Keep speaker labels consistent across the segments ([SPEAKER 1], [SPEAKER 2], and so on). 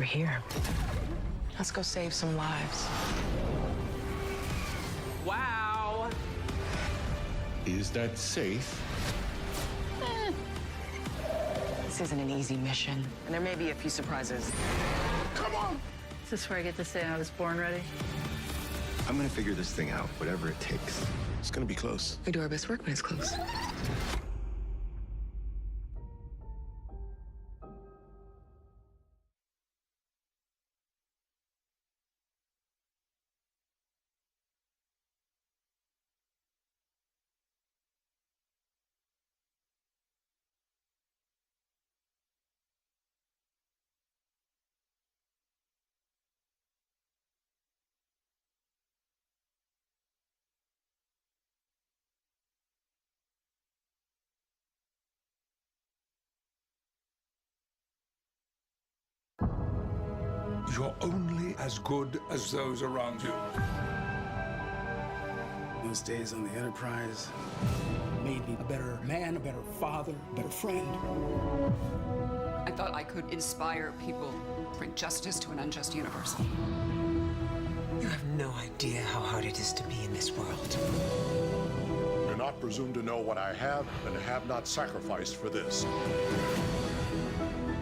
[SPEAKER 1] here. Let's go save some lives.
[SPEAKER 2] Wow.
[SPEAKER 3] Is that safe?
[SPEAKER 1] This isn't an easy mission, and there may be a few surprises.
[SPEAKER 3] Come on!
[SPEAKER 4] Is this where I get to say I was born ready?
[SPEAKER 5] I'm gonna figure this thing out, whatever it takes.
[SPEAKER 3] It's gonna be close.
[SPEAKER 1] We do our best work when it's close.
[SPEAKER 6] You're only as good as those around you.
[SPEAKER 7] Those days on the Enterprise made me a better man, a better father, a better friend.
[SPEAKER 8] I thought I could inspire people, bring justice to an unjust universe.
[SPEAKER 9] You have no idea how hard it is to be in this world.
[SPEAKER 10] Do not presume to know what I have and have not sacrificed for this.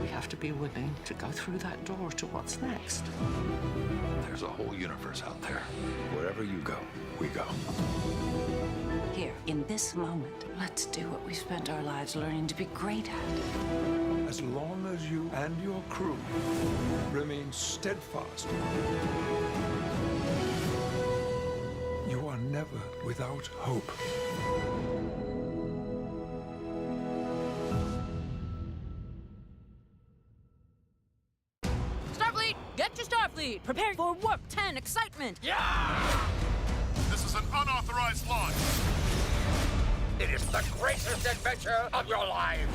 [SPEAKER 2] We have to be willing to go through that door to what's next.
[SPEAKER 5] There's a whole universe out there. Wherever you go, we go.
[SPEAKER 2] Here, in this moment, let's do what we spent our lives learning to be great at.
[SPEAKER 6] As long as you and your crew remain steadfast, you are never without hope.
[SPEAKER 11] Get to Starfleet! Prepare for Warp 10 excitement!
[SPEAKER 10] Yeah! This is an unauthorized launch.
[SPEAKER 12] It is the greatest adventure of your lives!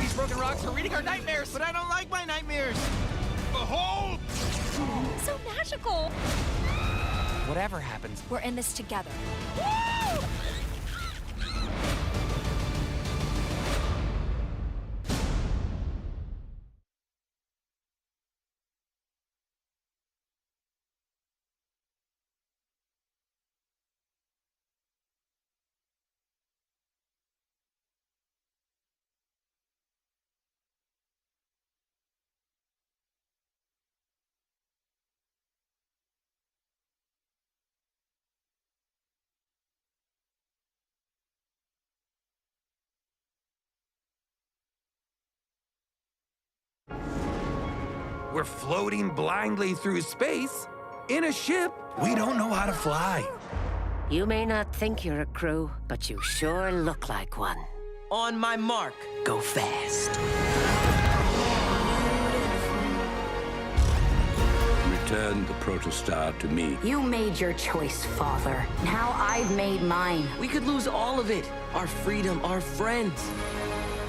[SPEAKER 13] These broken rocks are reading our nightmares, but I don't like my nightmares!
[SPEAKER 10] Behold!
[SPEAKER 11] So magical!
[SPEAKER 13] Whatever happens,
[SPEAKER 11] we're in this together. Woo!
[SPEAKER 12] We're floating blindly through space in a ship we don't know how to fly.
[SPEAKER 14] You may not think you're a crew, but you sure look like one.
[SPEAKER 13] on my mark.
[SPEAKER 14] Go fast.
[SPEAKER 12] Return the protostar to me.
[SPEAKER 14] You made your choice, Father. Now I've made mine.
[SPEAKER 13] We could lose all of it. Our freedom, our friends.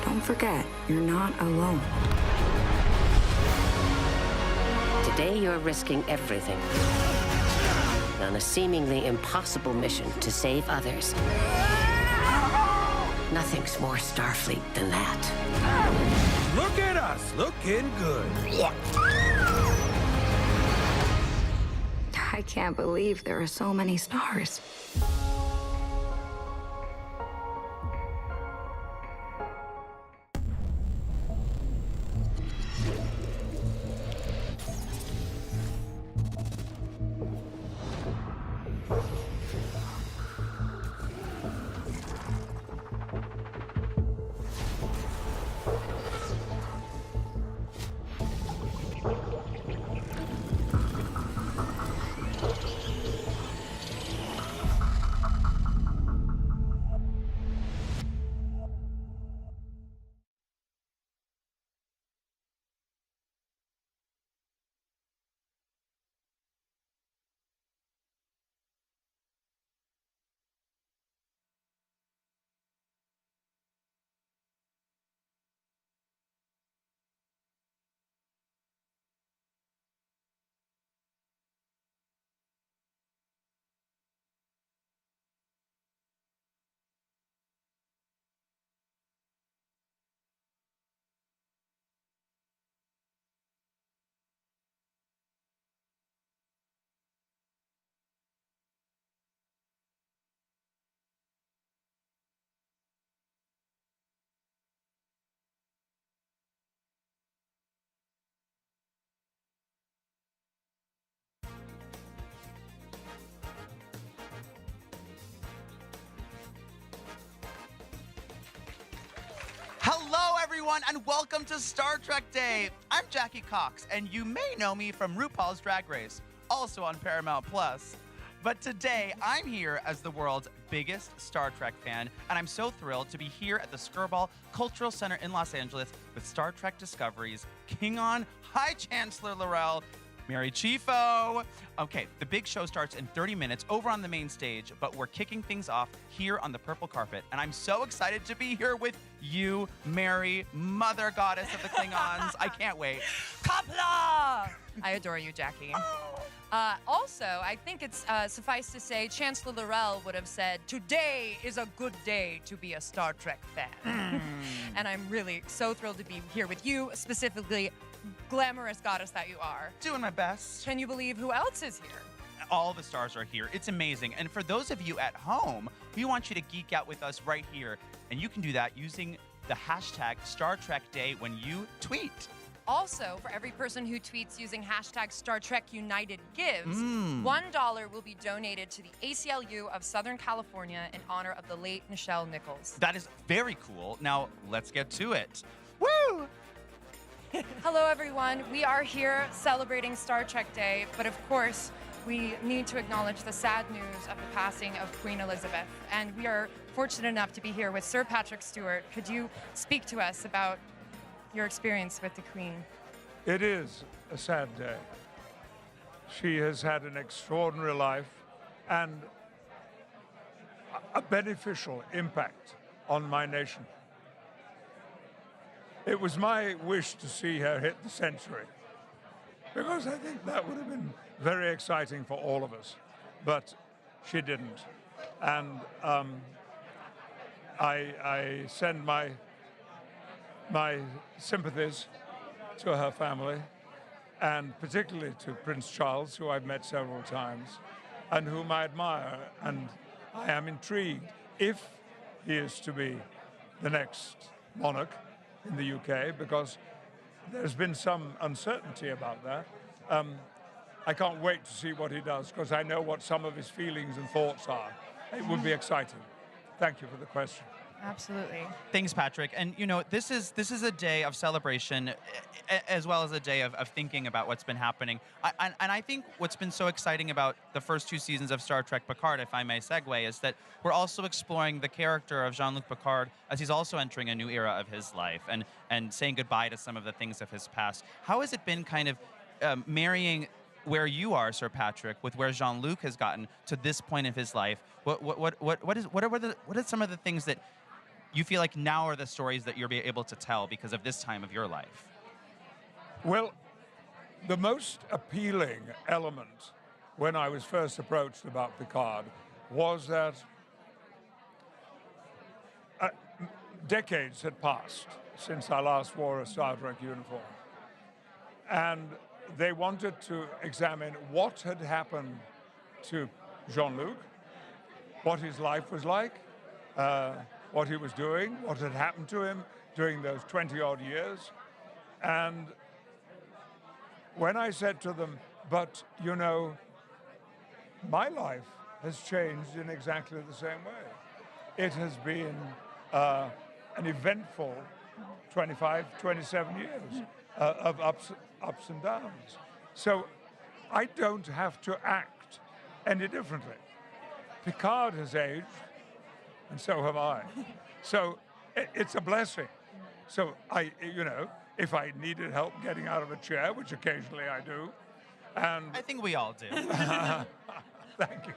[SPEAKER 14] Don't forget, you're not alone. Today you're risking everything on a seemingly impossible mission to save others. Nothing's more Starfleet than that.
[SPEAKER 12] Look at us, looking good.
[SPEAKER 14] I can't believe there are so many stars.
[SPEAKER 15] everyone, and welcome to Star Trek Day. I'm Jackie Cox, and you may know me from RuPaul's Drag Race, also on Paramount Plus. But today, I'm here as the world's biggest Star Trek fan, and I'm so thrilled to be here at the Skirball Cultural Center in Los Angeles with Star Trek Discovery's Klingon High Chancellor L'Rell, Mary Chieffo. Okay, the big show starts in 30 minutes over on the main stage, but we're kicking things off here on the purple carpet. And I'm so excited to be here with you, Mary, mother goddess of the Klingons. I can't wait.
[SPEAKER 16] Kapla! I adore you, Jackie. Also, I think it's suffice to say, Chancellor L'Rell would have said, "Today is a good day to be a Star Trek fan." And I'm really so thrilled to be here with you, specifically glamorous goddess that you are.
[SPEAKER 15] Doing my best.
[SPEAKER 16] Can you believe who else is here?
[SPEAKER 15] All the stars are here. It's amazing. And for those of you at home, we want you to geek out with us right here. And you can do that using the hashtag Star Trek Day when you tweet.
[SPEAKER 16] Also, for every person who tweets using hashtag Star Trek United Gives, $1 will be donated to the ACLU of Southern California in honor of the late Nichelle Nichols.
[SPEAKER 15] That is very cool. Now, let's get to it. Woo!
[SPEAKER 16] Hello, everyone. We are here celebrating Star Trek Day, but of course, we need to acknowledge the sad news of the passing of Queen Elizabeth. And we are fortunate enough to be here with Sir Patrick Stewart. Could you speak to us about your experience with the Queen?
[SPEAKER 6] It is a sad day. She has had an extraordinary life and a beneficial impact on my nation. It was my wish to see her hit the century, because I think that would have been very exciting for all of us, but she didn't. And I send my sympathies to her family, and particularly to Prince Charles, who I've met several times, and whom I admire, and I am intrigued if he is to be the next monarch in the UK, because there's been some uncertainty about that. I can't wait to see what he does, because I know what some of his feelings and thoughts are. It would be exciting. Thank you for the question.
[SPEAKER 16] Absolutely.
[SPEAKER 15] Thanks, Patrick. And you know, this is a day of celebration, as well as a day of thinking about what's been happening. And I think what's been so exciting about the first two seasons of Star Trek Picard, if I may segue, is that we're also exploring the character of Jean-Luc Picard as he's also entering a new era of his life and saying goodbye to some of the things of his past. How has it been kind of marrying where you are, Sir Patrick, with where Jean-Luc has gotten to this point of his life? What are some of the things that you feel like now are the stories that you'll be able to tell because of this time of your life?
[SPEAKER 6] Well, the most appealing element when I was first approached about Picard was that decades had passed since I last wore a Star Trek uniform. And they wanted to examine what had happened to Jean-Luc, what his life was like, what he was doing, what had happened to him during those 20-odd years. And when I said to them, but, you know, my life has changed in exactly the same way. It has been an eventful 25, 27 years of ups and downs. So I don't have to act any differently. Picard has aged, and so have I. So it's a blessing. So if I needed help getting out of a chair, which occasionally I do, and
[SPEAKER 15] I think we all do.
[SPEAKER 6] Thank you.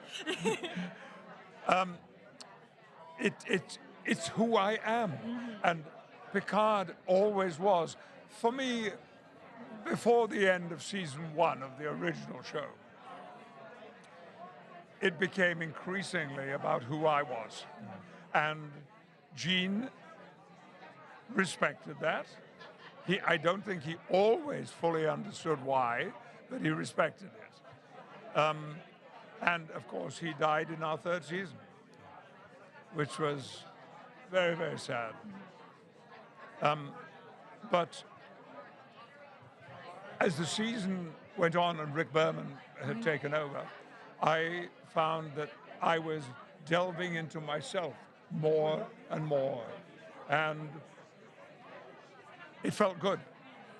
[SPEAKER 6] It's who I am, and Picard always was. For me, before the end of season 1 of the original show, it became increasingly about who I was. And Gene respected that. I don't think he always fully understood why, but he respected it. And of course, he died in our 3rd season, which was very, very sad. But as the season went on and Rick Berman had taken over, I found that I was delving into myself more and more. And it felt good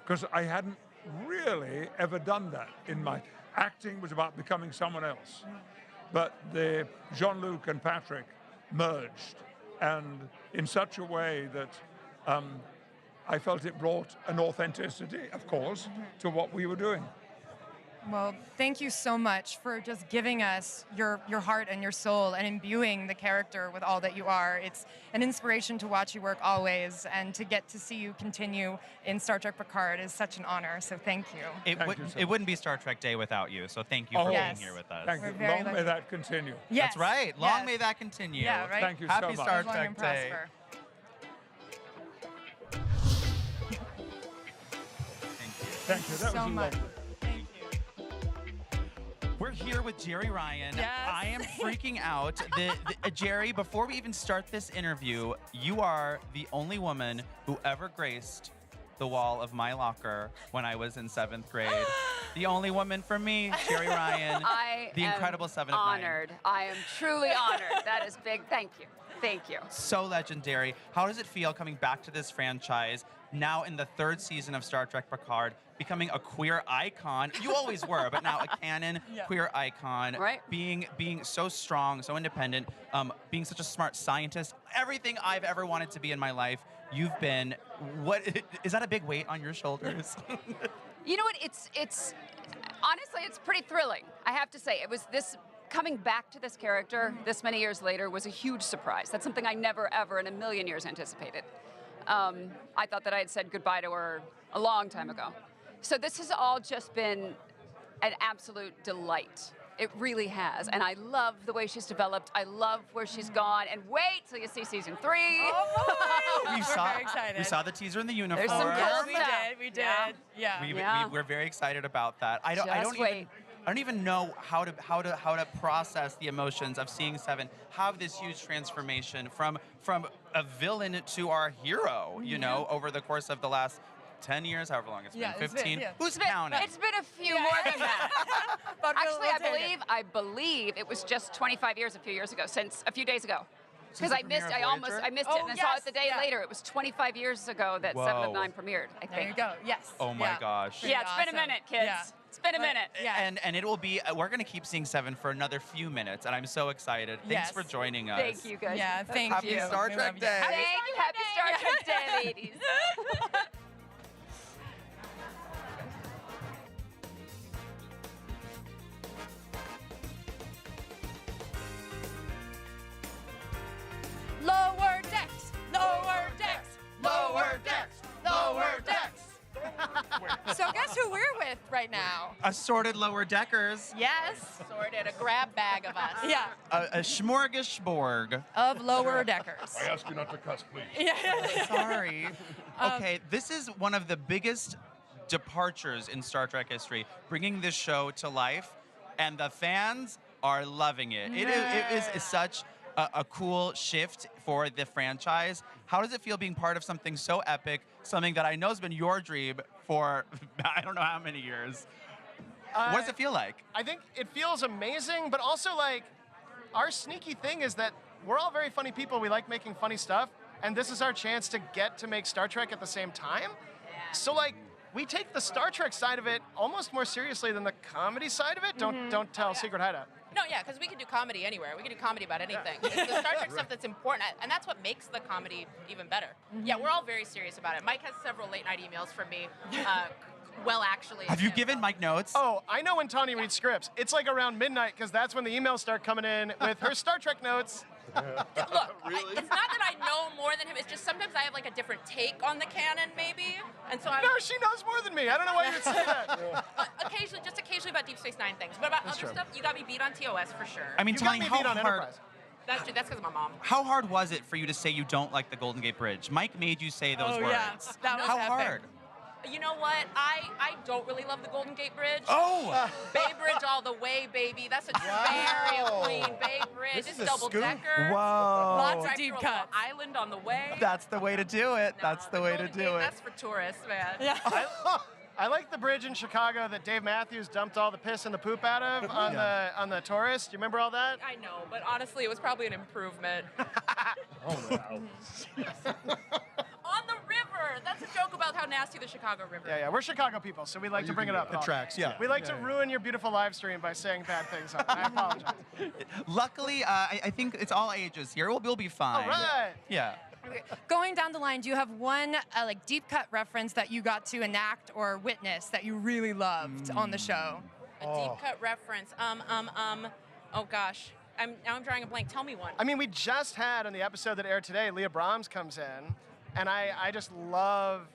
[SPEAKER 6] because I hadn't really ever done that in my acting was about becoming someone else. But the Jean-Luc and Patrick merged, and in such a way that I felt it brought an authenticity, of course, to what we were doing.
[SPEAKER 16] Well, thank you so much for just giving us your heart and your soul and imbuing the character with all that you are. It's an inspiration to watch you work always, and to get to see you continue in Star Trek Picard is such an honor, so thank you.
[SPEAKER 15] It wouldn't be Star Trek Day without you, so thank you for being here with us.
[SPEAKER 6] Thank you. Long may that continue.
[SPEAKER 16] Yes.
[SPEAKER 15] That's right. Long may that continue.
[SPEAKER 16] Yeah, right?
[SPEAKER 6] Thank you
[SPEAKER 15] Happy
[SPEAKER 6] so much.
[SPEAKER 15] Star
[SPEAKER 16] Long
[SPEAKER 15] Trek
[SPEAKER 16] and
[SPEAKER 15] Day.
[SPEAKER 16] prosper.
[SPEAKER 6] Thank you. That
[SPEAKER 16] so
[SPEAKER 6] was
[SPEAKER 16] much.
[SPEAKER 6] lovely.
[SPEAKER 15] We're here with Jerry Ryan.
[SPEAKER 16] Yes.
[SPEAKER 15] I am freaking out. Jerry, before we even start this interview, you are the only woman who ever graced the wall of my locker when I was in 7th grade. The only woman for me, Jerry Ryan. The incredible 7 of 9.
[SPEAKER 8] Honored. I am truly honored. That is big. Thank you. Thank you.
[SPEAKER 15] So legendary. How does it feel coming back to this franchise, now in the 3rd season of Star Trek Picard, becoming a queer icon? You always were, but now a canon queer icon.
[SPEAKER 8] Right.
[SPEAKER 15] Being so strong, so independent, being such a smart scientist, everything I've ever wanted to be in my life, you've been. What is that a big weight on your shoulders?
[SPEAKER 8] You know what? It's honestly, it's pretty thrilling. I have to say, it was this. Coming back to this character this many years later was a huge surprise. That's something I never, ever in a million years anticipated. I thought that I had said goodbye to her a long time ago. So this has all just been an absolute delight. It really has. And I love the way she's developed. I love where she's gone. And wait till you see season 3.
[SPEAKER 16] Oh, boy.
[SPEAKER 15] We
[SPEAKER 16] very excited.
[SPEAKER 15] We saw the teaser in the uniform.
[SPEAKER 8] There's some cool
[SPEAKER 16] We
[SPEAKER 8] stuff.
[SPEAKER 16] did. Yeah.
[SPEAKER 15] We're very excited about that. I don't even know how to process the emotions of seeing Seven have this huge transformation from a villain to our hero, you know, over the course of the last 10 years, however long it's been, 15. Who's counting?
[SPEAKER 8] It's been a few more than that. Actually, I believe it was just 25 years a few days ago. Because I missed it and I saw it the day later. It was 25 years ago that 7 of 9 premiered, I think.
[SPEAKER 16] There you go. Yes.
[SPEAKER 15] Oh my gosh.
[SPEAKER 8] Yeah, it's been a minute, kids.
[SPEAKER 16] Yeah.
[SPEAKER 8] It's been a minute.
[SPEAKER 16] Yeah.
[SPEAKER 15] And it will be, we're going to keep seeing Seven for another few minutes, and I'm so excited. Thanks for joining us.
[SPEAKER 8] Thank you, guys.
[SPEAKER 16] Yeah, thank
[SPEAKER 15] Happy
[SPEAKER 16] you.
[SPEAKER 15] Star Trek Day.
[SPEAKER 8] Happy Star Trek Day, ladies.
[SPEAKER 16] Lower decks, lower decks, lower decks, lower decks. So guess who we're with right now?
[SPEAKER 15] Assorted lower deckers.
[SPEAKER 16] Yes.
[SPEAKER 11] Sorted, a grab bag of us.
[SPEAKER 16] Yeah.
[SPEAKER 15] A smorgasbord.
[SPEAKER 16] Of lower deckers.
[SPEAKER 10] I ask you not to cuss, please.
[SPEAKER 16] Yeah.
[SPEAKER 15] Sorry. Okay, this is one of the biggest departures in Star Trek history, bringing this show to life, and the fans are loving it. It is such a cool shift for the franchise. How does it feel being part of something so epic, something that I know has been your dream for I don't know how many years? What does it feel like?
[SPEAKER 17] I think it feels amazing, but also like our sneaky thing is that we're all very funny people. We like making funny stuff, and this is our chance to get to make Star Trek at the same time. Yeah. So like we take the Star Trek side of it almost more seriously than the comedy side of it. Don't tell Secret Hideout.
[SPEAKER 11] No, yeah, because we can do comedy anywhere. We can do comedy about anything. It's the Star Trek stuff that's important, and that's what makes the comedy even better. Yeah, we're all very serious about it. Mike has several late-night emails from me. Actually.
[SPEAKER 15] Have you given Mike notes?
[SPEAKER 17] Oh, I know when Tawny reads scripts. It's like around midnight, because that's when the emails start coming in with her Star Trek notes.
[SPEAKER 11] Look, it's not that I know more than him. It's just sometimes I have like a different take on the canon, maybe. And so
[SPEAKER 17] No, she knows more than me. I don't know why you would say that.
[SPEAKER 11] Occasionally about Deep Space Nine things. But about other stuff, you got me beat on TOS for sure.
[SPEAKER 15] I mean,
[SPEAKER 17] You
[SPEAKER 15] Tawny,
[SPEAKER 17] got me
[SPEAKER 15] how
[SPEAKER 17] beat on
[SPEAKER 15] hard?
[SPEAKER 17] Enterprise.
[SPEAKER 11] That's true. That's because of my mom.
[SPEAKER 15] How hard was it for you to say you don't like the Golden Gate Bridge? Mike made you say those words.
[SPEAKER 16] Yeah, that was
[SPEAKER 15] How
[SPEAKER 16] epic.
[SPEAKER 15] hard?
[SPEAKER 11] You know what? I don't really love the Golden Gate Bridge.
[SPEAKER 15] Oh!
[SPEAKER 11] Bay Bridge all the way, baby. That's a very clean Bay Bridge.
[SPEAKER 10] This
[SPEAKER 11] It's
[SPEAKER 10] is a
[SPEAKER 11] double
[SPEAKER 10] scoop.
[SPEAKER 11] decker.
[SPEAKER 15] Whoa!
[SPEAKER 16] Lots of
[SPEAKER 11] Drive
[SPEAKER 16] deep
[SPEAKER 11] through a little
[SPEAKER 16] cuts.
[SPEAKER 11] island on the way.
[SPEAKER 15] That's the way to do it. That's the way to
[SPEAKER 11] Golden
[SPEAKER 15] do
[SPEAKER 11] Gate,
[SPEAKER 15] it.
[SPEAKER 11] That's for tourists, man.
[SPEAKER 16] Yeah.
[SPEAKER 17] I like the bridge in Chicago that Dave Matthews dumped all the piss and the poop out of on the tourist. Do you remember all that?
[SPEAKER 11] I know, but honestly, it was probably an improvement.
[SPEAKER 10] Oh, wow.
[SPEAKER 11] On the river. That's a joke about how nasty the Chicago River is.
[SPEAKER 17] Yeah, we're Chicago people, so we like to bring it up.
[SPEAKER 18] It tracks, yeah.
[SPEAKER 17] We like to ruin your beautiful live stream by saying bad things. I apologize.
[SPEAKER 15] Luckily, I think it's all ages here. We'll be fine.
[SPEAKER 17] All right.
[SPEAKER 15] Yeah.
[SPEAKER 16] Okay. Going down the line, do you have one like deep cut reference that you got to enact or witness that you really loved on the show?
[SPEAKER 11] A deep cut reference. Oh gosh. Now I'm drawing a blank. Tell me one.
[SPEAKER 17] I mean, we just had on the episode that aired today, Leah Brahms comes in, and I just love,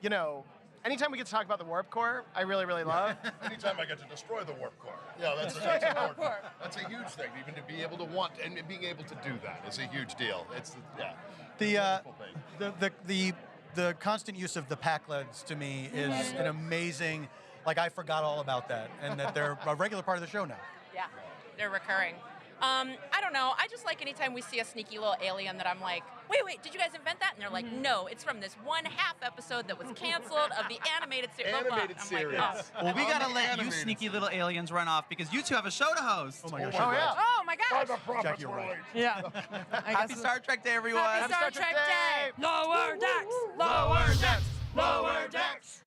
[SPEAKER 17] you know, anytime we get to talk about the Warp Core, I really, really love.
[SPEAKER 10] Anytime I get to destroy the Warp Core. Yeah, that's important. That's a huge thing. Even to be able to want and being able to do that is a huge deal. It's
[SPEAKER 18] The constant use of the Pac-Leds to me is an amazing, like I forgot all about that, and that they're a regular part of the show now.
[SPEAKER 11] Yeah, they're recurring. I don't know. I just like anytime we see a sneaky little alien that I'm like, wait, did you guys invent that? And they're like, no, it's from this one half episode that was canceled of the animated series.
[SPEAKER 10] Series.
[SPEAKER 11] Like,
[SPEAKER 15] Well, we gotta let you sneaky little aliens run off because you two have a show to host.
[SPEAKER 18] Oh my gosh.
[SPEAKER 16] Oh my gosh.
[SPEAKER 18] Jackie, you're right.
[SPEAKER 16] Yeah.
[SPEAKER 15] Happy Star Trek Day, everyone.
[SPEAKER 16] Happy Star Trek Day. Lower decks.
[SPEAKER 17] Lower decks. Lower decks.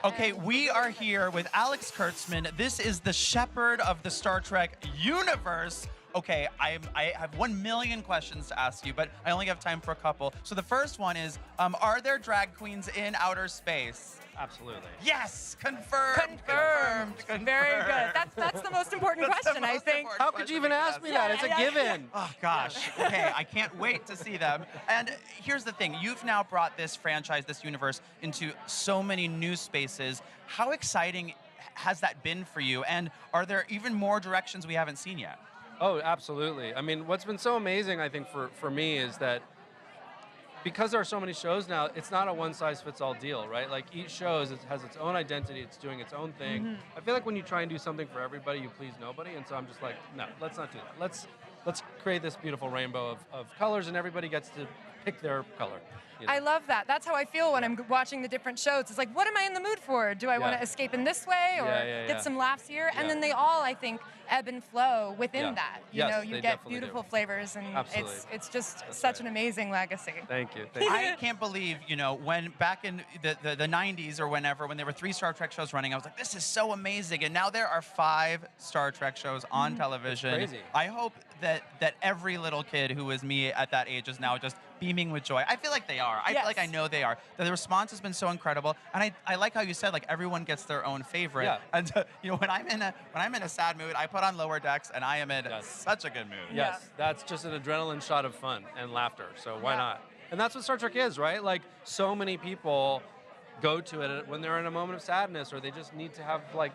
[SPEAKER 15] Okay, we are here with Alex Kurtzman. This is the shepherd of the Star Trek universe. Okay, I have 1 million questions to ask you, but I only have time for a couple. So the first one is, are there drag queens in outer space?
[SPEAKER 19] Absolutely.
[SPEAKER 15] Yes, confirmed.
[SPEAKER 16] Very good. That's the most important question, I think.
[SPEAKER 19] How could you even ask me that? It's a given.
[SPEAKER 15] Oh, gosh. Okay, I can't wait to see them. And here's the thing. You've now brought this franchise, this universe, into so many new spaces. How exciting has that been for you? And are there even more directions we haven't seen yet?
[SPEAKER 19] Oh, absolutely. I mean, what's been so amazing, I think, for me is that because there are so many shows now, it's not a one-size-fits-all deal, right? Like, each show has its own identity, it's doing its own thing. I feel like when you try and do something for everybody, you please nobody, and so I'm just like, no, let's not do that. Let's create this beautiful rainbow of colors, and everybody gets to pick their color. You know?
[SPEAKER 16] I love that. That's how I feel when I'm watching the different shows. It's like, what am I in the mood for? Do I want to escape in this way or get some laughs here? And then they all, I think, ebb and flow within that. You know, you get beautiful flavors, and it's just such an amazing legacy.
[SPEAKER 19] Thank you.
[SPEAKER 15] I can't believe, you know, when back in the 90s or whenever, when there were 3 Star Trek shows running, I was like, this is so amazing. And now there are 5 Star Trek shows on television.
[SPEAKER 19] It's crazy.
[SPEAKER 15] I hope that every little kid who was me at that age is now just beaming with joy. I feel like they are. I feel like I know they are. The response has been so incredible, and I like how you said like everyone gets their own favorite.
[SPEAKER 19] Yeah.
[SPEAKER 15] And you know, when I'm in a sad mood, I put on Lower Decks, and I am in such a good mood.
[SPEAKER 19] Yes, that's just an adrenaline shot of fun and laughter. So why not? And that's what Star Trek is, right? Like, so many people go to it when they're in a moment of sadness, or they just need to have like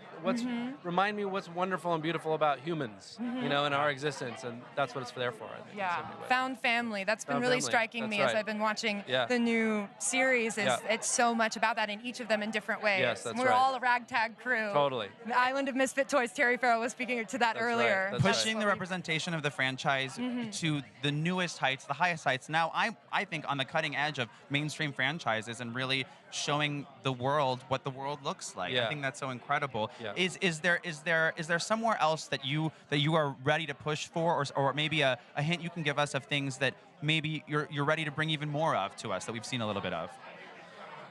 [SPEAKER 19] remind me what's wonderful and beautiful about humans, you know, in our existence, and that's what it's there for. I think.
[SPEAKER 16] Yeah, found family. That's been really striking me as I've been watching the new series. It's so much about that in each of them in different ways.
[SPEAKER 19] Yes, that's
[SPEAKER 16] We're all a ragtag crew.
[SPEAKER 19] Totally.
[SPEAKER 16] The Island of Misfit Toys. Terry Farrell was speaking to that earlier.
[SPEAKER 15] Pushing the representation of the franchise to the newest heights, the highest heights. Now, I think on the cutting edge of mainstream franchises and really showing the world what the world looks like. I think that's so incredible. Is there somewhere else that you are ready to push for, or maybe a hint you can give us of things that maybe you're ready to bring even more of to us that we've seen a little bit of?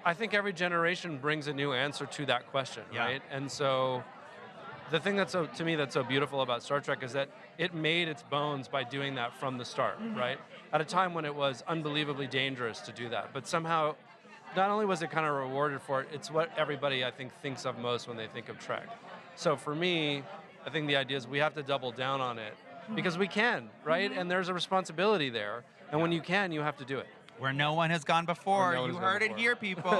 [SPEAKER 19] I think every generation brings a new answer to that question, right? And so the thing that's to me that's so beautiful about Star Trek is that it made its bones by doing that from the start, right? At a time when it was unbelievably dangerous to do that, but somehow not only was it kind of rewarded for it, it's what everybody, I think, thinks of most when they think of Trek. So for me, I think the idea is we have to double down on it because we can, right? And there's a responsibility there. And when you can, you have you have to do it.
[SPEAKER 15] Where no one has gone before. You heard it here, people.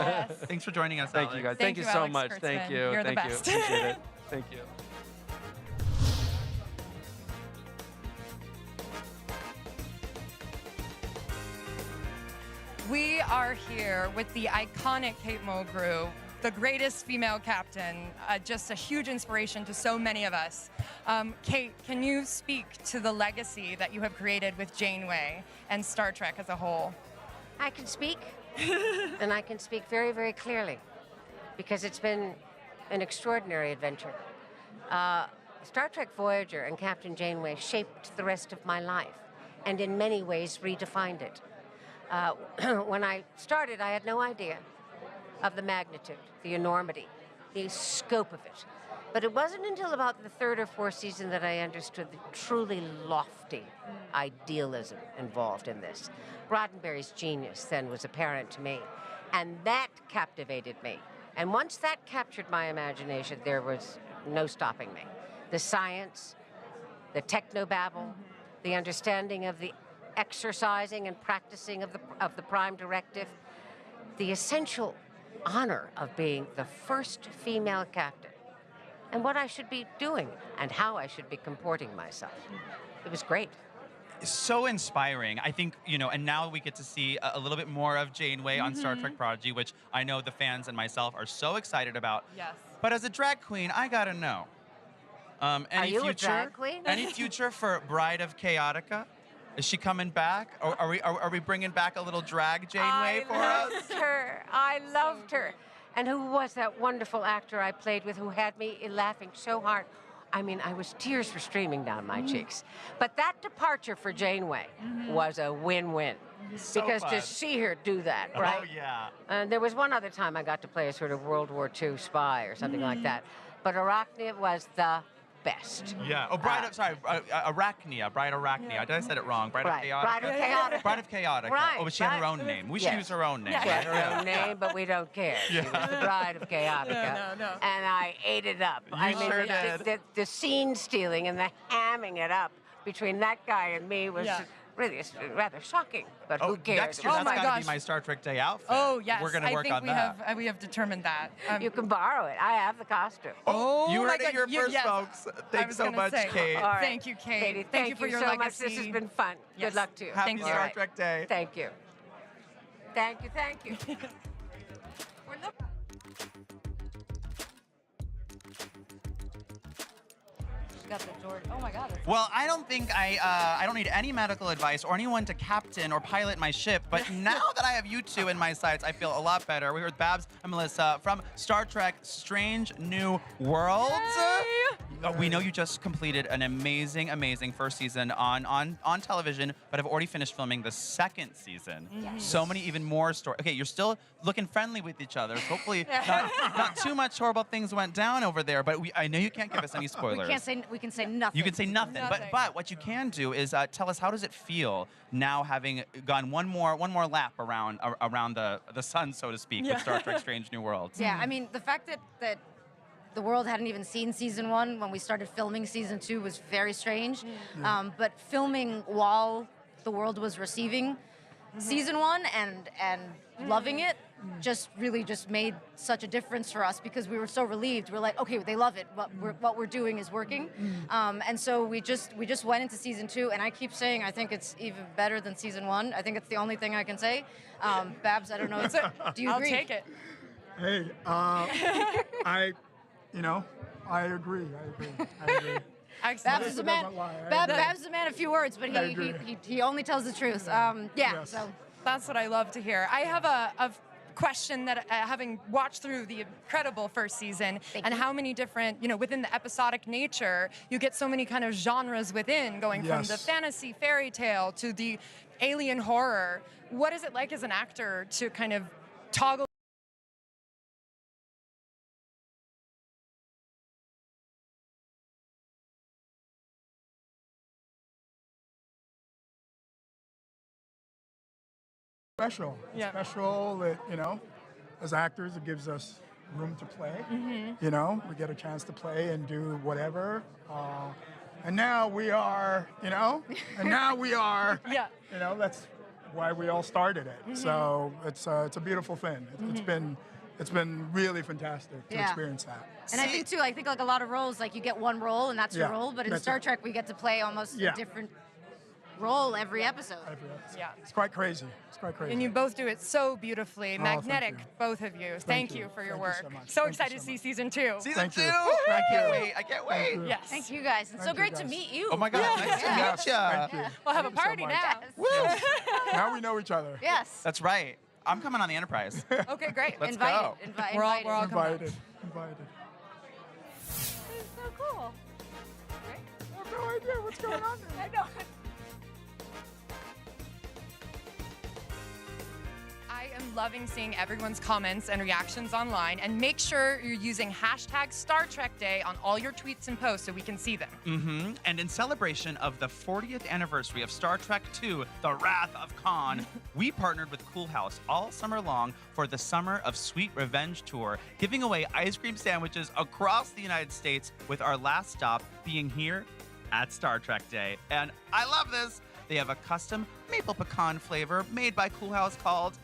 [SPEAKER 15] Thanks for joining us,
[SPEAKER 19] Thank you, guys. Thank you so much. Thank you.
[SPEAKER 16] You're the
[SPEAKER 19] Thank
[SPEAKER 16] best.
[SPEAKER 19] you. Appreciate it. Thank you.
[SPEAKER 16] We are here with the iconic Kate Mulgrew, the greatest female captain, just a huge inspiration to so many of us. Kate, can you speak to the legacy that you have created with Janeway and Star Trek as a whole?
[SPEAKER 14] I can speak, and I can speak very, very clearly, because it's been an extraordinary adventure. Star Trek Voyager and Captain Janeway shaped the rest of my life. and in many ways redefined it. When I started, I had no idea of the magnitude, the enormity, the scope of it. But it wasn't until about the third or fourth season that I understood the truly lofty idealism involved in this. Roddenberry's genius then was apparent to me, and that captivated me. And once that captured my imagination, there was no stopping me. The science, the technobabble, the understanding of the exercising and practicing of the prime directive, the essential honor of being the first female captain, and what I should be doing and how I should be comporting myself. It was great.
[SPEAKER 15] So inspiring. I think, and now we get to see a little bit more of Janeway on Star Trek Prodigy, which I know the fans and myself are so excited about.
[SPEAKER 16] Yes.
[SPEAKER 15] But as a drag queen, I gotta know. Any
[SPEAKER 14] Are you
[SPEAKER 15] future,
[SPEAKER 14] a drag queen?
[SPEAKER 15] Any future for Bride of Chaotica? Is she coming back? Or are we bringing back a little drag Janeway for us?
[SPEAKER 14] I loved her. And who was that wonderful actor I played with who had me laughing so hard? I mean, tears were streaming down my cheeks. But that departure for Janeway was a win-win.
[SPEAKER 15] So
[SPEAKER 14] because
[SPEAKER 15] fun.
[SPEAKER 14] to see her do that, right?
[SPEAKER 15] Oh, yeah.
[SPEAKER 14] There was one other time I got to play a sort of World War II spy or something like that. But Arachnia was the best.
[SPEAKER 15] Yeah. Oh, Arachnia. Bride Arachnia. Did I said it wrong? Bride of Chaotica.
[SPEAKER 14] Bride of Chaotica.
[SPEAKER 15] Bride of Chaotica.
[SPEAKER 14] Right,
[SPEAKER 15] Oh, but she had her own name. We should use her own name.
[SPEAKER 14] She had her own name, but we don't care. She was the Bride of Chaotica.
[SPEAKER 16] No.
[SPEAKER 14] And I ate it up.
[SPEAKER 15] sure did.
[SPEAKER 14] The scene stealing and the hamming it up between that guy and me was really rather shocking. But who cares?
[SPEAKER 15] Next year, that's got to be my Star Trek Day outfit.
[SPEAKER 16] Oh, yes.
[SPEAKER 15] We're going to work on that.
[SPEAKER 16] We have determined that.
[SPEAKER 14] You can borrow it. I have the costume.
[SPEAKER 15] You
[SPEAKER 16] my
[SPEAKER 15] heard it
[SPEAKER 16] God,
[SPEAKER 15] here first,
[SPEAKER 16] yes.
[SPEAKER 15] folks.
[SPEAKER 16] I
[SPEAKER 15] Thanks
[SPEAKER 16] was
[SPEAKER 15] so
[SPEAKER 16] gonna
[SPEAKER 15] much,
[SPEAKER 16] say.
[SPEAKER 15] Kate.
[SPEAKER 14] All right.
[SPEAKER 16] Thank you, Kate.
[SPEAKER 14] Katie,
[SPEAKER 16] Thank you for your
[SPEAKER 14] so
[SPEAKER 16] legacy.
[SPEAKER 14] much. This has been fun.
[SPEAKER 16] Yes.
[SPEAKER 14] Good luck to you.
[SPEAKER 15] Happy
[SPEAKER 16] you.
[SPEAKER 15] Star Trek Day.
[SPEAKER 14] Thank you. Thank you.
[SPEAKER 16] Got the door. Oh my God.
[SPEAKER 15] Well, I don't think I don't need any medical advice or anyone to captain or pilot my ship, but now that I have you two in my sights, I feel a lot better. We're here with Babs and Melissa from Star Trek Strange New Worlds. We know you just completed an amazing, amazing first season on television, but have already finished filming the second season.
[SPEAKER 16] Yes.
[SPEAKER 15] So many even more stories. Okay, you're still looking friendly with each other. So hopefully not too much horrible things went down over there, but I know you can't give us any spoilers.
[SPEAKER 11] We can say nothing.
[SPEAKER 15] You can say nothing. But what you can do is tell us, how does it feel now having gone one more lap around the sun, so to speak, with Star Trek Strange New Worlds?
[SPEAKER 20] Yeah, I mean, the fact that the world hadn't even seen season 1 when we started filming season 2 was very strange. But filming while the world was receiving season 1 and loving it just made such a difference for us, because we were so relieved. We're like, okay, they love it. What we're doing is working. And so we just went into season 2, and I keep saying I think it's even better than season 1. I think it's the only thing I can say. Babs, I don't know. Do you agree?
[SPEAKER 16] I'll take it.
[SPEAKER 21] Hey, I agree.
[SPEAKER 20] Babs is a man. Babs is a man of few words, but he only tells the truth. So
[SPEAKER 16] that's what I love to hear. I have a question that having watched through the incredible first season and how many different, within the episodic nature, you get so many kind of genres within, going from the fantasy fairy tale to the alien horror. What is it like as an actor to kind of toggle
[SPEAKER 21] Special. Special that, as actors, it gives us room to play. We get a chance to play and do whatever. And now we are, that's why we all started it. So it's a beautiful thing. It's been really fantastic to experience that.
[SPEAKER 20] And I think too, like a lot of roles, like you get one role and that's your role, but in Star Trek we get to play almost a different role every episode.
[SPEAKER 16] Yeah.
[SPEAKER 21] It's quite crazy.
[SPEAKER 16] And you both do it so beautifully. Magnetic,
[SPEAKER 21] thank you.
[SPEAKER 16] both of you. Thank you for your work. So excited to see season 2.
[SPEAKER 15] Season 2! I can't wait.
[SPEAKER 16] Yes.
[SPEAKER 20] Thank you guys. It's so great to meet you.
[SPEAKER 15] Oh my God, nice to meet you.
[SPEAKER 21] Thank you.
[SPEAKER 16] We'll have a party now.
[SPEAKER 21] Now we know each other.
[SPEAKER 20] Yes.
[SPEAKER 15] That's right. I'm coming on the Enterprise.
[SPEAKER 16] Okay, great.
[SPEAKER 15] Let's
[SPEAKER 20] go.
[SPEAKER 16] We're all coming.
[SPEAKER 21] Invited.
[SPEAKER 20] It's so cool.
[SPEAKER 21] I have no idea what's going on there.
[SPEAKER 20] I know.
[SPEAKER 16] I am loving seeing everyone's comments and reactions online, and make sure you're using hashtag Star Trek Day on all your tweets and posts so we can see them.
[SPEAKER 15] Mm-hmm. And in celebration of the 40th anniversary of Star Trek II, The Wrath of Khan, we partnered with Cool House all summer long for the Summer of Sweet Revenge tour, giving away ice cream sandwiches across the United States, with our last stop being here at Star Trek Day. And I love this. They have a custom maple pecan flavor made by Cool House called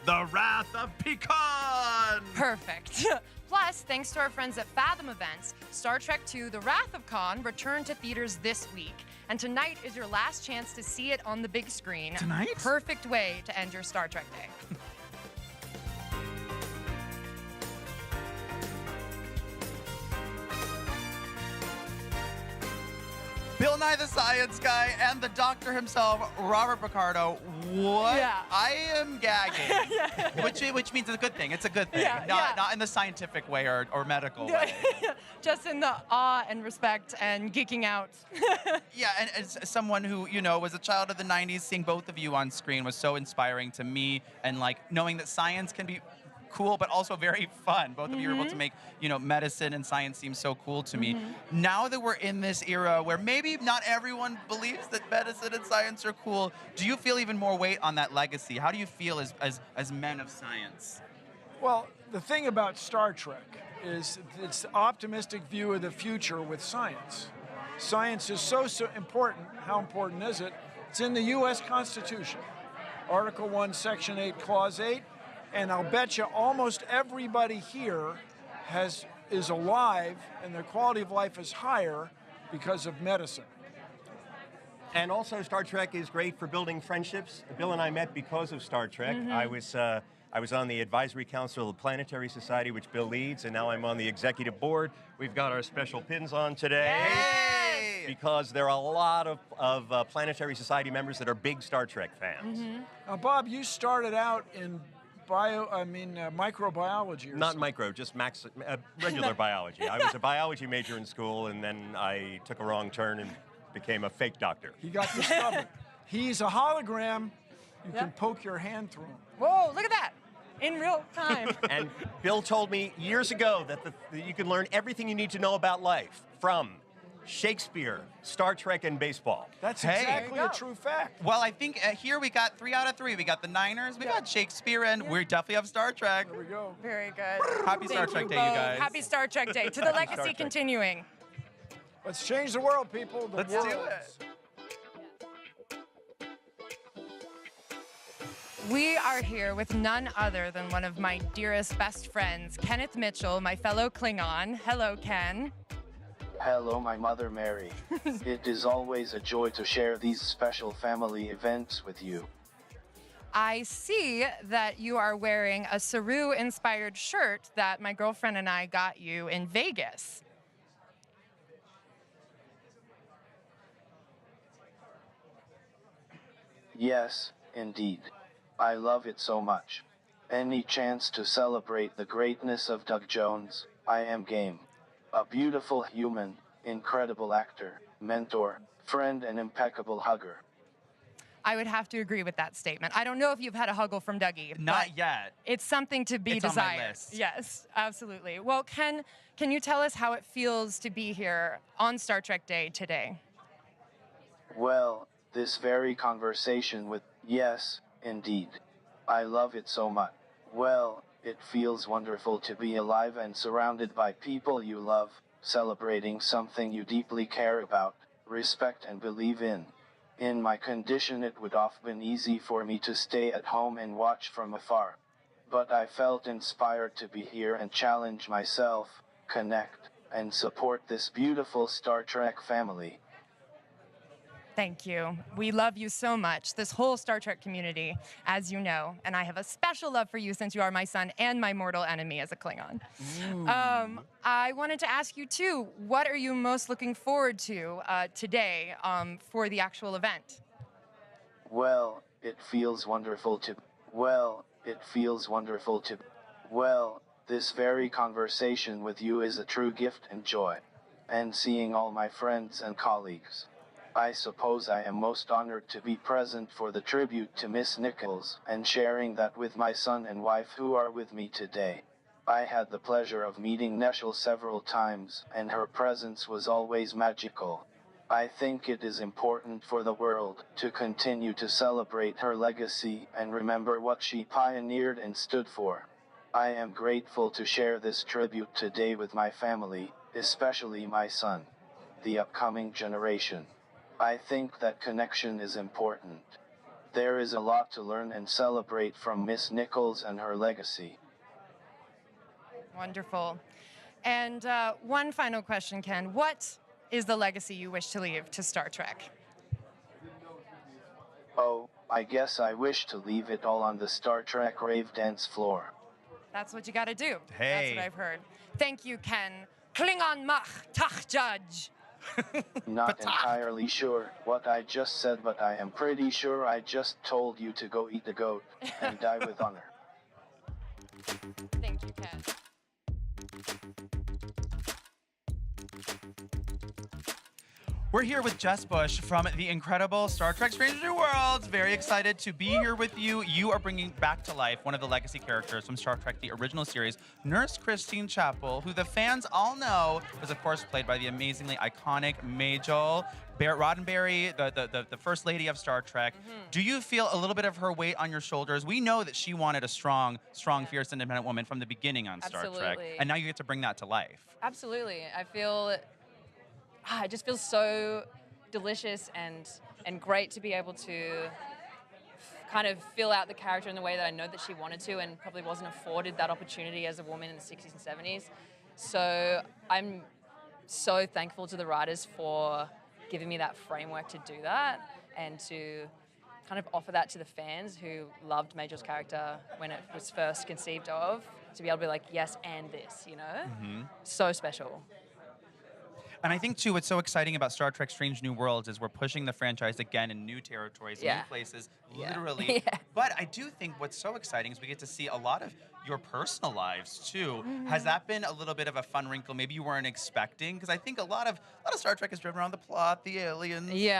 [SPEAKER 15] The Wrath of Pecan.
[SPEAKER 16] Perfect. Plus, thanks to our friends at Fathom Events, Star Trek II: The Wrath of Khan returned to theaters this week. And tonight is your last chance to see it on the big screen.
[SPEAKER 15] Tonight?
[SPEAKER 16] Perfect way to end your Star Trek Day.
[SPEAKER 15] Bill Nye the Science Guy and the doctor himself, Robert Picardo. What?
[SPEAKER 16] Yeah.
[SPEAKER 15] I am gagging. which means it's a good thing. It's a good thing. Not in the scientific way or medical way.
[SPEAKER 16] Just in the awe and respect and geeking out.
[SPEAKER 15] Yeah, and as someone who, was a child of the 90s, seeing both of you on screen was so inspiring to me, and knowing that science can be cool, but also very fun. Both of you are able to make, medicine and science seem so cool to me. Now that we're in this era where maybe not everyone believes that medicine and science are cool, do you feel even more weight on that legacy? How do you feel as men of science?
[SPEAKER 4] Well, the thing about Star Trek is its optimistic view of the future with science. Science is so important. How important is it? It's in the U.S. Constitution. Article 1, Section 8, Clause 8. And I'll bet you almost everybody here is alive and their quality of life is higher because of medicine.
[SPEAKER 22] And also Star Trek is great for building friendships. Bill and I met because of Star Trek. I was on the advisory council of the Planetary Society, which Bill leads, and now I'm on the executive board. We've got our special pins on today.
[SPEAKER 15] Yay!
[SPEAKER 22] Because there are a lot of Planetary Society members that are big Star Trek fans.
[SPEAKER 4] Now, Bob, you started out in microbiology.
[SPEAKER 22] Not micro, just regular biology. I was a biology major in school, and then I took a wrong turn and became a fake doctor.
[SPEAKER 4] He got discovered. He's a hologram. You can poke your hand through him.
[SPEAKER 16] Whoa, look at that. In real time.
[SPEAKER 22] And Bill told me years ago that you can learn everything you need to know about life from Shakespeare, Star Trek, and baseball.
[SPEAKER 4] That's exactly a true fact.
[SPEAKER 15] Well, I think here we got 3 out of 3. We got the Niners, we got Shakespeare, and we definitely have Star Trek.
[SPEAKER 4] There we go.
[SPEAKER 16] Very good.
[SPEAKER 15] Happy Star Trek Day, you guys.
[SPEAKER 16] Happy Star Trek Day. To the legacy continuing.
[SPEAKER 4] Let's change the world, people.
[SPEAKER 15] Let's do it.
[SPEAKER 16] We are here with none other than one of my dearest best friends, Kenneth Mitchell, my fellow Klingon. Hello, Ken.
[SPEAKER 23] Hello, my mother Mary. It is always a joy to share these special family events with you.
[SPEAKER 16] I see that you are wearing a Saru-inspired shirt that my girlfriend and I got you in Vegas.
[SPEAKER 23] Yes, indeed. I love it so much. Any chance to celebrate the greatness of Doug Jones, I am game. A beautiful human, incredible actor, mentor, friend, and impeccable hugger.
[SPEAKER 16] I would have to agree with that statement. I don't know if you've had a huggle from Dougie.
[SPEAKER 15] Not yet.
[SPEAKER 16] It's something to be desired.
[SPEAKER 15] On my list.
[SPEAKER 16] Yes, absolutely. Well, Ken, can you tell us how it feels to be here on Star Trek Day today?
[SPEAKER 23] Well, this very conversation with, yes, indeed. I love it so much. Well, it feels wonderful to be alive and surrounded by people you love, celebrating something you deeply care about, respect and believe in. In my condition, it would have been easy for me to stay at home and watch from afar. But I felt inspired to be here and challenge myself, connect, and support this beautiful Star Trek family.
[SPEAKER 16] Thank you. We love you so much, this whole Star Trek community, as you know. And I have a special love for you since you are my son and my mortal enemy as a Klingon. I wanted to ask you, too, what are you most looking forward to today for the actual event?
[SPEAKER 23] Well, it feels wonderful to... Well, this very conversation with you is a true gift and joy. And seeing all my friends and colleagues. I suppose I am most honored to be present for the tribute to Miss Nichols and sharing that with my son and wife who are with me today. I had the pleasure of meeting Nichelle several times, and her presence was always magical. I think it is important for the world to continue to celebrate her legacy and remember what she pioneered and stood for. I am grateful to share this tribute today with my family, especially my son, the upcoming generation. I think that connection is important. There is a lot to learn and celebrate from Miss Nichols and her legacy.
[SPEAKER 16] Wonderful. And one final question, Ken. What is the legacy you wish to leave to Star Trek?
[SPEAKER 23] Oh, I guess I wish to leave it all on the Star Trek rave dance floor.
[SPEAKER 16] That's what you got to do.
[SPEAKER 23] Hey.
[SPEAKER 16] That's what I've heard. Thank you, Ken. Klingon Mach Tach Judge.
[SPEAKER 23] Not entirely sure what I just said, but I am pretty sure I just told you to go eat a goat and die with honor.
[SPEAKER 16] Thank you, Ken.
[SPEAKER 15] We're here with Jess Bush from the incredible Star Trek Strange New Worlds. Very excited to be here with you. You are bringing back to life one of the legacy characters from Star Trek, the original series, Nurse Christine Chapel, who the fans all know was, of course, played by the amazingly iconic Majel Roddenberry, the first lady of Star Trek. Do you feel a little bit of her weight on your shoulders? We know that she wanted a strong, fierce, independent woman from the beginning on Star Trek, and now you get to bring that to life.
[SPEAKER 1] Absolutely. I feel it just feels so delicious and great to be able to kind of fill out the character in the way that I know that she wanted to and probably wasn't afforded that opportunity as a woman in the 60s and 70s. So I'm so thankful to the writers for giving me that framework to do that and to kind of offer that to the fans who loved Majel's character when it was first conceived of, to be able to be like, yes, and this, you know? So special.
[SPEAKER 15] And I think, too, what's so exciting about Star Trek Strange New Worlds is we're pushing the franchise again in new territories, new places, literally. But I do think what's so exciting is we get to see a lot of your personal lives, too. Has that been a little bit of a fun wrinkle maybe you weren't expecting? Because I think a lot of Star Trek is driven around the plot, the aliens, the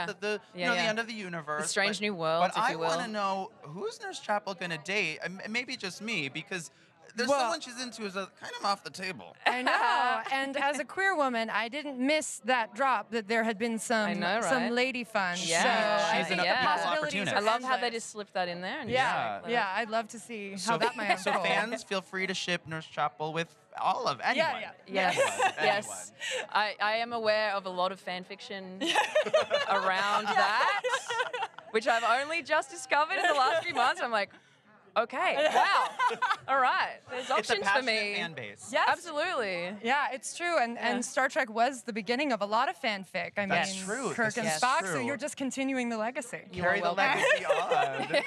[SPEAKER 15] end of the universe.
[SPEAKER 1] The Strange New Worlds,
[SPEAKER 15] But
[SPEAKER 1] if
[SPEAKER 15] I
[SPEAKER 1] you will.
[SPEAKER 15] want to know, who's Nurse Chapel going to date? Maybe just me, because there's someone she's into who's kind of off the table.
[SPEAKER 16] I know. And as a queer woman, I didn't miss that drop that there had been some lady fun.
[SPEAKER 1] Yeah,
[SPEAKER 16] so
[SPEAKER 1] she's
[SPEAKER 16] I think the possibilities are
[SPEAKER 1] I love how
[SPEAKER 16] endless.
[SPEAKER 1] they just slipped that in there. And
[SPEAKER 16] Yeah, I'd love to see how that might
[SPEAKER 15] So
[SPEAKER 16] unfold.
[SPEAKER 15] fans, feel free to ship Nurse Chapel with all of anyone.
[SPEAKER 1] Yes,
[SPEAKER 15] Anyone.
[SPEAKER 1] yes. I am aware of a lot of fan fiction around that, which I've only just discovered in the last few months. I'm like, okay, wow, all right. There's options
[SPEAKER 15] It's a
[SPEAKER 1] for me.
[SPEAKER 15] passionate fan base.
[SPEAKER 16] Yes.
[SPEAKER 1] Absolutely.
[SPEAKER 16] Yeah, it's true. And Star Trek was the beginning of a lot of fanfic. I
[SPEAKER 15] That's
[SPEAKER 16] mean,
[SPEAKER 15] true.
[SPEAKER 16] Kirk and
[SPEAKER 15] This is
[SPEAKER 16] Spock, so
[SPEAKER 15] true.
[SPEAKER 16] you're just continuing the legacy.
[SPEAKER 15] Carry the legacy on.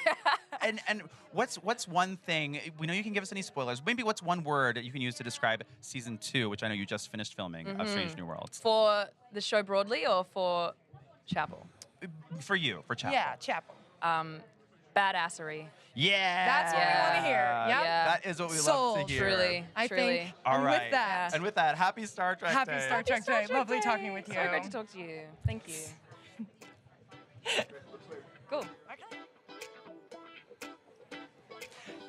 [SPEAKER 15] And what's one thing, we know you can give us any spoilers, maybe what's one word that you can use to describe season 2, which I know you just finished filming, of Strange New Worlds?
[SPEAKER 1] For the show broadly or for Chapel?
[SPEAKER 15] For you, for Chapel.
[SPEAKER 16] Yeah, Chapel.
[SPEAKER 1] Badassery.
[SPEAKER 15] Yeah.
[SPEAKER 16] That's what we want to hear. Yep.
[SPEAKER 1] Yeah.
[SPEAKER 15] That is what we
[SPEAKER 16] Soul.
[SPEAKER 15] love to hear.
[SPEAKER 1] Truly.
[SPEAKER 16] I think.
[SPEAKER 15] All
[SPEAKER 16] and
[SPEAKER 15] right.
[SPEAKER 16] with that.
[SPEAKER 15] And with that, happy Star Trek
[SPEAKER 16] Happy
[SPEAKER 15] Day.
[SPEAKER 16] Star Trek Day. Lovely talking with you.
[SPEAKER 1] So great to talk to you. Thank you. Cool.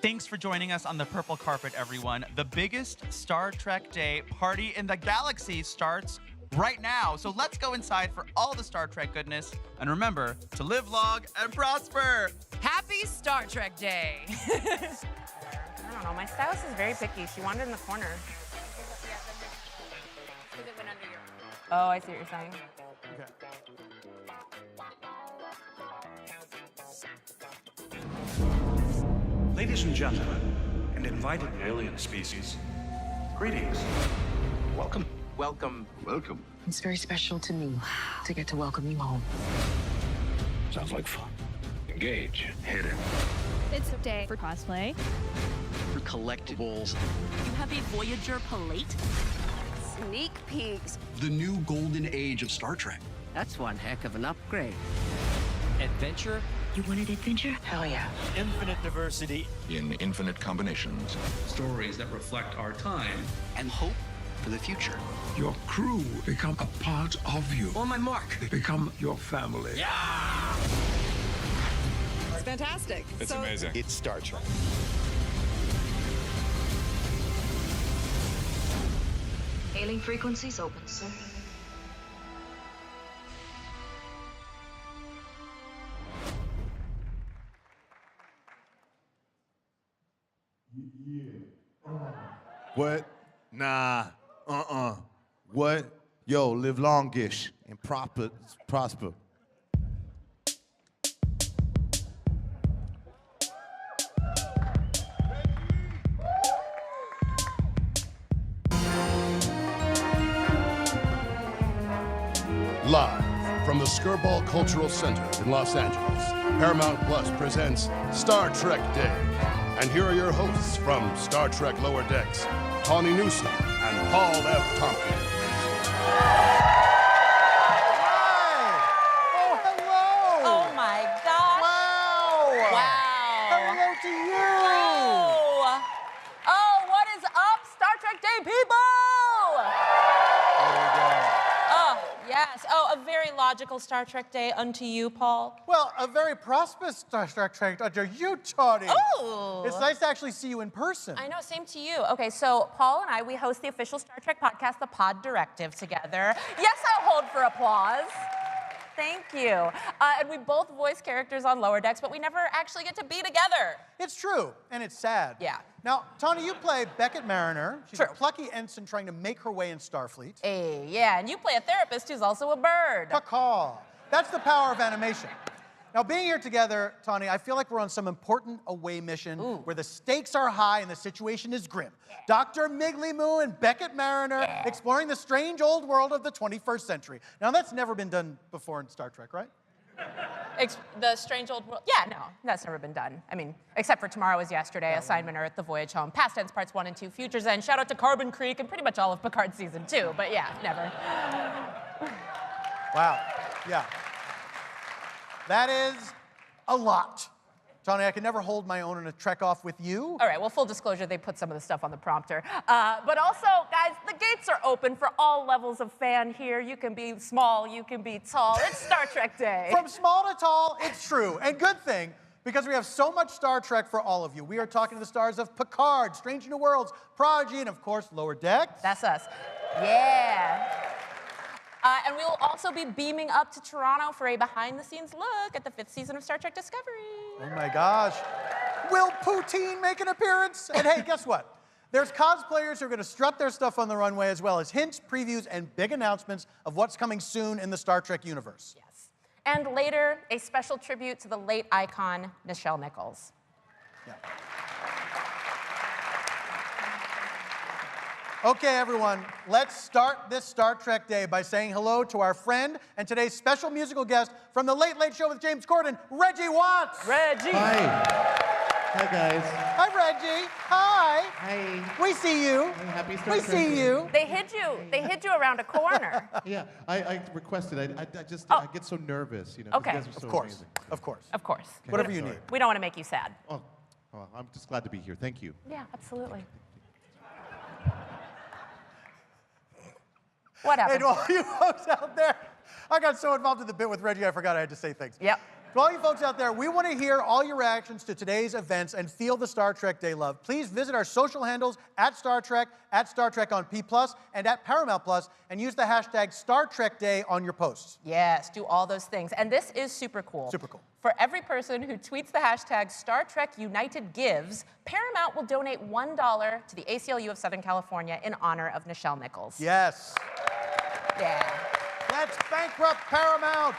[SPEAKER 15] Thanks for joining us on the purple carpet, everyone. The biggest Star Trek Day party in the galaxy starts right now. So let's go inside for all the Star Trek goodness. And remember to live long and prosper.
[SPEAKER 16] Happy Star Trek Day.
[SPEAKER 3] I don't know. My stylist is very picky. She wanted it in the corner. Oh, I see what you're saying.
[SPEAKER 7] Ladies and gentlemen, and invited alien species, greetings.
[SPEAKER 24] Welcome. Welcome. Welcome.
[SPEAKER 25] It's very special to me to get to welcome you home.
[SPEAKER 24] Sounds like fun. Engage. Hit it.
[SPEAKER 26] It's a day for cosplay.
[SPEAKER 24] For collectibles.
[SPEAKER 26] You have a Voyager palette.
[SPEAKER 27] Sneak peeks.
[SPEAKER 24] The new golden age of Star Trek.
[SPEAKER 27] That's one heck of an upgrade.
[SPEAKER 24] Adventure.
[SPEAKER 27] You wanted adventure? Hell yeah.
[SPEAKER 24] Infinite diversity.
[SPEAKER 5] In infinite combinations.
[SPEAKER 28] Stories that reflect our time.
[SPEAKER 24] And hope.
[SPEAKER 5] for the future.
[SPEAKER 24] Your crew become a part of you.
[SPEAKER 5] On my mark.
[SPEAKER 24] They become your family.
[SPEAKER 2] It's fantastic.
[SPEAKER 24] It's amazing.
[SPEAKER 5] It's Star Trek.
[SPEAKER 27] Hailing frequencies open, sir.
[SPEAKER 6] What? Nah. What? Yo, live longish and prosper.
[SPEAKER 8] Live from the Skirball Cultural Center in Los Angeles, Paramount Plus presents Star Trek Day. And here are your hosts from Star Trek Lower Decks, Tawny Newsome and Paul F. Tompkins.
[SPEAKER 17] Oh, hello!
[SPEAKER 11] Oh my gosh!
[SPEAKER 17] Wow!
[SPEAKER 11] Wow!
[SPEAKER 17] Hello to you!
[SPEAKER 11] Oh! Oh, what is up, Star Trek Day people?
[SPEAKER 17] There we go.
[SPEAKER 11] Oh, yes. Oh, a very logical Star Trek Day unto you, Paul.
[SPEAKER 18] Well, a very prosperous Star Trek under you, Tawny.
[SPEAKER 11] Oh!
[SPEAKER 18] It's nice to actually see you in person.
[SPEAKER 11] I know, same to you. Okay, so Paul and I, we host the official Star Trek podcast, The Pod Directive, together. Yes, I'll hold for applause. Thank you. And we both voice characters on Lower Decks, but we never actually get to be together.
[SPEAKER 18] It's true, and it's sad.
[SPEAKER 11] Yeah.
[SPEAKER 18] Now, Tawny, you play Beckett Mariner. She's a plucky ensign trying to make her way in Starfleet.
[SPEAKER 11] Hey, yeah, and you play a therapist who's also a bird.
[SPEAKER 18] Picard. That's the power of animation. Now, being here together, Tawny, I feel like we're on some important away mission where the stakes are high and the situation is grim. Yeah. Dr. Miggly Moo and Beckett Mariner exploring the strange old world of the 21st century. Now, that's never been done before in Star Trek, right?
[SPEAKER 11] The strange old world. Yeah, no, that's never been done. I mean, except for Tomorrow Is Yesterday, Assignment Earth, The Voyage Home, Past Tense Parts 1 and 2, Future's End, shout out to Carbon Creek, and pretty much all of Picard Season 2, but yeah, never.
[SPEAKER 18] Wow, yeah. That is a lot. Tawny, I can never hold my own in a trek off with you.
[SPEAKER 11] All right, well, full disclosure, they put some of the stuff on the prompter. But also, guys, the gates are open for all levels of fan here. You can be small, you can be tall. It's Star Trek Day.
[SPEAKER 18] From small to tall, it's true. And good thing, because we have so much Star Trek for all of you. We are talking to the stars of Picard, Strange New Worlds, Prodigy, and of course, Lower Decks.
[SPEAKER 11] That's us. Yeah. And we will also be beaming up to Toronto for a behind-the-scenes look at the 5th season of Star Trek Discovery.
[SPEAKER 18] Oh my gosh. Will Poutine make an appearance? And hey, guess what? There's cosplayers who are going to strut their stuff on the runway, as well as hints, previews, and big announcements of what's coming soon in the Star Trek universe.
[SPEAKER 11] Yes. And later, a special tribute to the late icon, Nichelle Nichols.
[SPEAKER 18] Yeah. Okay, everyone, let's start this Star Trek Day by saying hello to our friend and today's special musical guest from the Late Late Show with James Corden, Reggie Watts.
[SPEAKER 11] Reggie.
[SPEAKER 9] Hi. Hi, guys.
[SPEAKER 18] Hi, Reggie. Hi.
[SPEAKER 9] Hi.
[SPEAKER 18] We see you.
[SPEAKER 9] Hey, happy Star
[SPEAKER 18] We
[SPEAKER 9] Trek
[SPEAKER 18] see
[SPEAKER 9] Day.
[SPEAKER 18] you.
[SPEAKER 11] They hid you. They hid you around a corner.
[SPEAKER 9] Yeah, I requested. I get so nervous, you know. 'cause
[SPEAKER 11] Okay.
[SPEAKER 9] You guys are so
[SPEAKER 18] Of course.
[SPEAKER 9] amazing.
[SPEAKER 18] Of course.
[SPEAKER 11] Of course.
[SPEAKER 9] Okay,
[SPEAKER 18] Whatever
[SPEAKER 9] I'm
[SPEAKER 18] you
[SPEAKER 9] sorry.
[SPEAKER 18] need.
[SPEAKER 11] We don't want to make you sad.
[SPEAKER 9] Oh, I'm just glad to be here. Thank you.
[SPEAKER 11] Yeah, absolutely. What happened?
[SPEAKER 18] Hey, to all you folks out there, I got so involved in the bit with Reggie, I forgot I had to say things.
[SPEAKER 11] Yep.
[SPEAKER 18] To all you folks out there, we want to hear all your reactions to today's events and feel the Star Trek Day love. Please visit our social handles at Star Trek on P+, and at Paramount Plus, and use the hashtag Star Trek Day on your posts.
[SPEAKER 11] Yes, do all those things. And this is super cool.
[SPEAKER 18] Super cool.
[SPEAKER 11] For every person who tweets the hashtag Star Trek United Gives, Paramount will donate $1 to the ACLU of Southern California in honor of Nichelle Nichols.
[SPEAKER 18] Yes.
[SPEAKER 11] Yeah.
[SPEAKER 18] Let's bankrupt Paramount.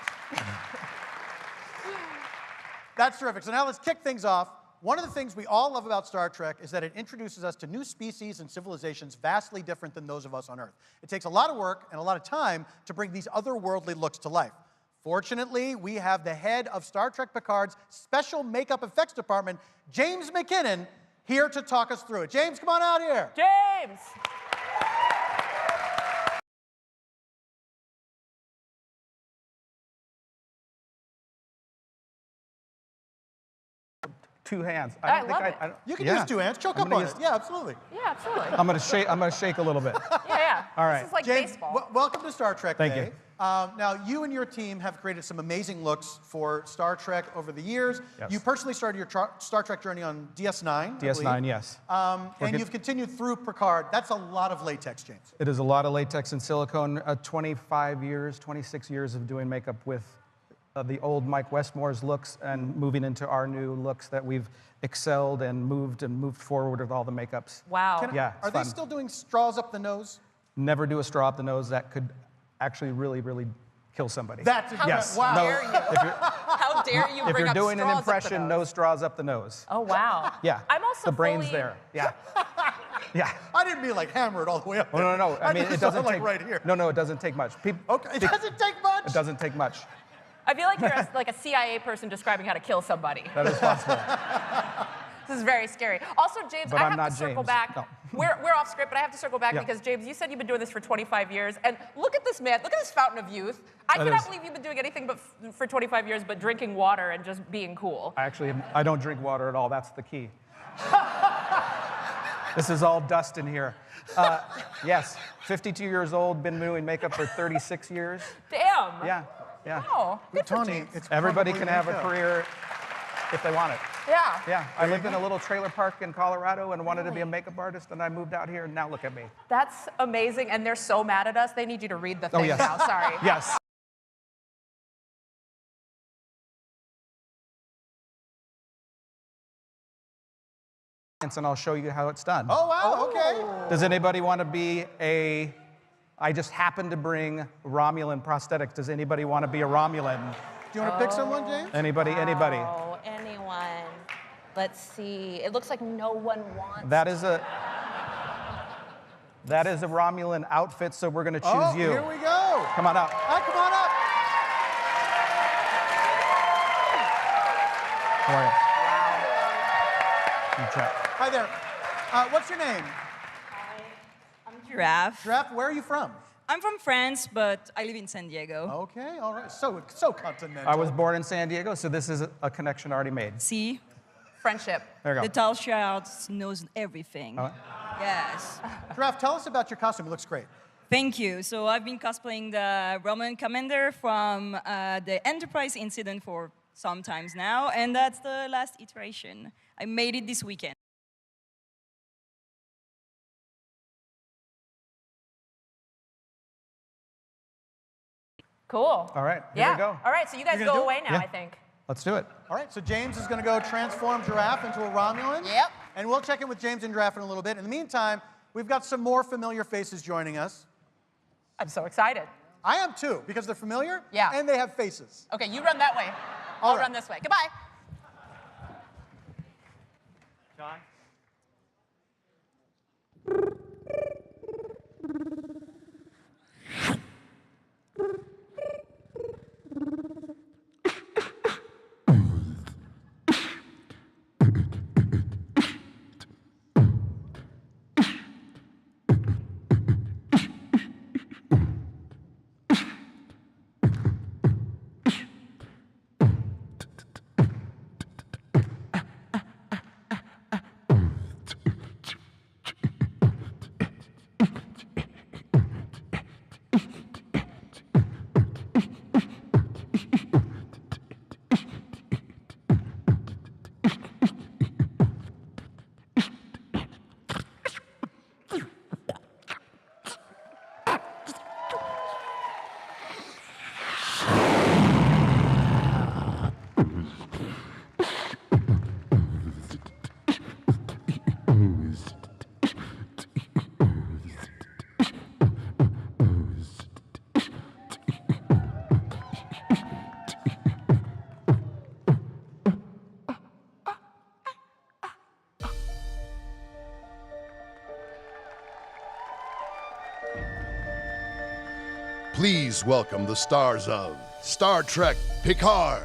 [SPEAKER 18] That's terrific. So now let's kick things off. One of the things we all love about Star Trek is that it introduces us to new species and civilizations vastly different than those of us on Earth. It takes a lot of work and a lot of time to bring these otherworldly looks to life. Fortunately, we have the head of Star Trek Picard's special makeup effects department, James McKinnon, here to talk us through it. James, come on out here.
[SPEAKER 11] James!
[SPEAKER 2] 2 hands.
[SPEAKER 11] I love it.
[SPEAKER 18] You can use 2 hands. Choke up on it. Yeah, absolutely.
[SPEAKER 11] Yeah, absolutely.
[SPEAKER 2] I'm gonna shake a little bit.
[SPEAKER 11] Yeah.
[SPEAKER 2] All right.
[SPEAKER 11] This is like
[SPEAKER 18] James,
[SPEAKER 11] baseball.
[SPEAKER 18] welcome to Star Trek
[SPEAKER 2] Thank
[SPEAKER 18] Day.
[SPEAKER 2] you.
[SPEAKER 18] Now, you and your team have created some amazing looks for Star Trek over the years.
[SPEAKER 2] Yes.
[SPEAKER 18] You personally started your Star Trek journey on DS9.
[SPEAKER 2] DS9, yes.
[SPEAKER 18] And you've continued through Picard. That's a lot of latex, James.
[SPEAKER 2] It is a lot of latex and silicone. 25 years, 26 years of doing makeup with the old Mike Westmore's looks and moving into our new looks that we've excelled and moved forward with all the makeups.
[SPEAKER 11] Wow.
[SPEAKER 18] Are they still doing straws up the nose?
[SPEAKER 2] Never do a straw up the nose. That could actually really, really kill somebody.
[SPEAKER 18] That's
[SPEAKER 2] yes.
[SPEAKER 18] Wow.
[SPEAKER 2] No,
[SPEAKER 11] dare you? How dare you
[SPEAKER 2] if
[SPEAKER 11] bring
[SPEAKER 2] you're
[SPEAKER 11] up
[SPEAKER 2] doing an
[SPEAKER 11] straws up the
[SPEAKER 2] impression,
[SPEAKER 11] nose?
[SPEAKER 2] no straws up the nose.
[SPEAKER 11] Oh, wow.
[SPEAKER 2] Yeah.
[SPEAKER 11] I'm also
[SPEAKER 2] the brain's
[SPEAKER 11] fully-
[SPEAKER 2] there. Yeah. Yeah.
[SPEAKER 18] I didn't mean like hammer it all the way up
[SPEAKER 2] Oh,
[SPEAKER 18] there.
[SPEAKER 2] no. I mean,
[SPEAKER 18] just
[SPEAKER 2] it doesn't
[SPEAKER 18] saw it,
[SPEAKER 2] take.
[SPEAKER 18] like right here.
[SPEAKER 2] No, it doesn't take much.
[SPEAKER 18] Okay, it doesn't take much.
[SPEAKER 2] It doesn't take much.
[SPEAKER 11] I feel like you're like a CIA person describing how to kill somebody.
[SPEAKER 2] That is possible.
[SPEAKER 11] This is very scary. Also, James,
[SPEAKER 2] But
[SPEAKER 11] I
[SPEAKER 2] I'm
[SPEAKER 11] have
[SPEAKER 2] not
[SPEAKER 11] to circle
[SPEAKER 2] James.
[SPEAKER 11] back.
[SPEAKER 2] No.
[SPEAKER 11] We're off script, but I have to circle back
[SPEAKER 2] Yeah.
[SPEAKER 11] because, James, you said you've been doing this for 25 years. And look at this man. Look at this fountain of youth. I
[SPEAKER 2] That
[SPEAKER 11] cannot
[SPEAKER 2] is-
[SPEAKER 11] believe you've been doing anything but for 25 years but drinking water and just being cool.
[SPEAKER 2] I don't drink water at all. That's the key. This is all dust in here. Yes, 52 years old, been doing makeup for 36 years.
[SPEAKER 11] Damn.
[SPEAKER 2] Yeah.
[SPEAKER 11] Oh, good for
[SPEAKER 18] Tawny,
[SPEAKER 11] James.
[SPEAKER 18] it's
[SPEAKER 2] Everybody
[SPEAKER 18] probably
[SPEAKER 2] can have a
[SPEAKER 18] makeup.
[SPEAKER 2] career if they want it.
[SPEAKER 11] Yeah.
[SPEAKER 2] Yeah, I lived in a little trailer park in Colorado and wanted to be a makeup artist, and I moved out here, and now look at me.
[SPEAKER 11] That's amazing. And they're so mad at us. They need you to read the thing
[SPEAKER 2] Oh, yes.
[SPEAKER 11] now. Sorry.
[SPEAKER 2] Yes. And I'll show you how it's done.
[SPEAKER 18] Oh, wow, okay.
[SPEAKER 2] Does anybody want to be I just happened to bring Romulan prosthetics. Does anybody want to be a Romulan?
[SPEAKER 18] Do you want to pick someone, James?
[SPEAKER 2] Anybody?
[SPEAKER 11] Oh, anyone. Let's see. It looks like no one wants.
[SPEAKER 2] That is a Romulan outfit, so we're going to choose you.
[SPEAKER 18] Here we go.
[SPEAKER 2] Come on up.
[SPEAKER 18] Come on up.
[SPEAKER 2] How are you? Chat.
[SPEAKER 18] Hi there. What's your name?
[SPEAKER 10] I'm Giraffe.
[SPEAKER 18] Giraffe, where are you from?
[SPEAKER 10] I'm from France, but I live in San Diego.
[SPEAKER 18] Okay, all right. So continental.
[SPEAKER 2] I was born in San Diego, so this is a connection already made.
[SPEAKER 10] See?
[SPEAKER 11] Friendship.
[SPEAKER 2] There you go.
[SPEAKER 10] The tall child knows everything.
[SPEAKER 2] Oh.
[SPEAKER 10] Yes.
[SPEAKER 18] Giraffe, tell us about your costume. It looks great.
[SPEAKER 10] Thank you. So I've been cosplaying the Roman commander from the Enterprise incident for some times now, and that's the last iteration. I made it this weekend.
[SPEAKER 11] Cool.
[SPEAKER 2] All right, here
[SPEAKER 11] Yeah.
[SPEAKER 2] we go.
[SPEAKER 11] All right, so you guys
[SPEAKER 18] You're gonna
[SPEAKER 11] go
[SPEAKER 18] do
[SPEAKER 11] away
[SPEAKER 18] it?
[SPEAKER 11] now,
[SPEAKER 2] Yeah.
[SPEAKER 11] I think.
[SPEAKER 2] Let's do it.
[SPEAKER 18] All right, so James is going to go transform Giraffe into a Romulan.
[SPEAKER 11] Yep.
[SPEAKER 18] And we'll check in with James and Giraffe in a little bit. In the meantime, we've got some more familiar faces joining us.
[SPEAKER 11] I'm so excited.
[SPEAKER 18] I am too, because they're familiar.
[SPEAKER 11] Yeah.
[SPEAKER 18] And they have faces.
[SPEAKER 11] Okay, you run that way. I'll run this way. Goodbye.
[SPEAKER 15] John?
[SPEAKER 8] Please welcome the stars of Star Trek Picard.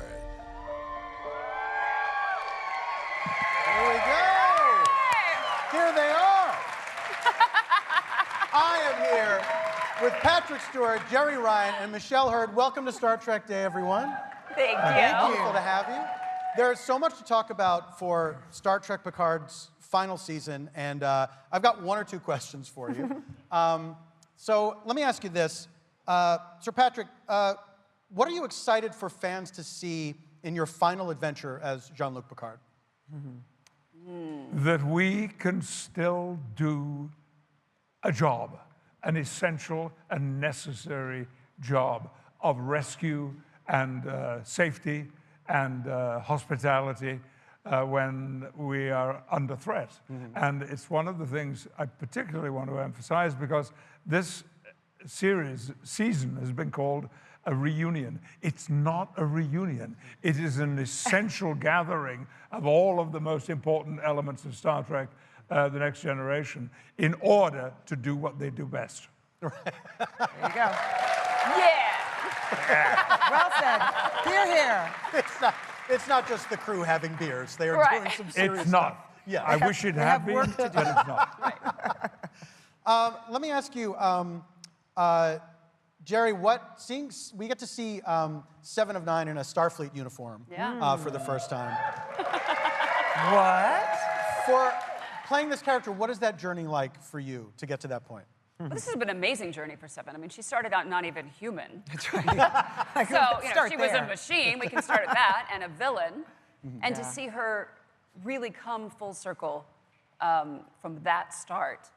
[SPEAKER 18] Here we go. Here they are. I am here with Patrick Stewart, Jerry Ryan, and Michelle Hurd. Welcome to Star Trek Day, everyone.
[SPEAKER 11] Thank you.
[SPEAKER 18] Wonderful to have you. There's so much to talk about for Star Trek Picard's final season, and I've got one or two questions for you. So let me ask you this. Sir Patrick, what are you excited for fans to see in your final adventure as Jean-Luc Picard?
[SPEAKER 12] That we can still do a job, an essential and necessary job of rescue and safety and hospitality when we are under threat. And it's one of the things I particularly want to emphasize, because this season has been called a reunion. It's not a reunion. It is an essential gathering of all of the most important elements of Star Trek, The Next Generation, in order to do what they do best.
[SPEAKER 13] There you go. Well said. Hear, hear.
[SPEAKER 18] It's not just the crew having beers. They are doing some serious
[SPEAKER 12] It's not.
[SPEAKER 18] stuff. Yeah.
[SPEAKER 12] I wish it had been, but it's not.
[SPEAKER 18] Let me ask you, Jerry, we get to see 7 of 9 in a Starfleet uniform for the first time.
[SPEAKER 13] What?
[SPEAKER 18] For playing this character, what is that journey like for you to get to that point?
[SPEAKER 14] Well, this has been an amazing journey for Seven. I mean, she started out not even human.
[SPEAKER 13] That's right.
[SPEAKER 14] So, she was a machine. We can start at that, and a villain. And to see her really come full circle from that start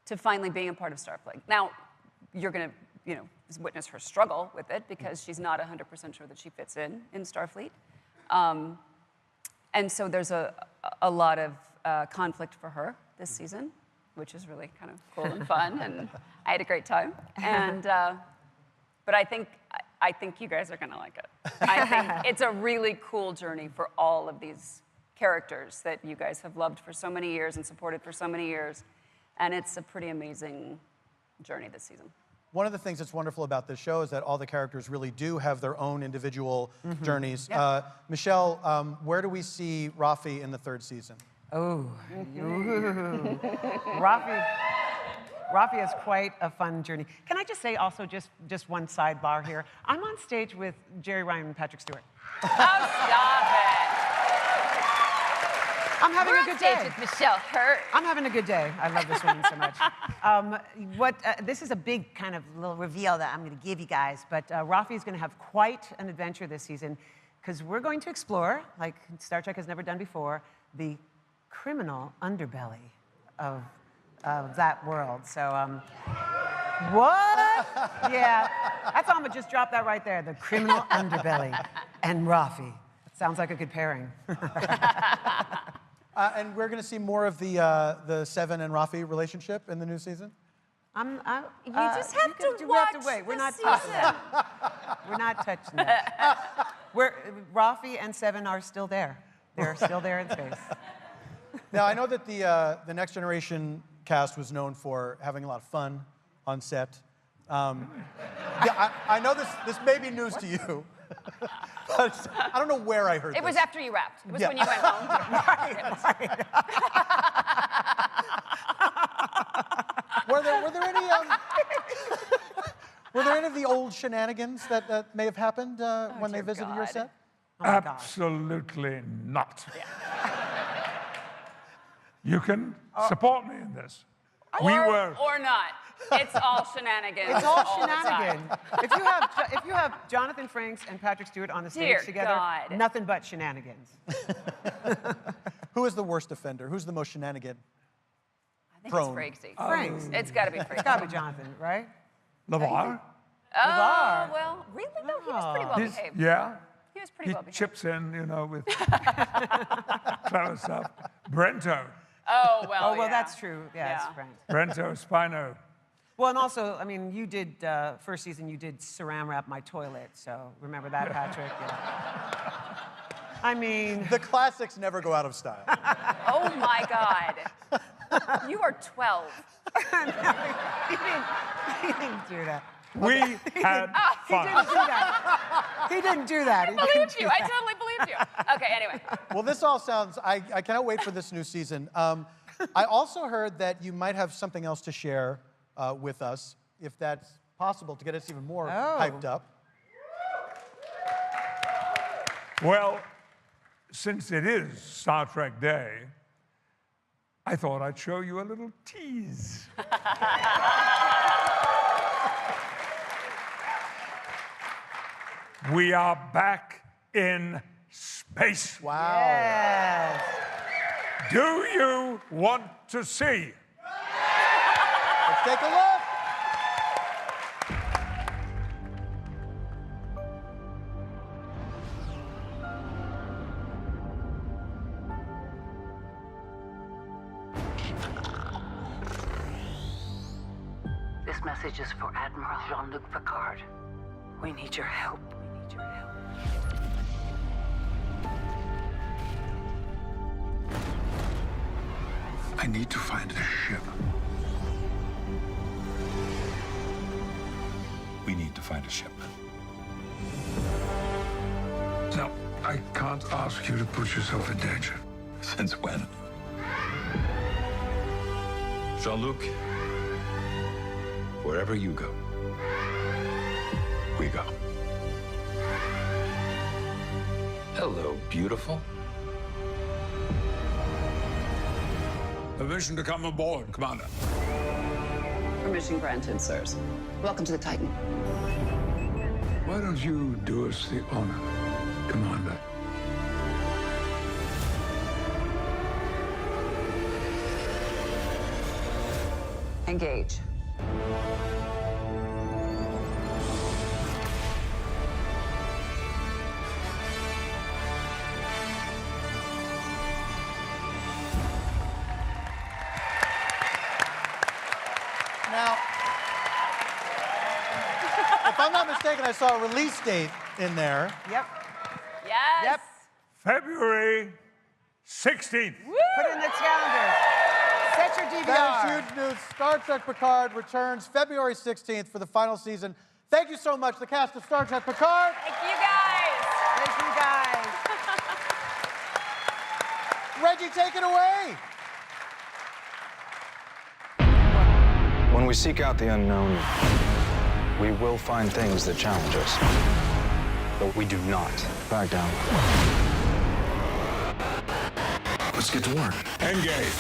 [SPEAKER 14] to finally being a part of Starfleet. Now, you're going to, witness her struggle with it, because she's not 100% sure that she fits in Starfleet. And so there's a lot of conflict for her this season, which is really kind of cool and fun, and I had a great time. And but I think you guys are gonna like it. I think it's a really cool journey for all of these characters that you guys have loved for so many years and supported for so many years, and it's a pretty amazing journey this season.
[SPEAKER 18] One of the things that's wonderful about this show is that all the characters really do have their own individual journeys.
[SPEAKER 13] Yeah.
[SPEAKER 18] Michelle, where do we see Rafi in the 3rd season?
[SPEAKER 13] Oh, Rafi is quite a fun journey. Can I just say also, just one sidebar here? I'm on stage with Jerry Ryan and Patrick Stewart.
[SPEAKER 14] Oh, stop it.
[SPEAKER 13] I'm having a good day.
[SPEAKER 14] With Michelle Hurt.
[SPEAKER 13] I'm having a good day. I love this woman so much. This is a big kind of little reveal that I'm going to give you guys, but Rafi is going to have quite an adventure this season, because we're going to explore, like Star Trek has never done before, the criminal underbelly of that world. So, what? Yeah, that's all. I'm gonna just drop that right there. The criminal underbelly and Rafi. Sounds like a good pairing.
[SPEAKER 18] And we're going to see more of the Seven and Rafi relationship in the new season?
[SPEAKER 14] You just have to watch the
[SPEAKER 13] wait. We're not
[SPEAKER 14] season.
[SPEAKER 13] touching that. We're not touching that. Rafi and Seven are still there. They're still there in space.
[SPEAKER 18] Now, I know that the Next Generation cast was known for having a lot of fun on set. I know this may be news to you, but I don't know where I heard
[SPEAKER 14] It was after you wrapped. It was when you went home.
[SPEAKER 18] Were there any of the old shenanigans that may have happened when they visited your set?
[SPEAKER 13] Oh my God.
[SPEAKER 12] Absolutely not. You can support me in this.
[SPEAKER 14] Or not. It's all shenanigans.
[SPEAKER 13] It's all
[SPEAKER 14] the time.
[SPEAKER 13] shenanigans. If you have Jonathan Frakes and Patrick Stewart on the stage
[SPEAKER 14] Dear
[SPEAKER 13] together,
[SPEAKER 14] God.
[SPEAKER 13] nothing but shenanigans.
[SPEAKER 18] Who is the worst offender? Who's the most shenanigan?
[SPEAKER 14] I think it's Frakesy.
[SPEAKER 13] Frakes.
[SPEAKER 14] It's got to be Frakesy.
[SPEAKER 13] It's got to be Jonathan, right?
[SPEAKER 12] LeVar?
[SPEAKER 14] Oh, well, really? No, he was pretty well behaved.
[SPEAKER 12] Yeah.
[SPEAKER 14] He was pretty well behaved.
[SPEAKER 12] He chips in, with clever stuff. Brento.
[SPEAKER 14] Oh, well,
[SPEAKER 13] well, that's true. Yeah, it's Frank.
[SPEAKER 12] Brento, Spino.
[SPEAKER 13] Well, and also, I mean, you did, first season, you did saran wrap my toilet, so remember that, Patrick? Yeah. I mean...
[SPEAKER 18] The classics never go out of style.
[SPEAKER 14] Oh, my God. You are 12.
[SPEAKER 13] He didn't do that.
[SPEAKER 12] We had fun.
[SPEAKER 13] He didn't do that. He didn't do that.
[SPEAKER 14] I believed you. I totally believed you. Okay, anyway.
[SPEAKER 18] Well, this all sounds... I cannot wait for this new season. I also heard that you might have something else to share with us, if that's possible, to get us even more hyped up.
[SPEAKER 12] Well, since it is Star Trek Day, I thought I'd show you a little tease. We are back in space.
[SPEAKER 18] Wow.
[SPEAKER 13] Yes.
[SPEAKER 12] Do you want to see?
[SPEAKER 18] Let's take a look.
[SPEAKER 25] This message is for Admiral Jean-Luc Picard. We need your help. We need your help.
[SPEAKER 5] I need to find a ship. We need to find a ship.
[SPEAKER 24] No, I can't ask you to put yourself in danger.
[SPEAKER 5] Since when? Jean-Luc, wherever you go, we go. Hello, beautiful.
[SPEAKER 24] Permission to come aboard, Commander.
[SPEAKER 14] Permission granted, sirs. Welcome to the Titan.
[SPEAKER 24] Why don't you do us the honor, Commander?
[SPEAKER 14] Engage.
[SPEAKER 18] Now, if I'm not mistaken, I saw a release date in there.
[SPEAKER 13] Yep.
[SPEAKER 10] Yes.
[SPEAKER 13] Yep.
[SPEAKER 12] February 16th.
[SPEAKER 13] Put it in the calendar. Set your DVR.
[SPEAKER 18] That is huge news. Star Trek Picard returns February 16th for the final season. Thank you so much, the cast of Star Trek Picard.
[SPEAKER 10] Thank you guys.
[SPEAKER 13] Thank you guys.
[SPEAKER 18] Reggie, take it away.
[SPEAKER 1] When we seek out the unknown, we will find things that challenge us. But we do not back down.
[SPEAKER 5] Let's get to work.
[SPEAKER 24] Engage.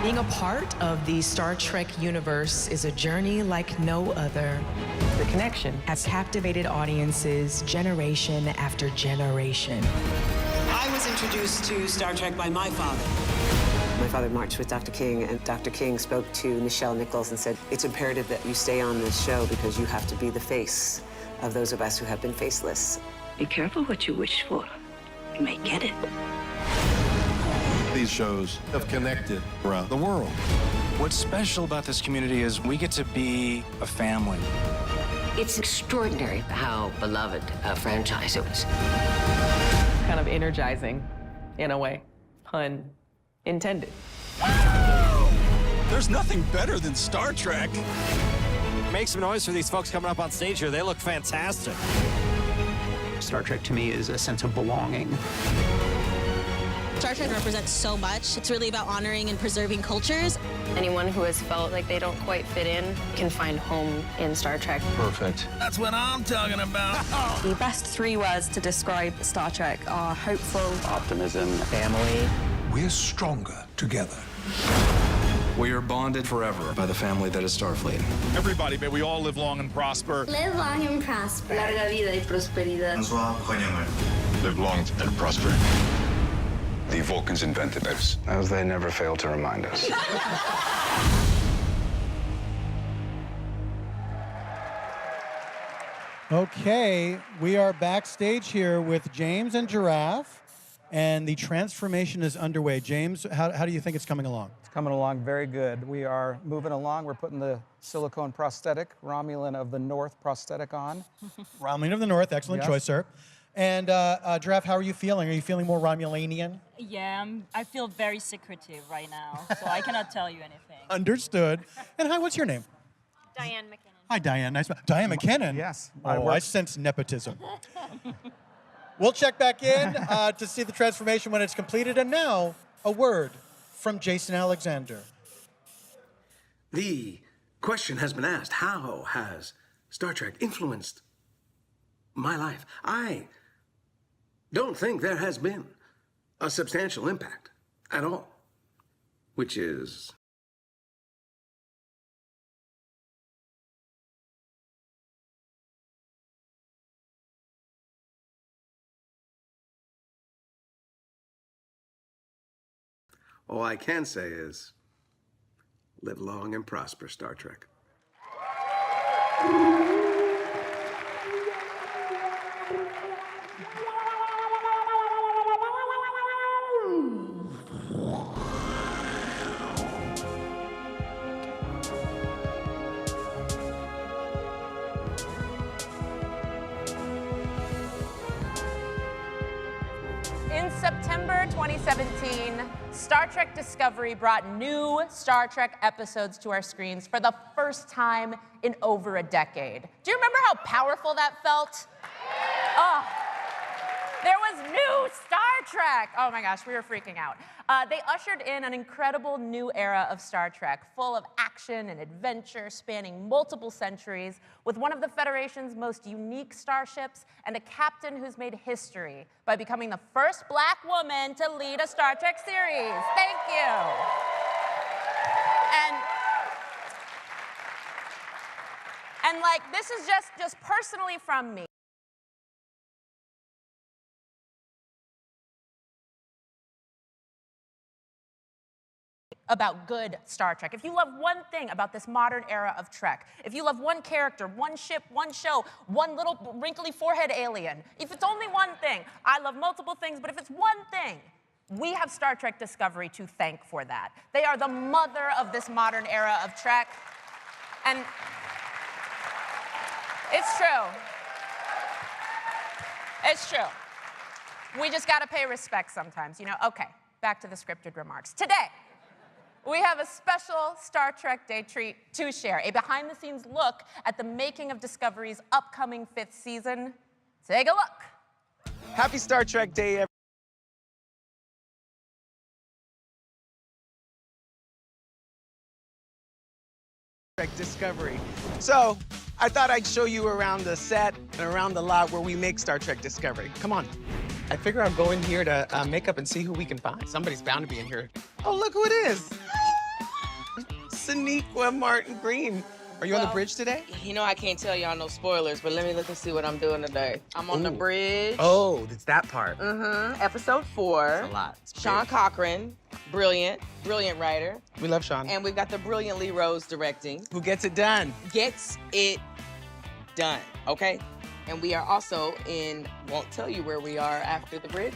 [SPEAKER 4] Being a part of the Star Trek universe is a journey like no other. The connection has captivated audiences generation after generation.
[SPEAKER 19] I was introduced to Star Trek by my father.
[SPEAKER 20] My father marched with Dr. King, and Dr. King spoke to Nichelle Nichols and said, it's imperative that you stay on this show because you have to be the face of those of us who have been faceless.
[SPEAKER 25] Be careful what you wish for. You may get it.
[SPEAKER 6] These shows have connected around the world.
[SPEAKER 1] What's special about this community is we get to be a family.
[SPEAKER 25] It's extraordinary how beloved a franchise it was.
[SPEAKER 4] Kind of energizing, in a way. Pun intended.
[SPEAKER 21] There's nothing better than Star Trek. Make some noise for these folks coming up on stage here. They look fantastic.
[SPEAKER 22] Star Trek to me is a sense of belonging.
[SPEAKER 23] Star Trek represents so much. It's really about honoring and preserving cultures.
[SPEAKER 28] Anyone who has felt like they don't quite fit in can find home in Star Trek.
[SPEAKER 1] Perfect.
[SPEAKER 21] That's what I'm talking about.
[SPEAKER 28] The best three words to describe Star Trek are hopeful,
[SPEAKER 1] Optimism, family.
[SPEAKER 24] We're stronger together.
[SPEAKER 1] We are bonded forever by the family that is Starfleet.
[SPEAKER 21] Everybody, may we all live long and prosper.
[SPEAKER 23] Live long and prosper.
[SPEAKER 28] larga vida y prosperidad.
[SPEAKER 5] Live long and prosper. The Vulcans invented this.
[SPEAKER 1] As they never fail to remind us.
[SPEAKER 18] Okay, we are backstage here with James and Giraffe, and the transformation is underway. James, how do you think it's coming along?
[SPEAKER 2] It's coming along very good. We are moving along. We're putting the silicone prosthetic, Romulan of the North prosthetic on.
[SPEAKER 18] Romulan of the North, excellent
[SPEAKER 2] Yes.
[SPEAKER 18] choice, sir. And Giraffe, how are you feeling? Are you feeling more Romulanian?
[SPEAKER 10] Yeah, I feel very secretive right now, so I cannot tell you anything.
[SPEAKER 18] Understood. And hi, what's your name?
[SPEAKER 10] Diane McKinnon.
[SPEAKER 18] Hi, Diane. Nice. Diane McKinnon?
[SPEAKER 2] Yes.
[SPEAKER 18] I sense nepotism. We'll check back in to see the transformation when it's completed. And now, a word from Jason Alexander.
[SPEAKER 29] The question has been asked, how has Star Trek influenced my life? I don't think there has been a substantial impact at all, which is all I can say is live long and prosper, Star Trek.
[SPEAKER 11] In September 2017, Star Trek Discovery brought new Star Trek episodes to our screens for the first time in over a decade. Do you remember how powerful that felt? Oh, there was new Star Trek. Oh my gosh, we were freaking out. They ushered in an incredible new era of Star Trek, full of action and adventure, spanning multiple centuries, with one of the Federation's most unique starships and a captain who's made history by becoming the first Black woman to lead a Star Trek series. Thank you. And like, this is just personally from me. About good Star Trek. If you love one thing about this modern era of Trek, if you love one character, one ship, one show, one little wrinkly forehead alien, if it's only one thing, I love multiple things, but if it's one thing, we have Star Trek Discovery to thank for that. They are the mother of this modern era of Trek, and it's true. It's true. We just gotta pay respect sometimes, you know? Okay, back to the scripted remarks. Today, we have a special Star Trek Day treat to share, a behind-the-scenes look at the making of Discovery's upcoming 5th season. Take a look.
[SPEAKER 3] Happy Star Trek Day, Trek Discovery. So, I thought I'd show you around the set and around the lot where we make Star Trek Discovery. Come on. I figure I'll go in here to make up and see who we can find. Somebody's bound to be in here. Oh, look who it is. Sonequa Martin Green. Are you on the bridge today?
[SPEAKER 7] You know I can't tell y'all no spoilers, but let me look and see what I'm doing today. I'm on the bridge.
[SPEAKER 3] Oh, it's that part.
[SPEAKER 7] Episode 4.
[SPEAKER 3] That's a lot.
[SPEAKER 7] Sean Cochran, brilliant writer.
[SPEAKER 3] We love Sean.
[SPEAKER 7] And we've got the brilliant Lee Rose directing.
[SPEAKER 3] Who gets it done?
[SPEAKER 7] Gets it done, okay? And we are also in, won't tell you where we are after the bridge.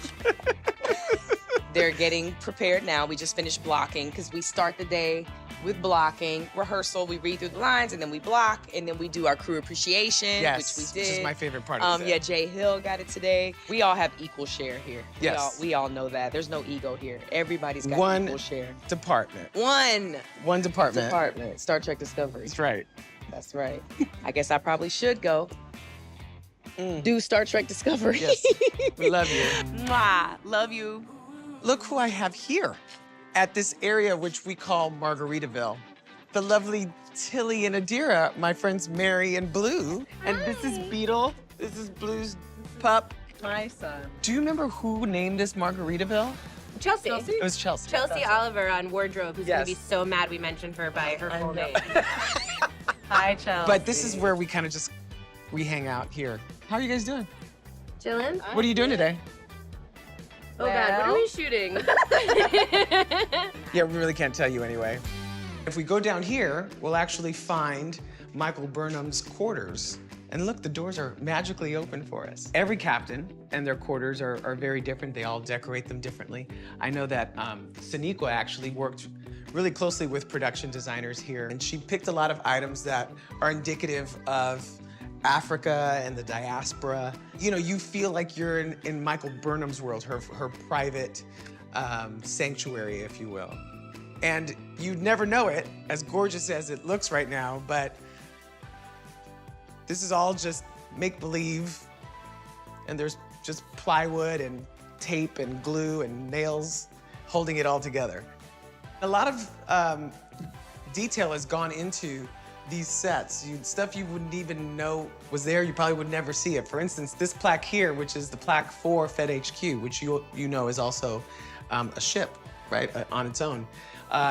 [SPEAKER 7] They're getting prepared now. We just finished blocking because we start the day with blocking, rehearsal. We read through the lines and then we block and then we do our crew appreciation,
[SPEAKER 3] yes,
[SPEAKER 7] which we did.
[SPEAKER 3] Which is my favorite part of it.
[SPEAKER 7] Yeah, Jay Hill got it today. We all have equal share here.
[SPEAKER 3] Yes.
[SPEAKER 7] We all know that. There's no ego here. Everybody's got
[SPEAKER 3] One
[SPEAKER 7] equal share.
[SPEAKER 3] Department.
[SPEAKER 7] One
[SPEAKER 3] department.
[SPEAKER 7] Department. Star Trek Discovery.
[SPEAKER 3] That's right.
[SPEAKER 7] That's right. I guess I probably should go do Star Trek Discovery.
[SPEAKER 3] Yes, we love you.
[SPEAKER 7] Mwah, love you.
[SPEAKER 3] Look who I have here at this area which we call Margaritaville. The lovely Tilly and Adira, my friends Mary and Blue. And this is Beetle. This is Blue's pup.
[SPEAKER 8] My son.
[SPEAKER 3] Do you remember who named this Margaritaville?
[SPEAKER 8] Chelsea.
[SPEAKER 3] It was Chelsea.
[SPEAKER 8] Chelsea Oliver on Wardrobe, who's gonna be so mad we mentioned her by her full name. Hi, Chelsea.
[SPEAKER 3] But this is where we kind of we hang out here. How are you guys doing?
[SPEAKER 8] Chillin'.
[SPEAKER 3] What are you doing today?
[SPEAKER 8] Oh God, what are we shooting?
[SPEAKER 3] Yeah, we really can't tell you anyway. If we go down here, we'll actually find Michael Burnham's quarters. And look, the doors are magically open for us. Every captain and their quarters are very different. They all decorate them differently. I know that Sonequa actually worked really closely with production designers here, and she picked a lot of items that are indicative of Africa and the diaspora. You know, you feel like you're in Michael Burnham's world, her private sanctuary, if you will. And you'd never know it, as gorgeous as it looks right now, but this is all just make-believe, and there's just plywood and tape and glue and nails holding it all together. A lot of detail has gone into these sets. Stuff you wouldn't even know was there, you probably would never see it. For instance, this plaque here, which is the plaque for Fed HQ, which you know is also a ship, right, on its own.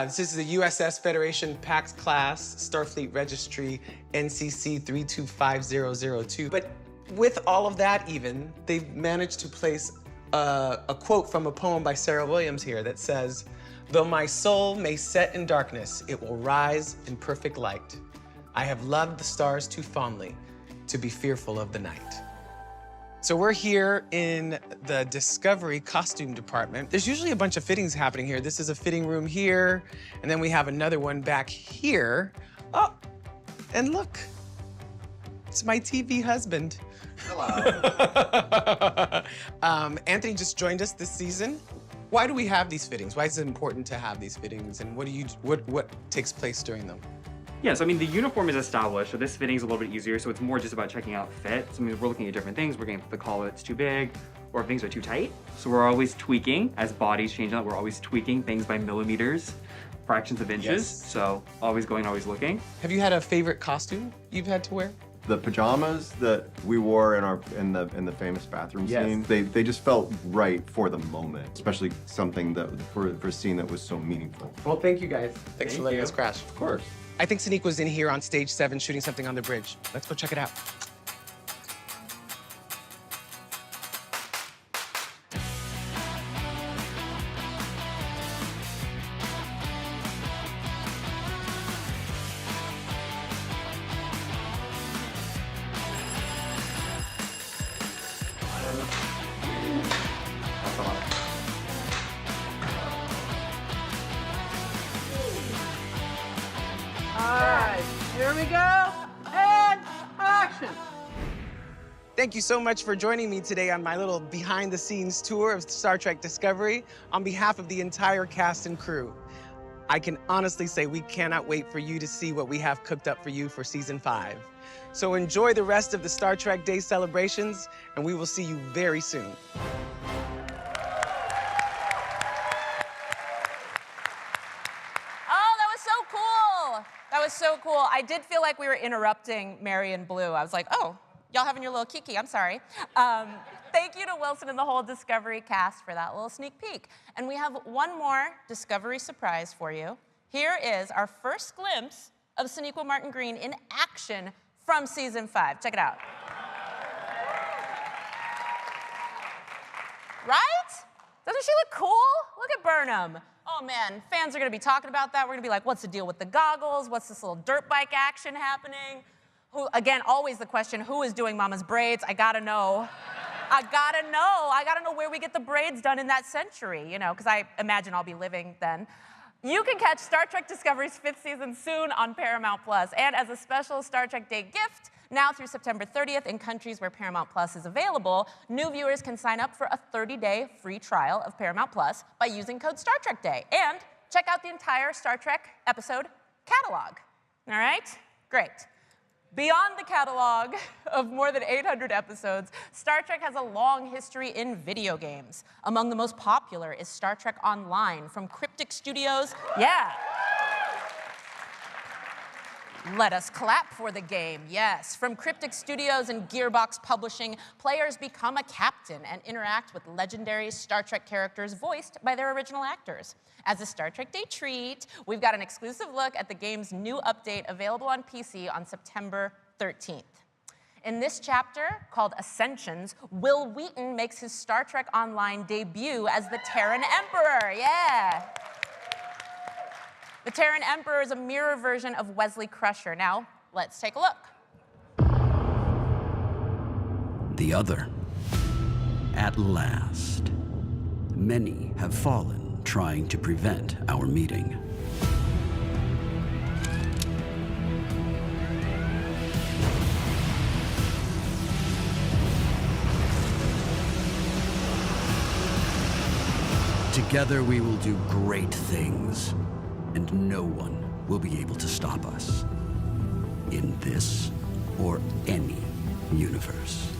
[SPEAKER 3] This is the USS Federation Pax Class, Starfleet Registry, NCC 325002. But with all of that even, they've managed to place a quote from a poem by Sarah Williams here that says, "Though my soul may set in darkness, it will rise in perfect light. I have loved the stars too fondly to be fearful of the night." So we're here in the Discovery costume department. There's usually a bunch of fittings happening here. This is a fitting room here, and then we have another one back here. Oh, and look, it's my TV husband.
[SPEAKER 9] Hello.
[SPEAKER 3] Anthony just joined us this season. Why do we have these fittings? Why is it important to have these fittings, and what takes place during them?
[SPEAKER 12] Yeah, so I mean, the uniform is established, so this fitting is a little bit easier, so it's more just about checking out fit. So I mean, we're looking at different things. We're getting the collar that's too big, or if things are too tight. So we're always tweaking, as bodies change out, we're always tweaking things by millimeters, fractions of inches.
[SPEAKER 3] Yes.
[SPEAKER 12] So always going, always looking.
[SPEAKER 3] Have you had a favorite costume you've had to wear?
[SPEAKER 13] The pajamas that we wore in the famous bathroom scene, they just felt right for the moment, especially something that for a scene that was so meaningful.
[SPEAKER 3] Well, thank you guys. Thanks for letting us crash.
[SPEAKER 13] Of course.
[SPEAKER 3] I think Sonique was in here on stage 7 shooting something on the bridge. Let's go check it out.
[SPEAKER 14] Here we go, and action.
[SPEAKER 3] Thank you so much for joining me today on my little behind-the-scenes tour of Star Trek Discovery on behalf of the entire cast and crew. I can honestly say we cannot wait for you to see what we have cooked up for you for Season 5. So enjoy the rest of the Star Trek Day celebrations, and we will see you very soon.
[SPEAKER 11] That was so cool. I did feel like we were interrupting Mary and Blue. I was like, oh, y'all having your little kiki, I'm sorry. Thank you to Wilson and the whole Discovery cast for that little sneak peek. And we have one more Discovery surprise for you. Here is our first glimpse of Sonequa Martin Green in action from Season 5. Check it out. Right? Doesn't she look cool? Look at Burnham. Oh man, fans are gonna be talking about that. We're gonna be like, what's the deal with the goggles? What's this little dirt bike action happening? Who, again, always the question, who is doing Mama's braids? I gotta know. I gotta know where we get the braids done in that century, you know, because I imagine I'll be living then. You can catch Star Trek Discovery's 5th season soon on Paramount Plus. And as a special Star Trek Day gift, now through September 30th in countries where Paramount Plus is available, new viewers can sign up for a 30-day free trial of Paramount Plus by using code Star Trek Day and check out the entire Star Trek episode catalog. All right? Great. Beyond the catalog of more than 800 episodes, Star Trek has a long history in video games. Among the most popular is Star Trek Online from Cryptic Studios. Yeah. Let us clap for the game, yes. From Cryptic Studios and Gearbox Publishing, players become a captain and interact with legendary Star Trek characters voiced by their original actors. As a Star Trek Day treat, we've got an exclusive look at the game's new update available on PC on September 13th. In this chapter, called Ascensions, Will Wheaton makes his Star Trek Online debut as the Terran Emperor, yeah. The Terran Emperor is a mirror version of Wesley Crusher. Now, let's take a look.
[SPEAKER 15] The other. At last. Many have fallen trying to prevent our meeting. Together we will do great things. And no one will be able to stop us. In this or any universe.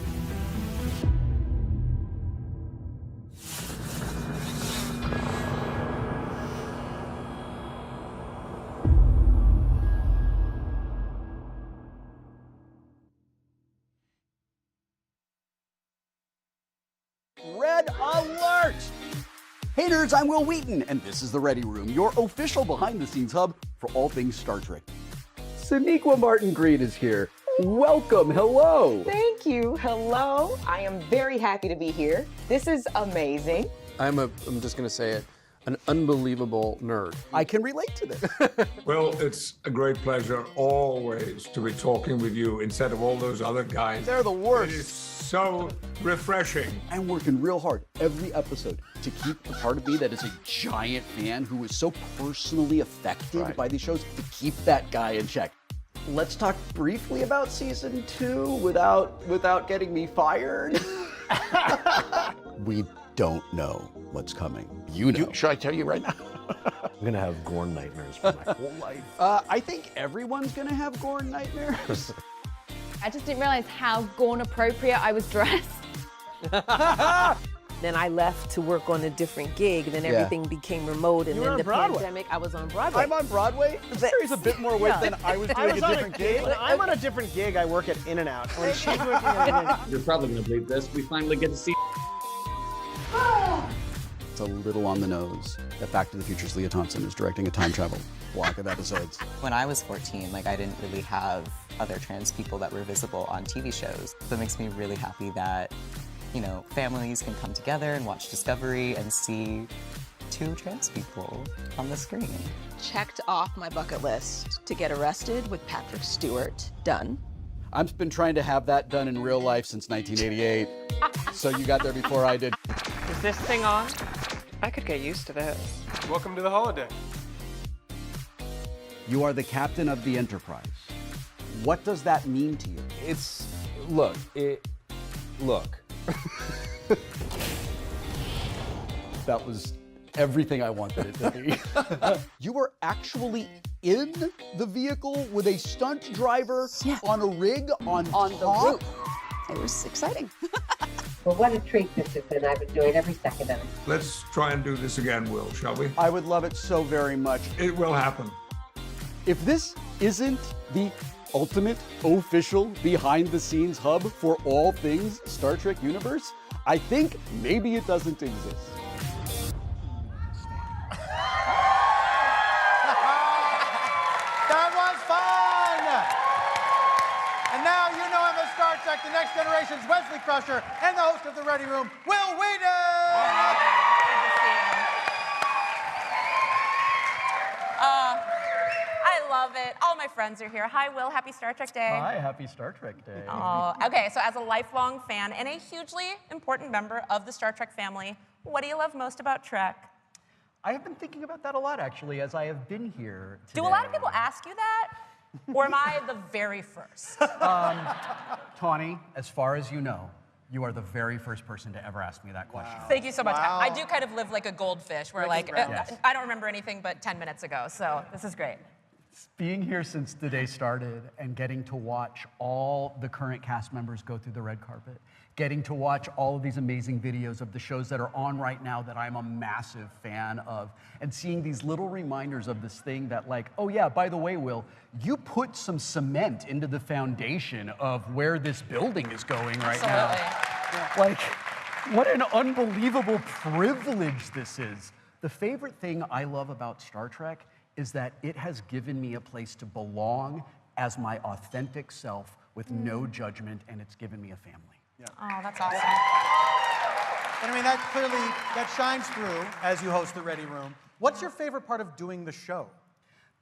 [SPEAKER 15] Hey nerds, I'm Will Wheaton, and this is The Ready Room, your official behind-the-scenes hub for all things Star Trek. Sonequa Martin Green is here. Welcome, hello.
[SPEAKER 6] Thank you, hello. I am very happy to be here. This is amazing.
[SPEAKER 9] I'm just gonna say it, an unbelievable nerd.
[SPEAKER 15] I can relate to this.
[SPEAKER 24] Well, it's a great pleasure always to be talking with you instead of all those other guys.
[SPEAKER 15] They're the worst.
[SPEAKER 24] It is so refreshing.
[SPEAKER 15] I'm working real hard every episode to keep the part of me that is a giant fan who is so personally affected by these shows, to keep that guy in check. Let's talk briefly about season 2 without getting me fired. We don't know what's coming. You know.
[SPEAKER 16] Should I tell you right now? I'm gonna have Gorn nightmares for my whole life.
[SPEAKER 15] I think everyone's gonna have Gorn nightmares.
[SPEAKER 17] I just didn't realize how Gorn appropriate I was dressed.
[SPEAKER 19] Then I left to work on a different gig, then everything became remote, and
[SPEAKER 15] You were
[SPEAKER 19] then
[SPEAKER 15] on
[SPEAKER 19] the
[SPEAKER 15] Broadway.
[SPEAKER 19] pandemic, I was on Broadway.
[SPEAKER 15] I'm on Broadway. This carries a bit more weight than I was doing a different gig.
[SPEAKER 20] I'm on a different gig. I work at In-N-Out. When she's working at In-N-Out.
[SPEAKER 25] You're probably gonna believe this. We finally get to see.
[SPEAKER 15] It's a little on the nose that Back to the Future's Leah Thompson is directing a time travel block of episodes.
[SPEAKER 26] When I was 14, like I didn't really have other trans people that were visible on TV shows. So it makes me really happy that, you know, families can come together and watch Discovery and see 2 trans people on the screen.
[SPEAKER 6] Checked off my bucket list to get arrested with Patrick Stewart. Done.
[SPEAKER 15] I've been trying to have that done in real life since 1988. So you got there before I did.
[SPEAKER 27] Is this thing on? I could get used to this.
[SPEAKER 20] Welcome to the holiday.
[SPEAKER 15] You are the captain of the Enterprise. What does that mean to you?
[SPEAKER 9] Look.
[SPEAKER 15] That was everything I wanted it to be. You were actually in the vehicle with a stunt driver on a rig on top?
[SPEAKER 6] The roof. It was exciting.
[SPEAKER 30] Well, what a treat this has been. I've enjoyed every second of it.
[SPEAKER 24] Let's try and do this again, Will, shall we?
[SPEAKER 15] I would love it so very much.
[SPEAKER 24] It will happen.
[SPEAKER 15] If this isn't the ultimate official behind-the-scenes hub for all things Star Trek universe, I think maybe it doesn't exist.
[SPEAKER 18] That was fun! And now you know him as Star Trek The Next Generation's Wesley Crusher and the host of The Ready Room, Will Wheaton!
[SPEAKER 11] I love it. All my friends are here. Hi, Will. Happy Star Trek Day.
[SPEAKER 2] Hi, happy Star Trek Day.
[SPEAKER 11] Oh, okay, so as a lifelong fan and a hugely important member of the Star Trek family, what do you love most about Trek?
[SPEAKER 2] I have been thinking about that a lot, actually, as I have been here today.
[SPEAKER 11] Do a lot of people ask you that? Or am I the very first?
[SPEAKER 2] Tawny, as far as you know, you are the very first person to ever ask me that question.
[SPEAKER 11] Thank you so much.
[SPEAKER 18] Wow.
[SPEAKER 11] I do kind of live like a goldfish, where like, I don't remember anything but 10 minutes ago, so this is great.
[SPEAKER 2] Being here since the day started and getting to watch all the current cast members go through the red carpet, getting to watch all of these amazing videos of the shows that are on right now that I'm a massive fan of, and seeing these little reminders of this thing that like, oh yeah, by the way, Will, you put some cement into the foundation of where this building is going right now.
[SPEAKER 11] Yeah.
[SPEAKER 2] Like, what an unbelievable privilege this is. The favorite thing I love about Star Trek is that it has given me a place to belong as my authentic self with no judgment, and it's given me a family.
[SPEAKER 18] Yeah.
[SPEAKER 11] Oh, that's awesome.
[SPEAKER 18] And I mean, that clearly, that shines through as you host The Ready Room. What's your favorite part of doing the show?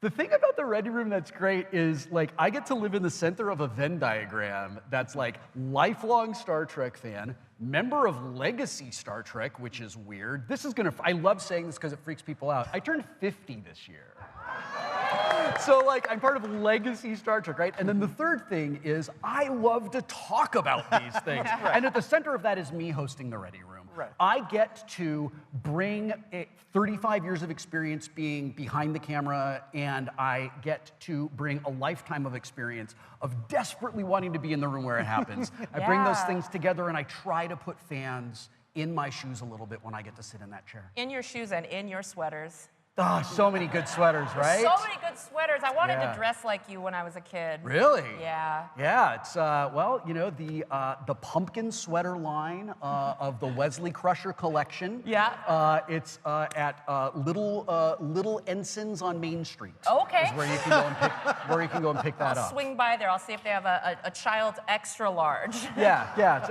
[SPEAKER 2] The thing about the Ready Room that's great is, like, I get to live in the center of a Venn diagram that's like lifelong Star Trek fan, member of Legacy Star Trek, which is weird. This is I love saying this because it freaks people out. I turned 50 this year. So, like, I'm part of Legacy Star Trek, right? And then the third thing is I love to talk about these things. And at the center of that is me hosting The Ready Room.
[SPEAKER 18] Right.
[SPEAKER 2] I get to bring 35 years of experience being behind the camera, and I get to bring a lifetime of experience of desperately wanting to be in the room where it happens. I bring those things together, and I try to put fans in my shoes a little bit when I get to sit in that chair.
[SPEAKER 11] In your shoes and in your sweaters.
[SPEAKER 15] Oh, so many good sweaters, right?
[SPEAKER 1] So many good sweaters. I wanted
[SPEAKER 15] Yeah.
[SPEAKER 1] to dress like you when I was a kid.
[SPEAKER 15] Really?
[SPEAKER 1] Yeah.
[SPEAKER 15] Yeah, it's, well, you know, the pumpkin sweater line of the Wesley Crusher collection.
[SPEAKER 1] Yeah.
[SPEAKER 15] It's at Little Ensigns on Main Street.
[SPEAKER 1] Okay.
[SPEAKER 15] Is where you can go and pick that
[SPEAKER 1] I'll
[SPEAKER 15] up.
[SPEAKER 1] swing by there. I'll see if they have a child's extra large.
[SPEAKER 15] Yeah,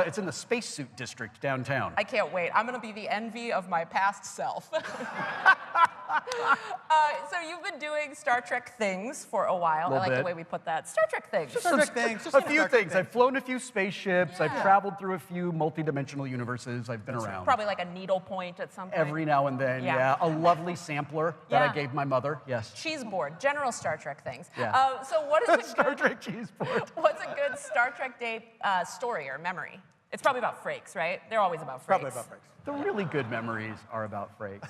[SPEAKER 15] it's in the spacesuit district downtown.
[SPEAKER 1] I can't wait. I'm going to be the envy of my past self. So you've been doing Star Trek things for a while. I like the way we put that. Star Trek things.
[SPEAKER 18] Star Trek things.
[SPEAKER 15] A few things. I've flown a few spaceships. I've traveled through a few multi-dimensional universes. I've been around.
[SPEAKER 1] Probably like a needle point at some point.
[SPEAKER 15] Every now and then, yeah. A lovely sampler that I gave my mother, yes.
[SPEAKER 1] Cheese board, general Star Trek things.
[SPEAKER 15] Yeah.
[SPEAKER 1] So what is a
[SPEAKER 15] Star Trek cheese board.
[SPEAKER 1] What's a good Star Trek Day story or memory? It's probably about Frakes, right? They're always about Frakes.
[SPEAKER 18] Probably about Frakes.
[SPEAKER 15] The really good memories are about Frakes.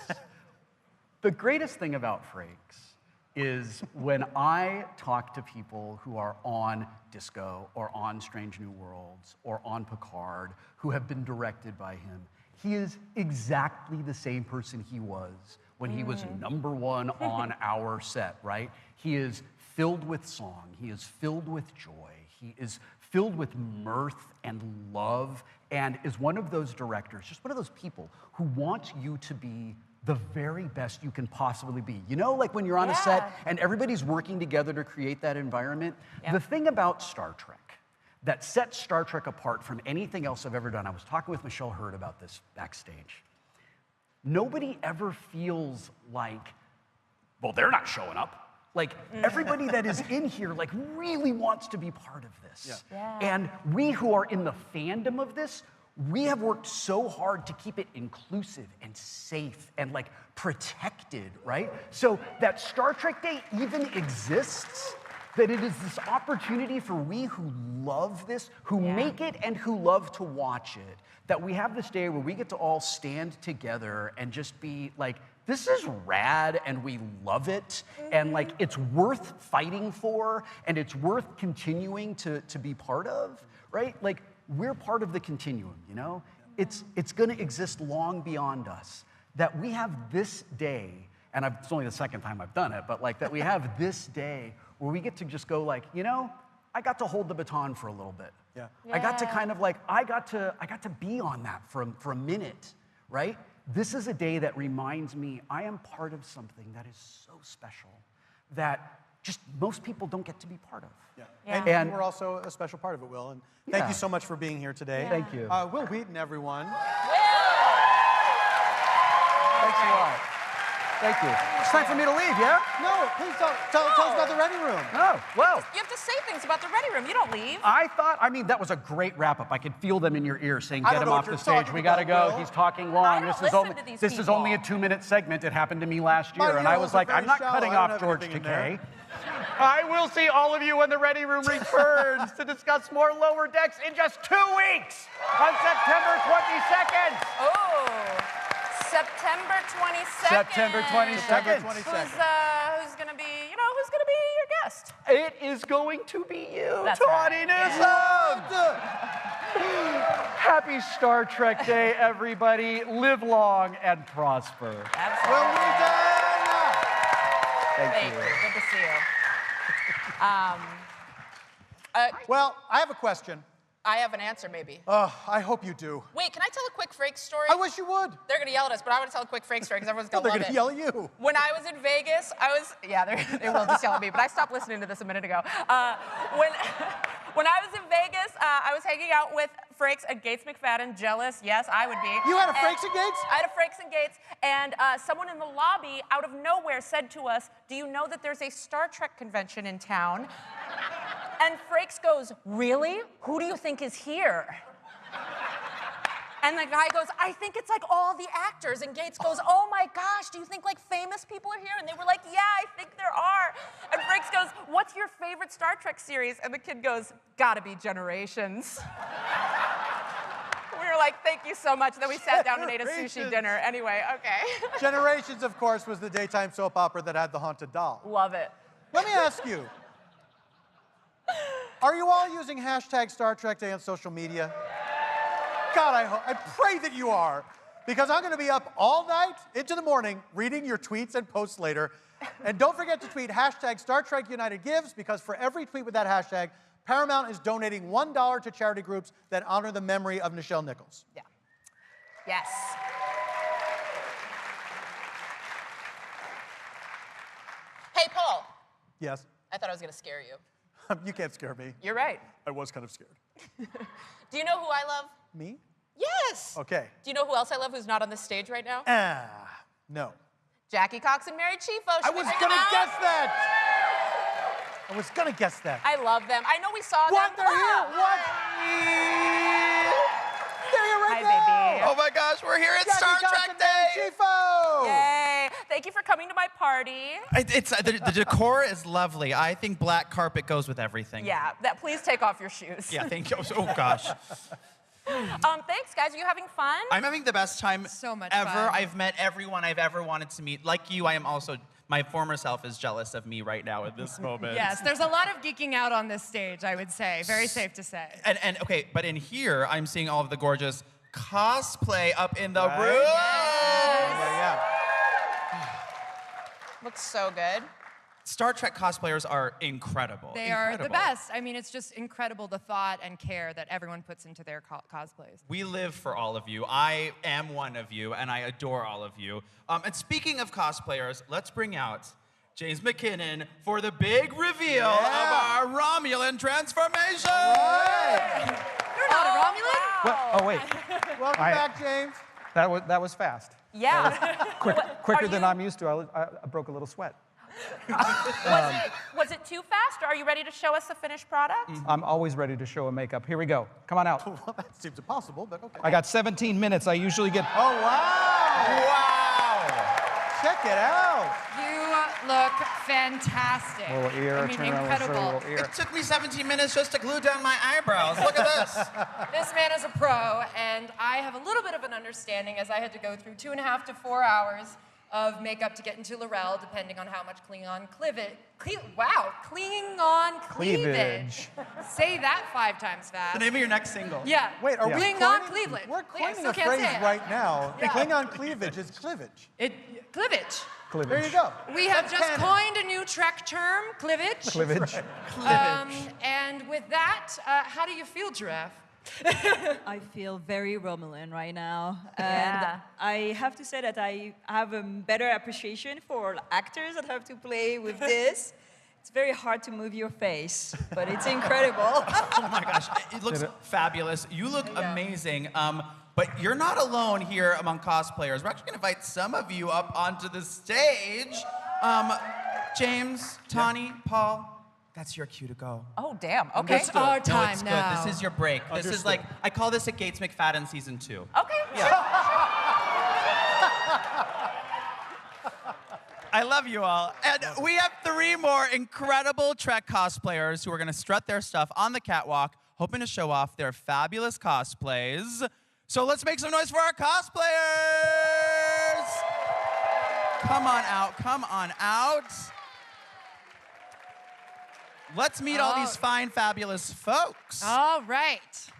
[SPEAKER 15] The greatest thing about Frakes is when I talk to people who are on Disco or on Strange New Worlds or on Picard who have been directed by him, he is exactly the same person he was when he was #1 on our set, right? He is filled with song, he is filled with joy, he is filled with mirth and love, and is one of those directors, just one of those people who wants you to be the very best you can possibly be. You know, like when you're on a set and everybody's working together to create that environment? The thing about Star Trek that sets Star Trek apart from anything else I've ever done, I was talking with Michelle Hurd about this backstage. Nobody ever feels like, well, they're not showing up. Like, everybody that is in here, like, really wants to be part of this. And we who are in the fandom of this, we have worked so hard to keep it inclusive and safe and, like, protected, right? So that Star Trek Day even exists, that it is this opportunity for we who love this, who make it and who love to watch it, that we have this day where we get to all stand together and just be like, this is rad and we love it, and like it's worth fighting for and it's worth continuing to be part of, right? Like, we're part of the continuum, you know? It's gonna exist long beyond us. That we have this day, and it's only the second time I've done it, but like that we have this day where we get to just go like, you know, I got to hold the baton for a little bit. I got to kind of like, I got to be on that for a minute, right? This is a day that reminds me I am part of something that is so special that just most people don't get to be part of.
[SPEAKER 18] And we're also a special part of it, Will. And thank you so much for being here today.
[SPEAKER 15] Thank you.
[SPEAKER 18] Will Wheaton, everyone.
[SPEAKER 15] Thanks a lot. Thank you. It's time for me to leave, yeah?
[SPEAKER 18] No, please tell us about the Ready Room.
[SPEAKER 15] Oh, well.
[SPEAKER 1] You have to say things about the Ready Room. You don't leave.
[SPEAKER 15] I mean, that was a great wrap-up. I could feel them in your ear saying,
[SPEAKER 18] I
[SPEAKER 15] get
[SPEAKER 18] don't
[SPEAKER 15] him
[SPEAKER 18] know
[SPEAKER 15] off
[SPEAKER 18] what
[SPEAKER 15] the
[SPEAKER 18] you're
[SPEAKER 15] stage.
[SPEAKER 18] talking
[SPEAKER 15] We gotta
[SPEAKER 18] about,
[SPEAKER 15] go.
[SPEAKER 18] Will.
[SPEAKER 15] He's talking long.
[SPEAKER 1] I don't listen to these
[SPEAKER 15] This is only a 2-minute segment. It happened to me last year, and I was like, I'm not cutting off George Takei. I will see all of you when the Ready Room returns to discuss more Lower Decks in just 2 weeks on September 22nd.
[SPEAKER 1] Oh, September 22nd.
[SPEAKER 15] September 22nd.
[SPEAKER 1] Who's gonna be, who's gonna be your guest?
[SPEAKER 15] It is going to be you,
[SPEAKER 1] That's
[SPEAKER 15] Tawny
[SPEAKER 1] right.
[SPEAKER 15] Newsome. Happy Star Trek Day, everybody. Live long and prosper.
[SPEAKER 1] Absolutely.
[SPEAKER 15] Thank you.
[SPEAKER 1] Good to see you.
[SPEAKER 18] Well, I have a question.
[SPEAKER 11] I have an answer, maybe.
[SPEAKER 18] I hope you do.
[SPEAKER 11] Wait, can I tell a quick Frakes story?
[SPEAKER 18] I wish you would.
[SPEAKER 11] They're gonna yell at us, but I want to tell a quick Frakes story because everyone's gonna
[SPEAKER 18] They're
[SPEAKER 11] love
[SPEAKER 18] gonna
[SPEAKER 11] it.
[SPEAKER 18] yell at you.
[SPEAKER 11] When I was in Vegas, they will just yell at me, but I stopped listening to this a minute ago. When I was in Vegas, I was hanging out with Frakes and Gates McFadden. Jealous, yes, I would be.
[SPEAKER 18] You had a Frakes and Gates?
[SPEAKER 11] I had a Frakes and Gates, and someone in the lobby, out of nowhere, said to us, "Do you know that there's a Star Trek convention in town?" And Frakes goes, "Really? Who do you think is here?" And the guy goes, "I think it's like all the actors." And Gates goes, "Oh my gosh, do you think like famous people are here?" And they were like, "Yeah, I think there are." And Frakes goes, "What's your favorite Star Trek series?" And the kid goes, "Gotta be Generations." We were like, "Thank you so much." And then we sat down and ate a sushi dinner. Anyway, okay.
[SPEAKER 18] Generations, of course, was the daytime soap opera that had the haunted doll.
[SPEAKER 11] Love it.
[SPEAKER 18] Let me ask you, are you all using hashtag Star Trek Day on social media? God, I pray that you are. Because I'm going to be up all night into the morning reading your tweets and posts later. And don't forget to tweet hashtag Star Trek United Gives, because for every tweet with that hashtag, Paramount is donating $1 to charity groups that honor the memory of Nichelle Nichols.
[SPEAKER 1] Yeah. Yes.
[SPEAKER 11] Hey, Paul.
[SPEAKER 18] Yes.
[SPEAKER 11] I thought I was going to scare you.
[SPEAKER 18] You can't scare me.
[SPEAKER 1] You're right.
[SPEAKER 18] I was kind of scared.
[SPEAKER 11] Do you know who I love?
[SPEAKER 18] Me?
[SPEAKER 11] Yes.
[SPEAKER 18] Okay.
[SPEAKER 11] Do you know who else I love who's not on this stage right now?
[SPEAKER 18] No.
[SPEAKER 11] Jackie Cox and Mary Chieffo.
[SPEAKER 18] I was going to guess that. I was going to guess that.
[SPEAKER 11] I love them. I know we saw
[SPEAKER 18] What?
[SPEAKER 11] them.
[SPEAKER 18] They're here. What? They're here right now.
[SPEAKER 1] Baby.
[SPEAKER 4] Oh my gosh, we're here at
[SPEAKER 18] Jackie
[SPEAKER 4] Star
[SPEAKER 18] Cox
[SPEAKER 4] Trek
[SPEAKER 18] and
[SPEAKER 4] Day.
[SPEAKER 18] Mary Chieffo.
[SPEAKER 1] Yay. Thank you for coming to my party.
[SPEAKER 4] It's the decor is lovely. I think black carpet goes with everything.
[SPEAKER 1] Yeah, please take off your shoes.
[SPEAKER 4] Yeah, thank you. Oh gosh.
[SPEAKER 1] Thanks, guys. Are you having fun?
[SPEAKER 4] I'm having the best time
[SPEAKER 1] So much
[SPEAKER 4] ever.
[SPEAKER 1] fun.
[SPEAKER 4] I've met everyone I've ever wanted to meet. Like you, I am also, my former self is jealous of me right now at this moment.
[SPEAKER 5] Yes, there's a lot of geeking out on this stage, I would say. Very safe to say.
[SPEAKER 4] And okay, but in here, I'm seeing all of the gorgeous cosplay up in the
[SPEAKER 18] Right?
[SPEAKER 4] room.
[SPEAKER 18] Yeah.
[SPEAKER 11] Looks so good.
[SPEAKER 4] Star Trek cosplayers are incredible.
[SPEAKER 5] They are the best. I mean, it's just incredible the thought and care that everyone puts into their cosplays.
[SPEAKER 4] We live for all of you. I am one of you, and I adore all of you. And speaking of cosplayers, let's bring out James McKinnon for the big reveal of our Romulan transformation.
[SPEAKER 5] You're not a Romulan?
[SPEAKER 2] Well, oh, wait.
[SPEAKER 18] Welcome back, James.
[SPEAKER 2] That was fast.
[SPEAKER 1] Yeah.
[SPEAKER 2] Quicker than I'm used to. I broke a little sweat.
[SPEAKER 1] Was it too fast, or are you ready to show us the finished product?
[SPEAKER 2] I'm always ready to show a makeup. Here we go. Come on out.
[SPEAKER 18] Well, that seems impossible, but okay.
[SPEAKER 2] I got 17 minutes. I usually get...
[SPEAKER 18] Oh, wow.
[SPEAKER 4] Wow.
[SPEAKER 18] Check it out.
[SPEAKER 5] You look fantastic.
[SPEAKER 2] Little ear,
[SPEAKER 5] I mean,
[SPEAKER 2] turn around,
[SPEAKER 5] incredible.
[SPEAKER 2] little ear.
[SPEAKER 4] It took me 17 minutes just to glue down my eyebrows. Look at this.
[SPEAKER 5] This man is a pro, and I have a little bit of an understanding as I had to go through 2.5 to 4 hours of makeup to get into Laurel, depending on how much Klingon cleavage. Klingon cleavage. Say that 5 times fast.
[SPEAKER 4] The name of your next single.
[SPEAKER 5] Yeah.
[SPEAKER 18] Wait, are we
[SPEAKER 5] Klingon
[SPEAKER 18] coining-
[SPEAKER 5] cleavage.
[SPEAKER 18] We're
[SPEAKER 5] I
[SPEAKER 18] coining
[SPEAKER 5] still
[SPEAKER 18] a
[SPEAKER 5] can't
[SPEAKER 18] phrase
[SPEAKER 5] say it.
[SPEAKER 18] right now.
[SPEAKER 5] Yeah.
[SPEAKER 18] Klingon cleavage is clivage.
[SPEAKER 5] Cleavage.
[SPEAKER 18] There you go.
[SPEAKER 5] We have
[SPEAKER 18] That's
[SPEAKER 5] just
[SPEAKER 18] canon.
[SPEAKER 5] coined a new Trek term, cleavage.
[SPEAKER 2] Cleavage.
[SPEAKER 5] And with that, how do you feel, Giraffe?
[SPEAKER 7] I feel very Romulan right now.
[SPEAKER 1] Yeah.
[SPEAKER 7] And I have to say that I have a better appreciation for actors that have to play with this. It's very hard to move your face, but it's incredible.
[SPEAKER 4] Oh my gosh, it looks fabulous. You look amazing. But you're not alone here among cosplayers. We're actually gonna invite some of you up onto the stage. James, Tawny, Paul, that's your cue to go.
[SPEAKER 1] Oh, damn. Okay.
[SPEAKER 5] It's our time
[SPEAKER 4] no, it's
[SPEAKER 5] now.
[SPEAKER 4] good. This is your break. This is like, I call this a Gates McFadden season 2.
[SPEAKER 1] Okay.
[SPEAKER 4] I love you all. And we have 3 more incredible Trek cosplayers who are gonna strut their stuff on the catwalk, hoping to show off their fabulous cosplays. So let's make some noise for our cosplayers! Come on out, come on out. Let's meet all these fine, fabulous folks.
[SPEAKER 5] All right.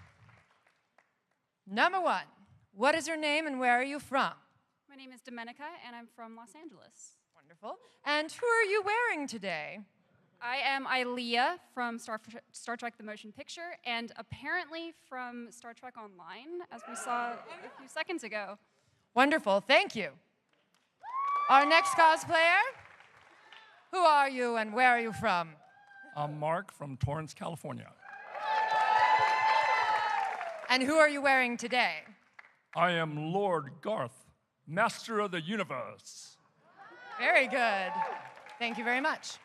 [SPEAKER 5] Number 1, what is your name and where are you from?
[SPEAKER 8] My name is Domenica, and I'm from Los Angeles.
[SPEAKER 5] Wonderful. And who are you wearing today?
[SPEAKER 8] I am Ilea from Star Trek The Motion Picture, and apparently from Star Trek Online, as we saw a few seconds ago.
[SPEAKER 5] Wonderful, thank you. Our next cosplayer, who are you and where are you from?
[SPEAKER 10] I'm Mark from Torrance, California.
[SPEAKER 5] And who are you wearing today?
[SPEAKER 10] I am Lord Garth, Master of the Universe.
[SPEAKER 5] Very good. Thank you very much.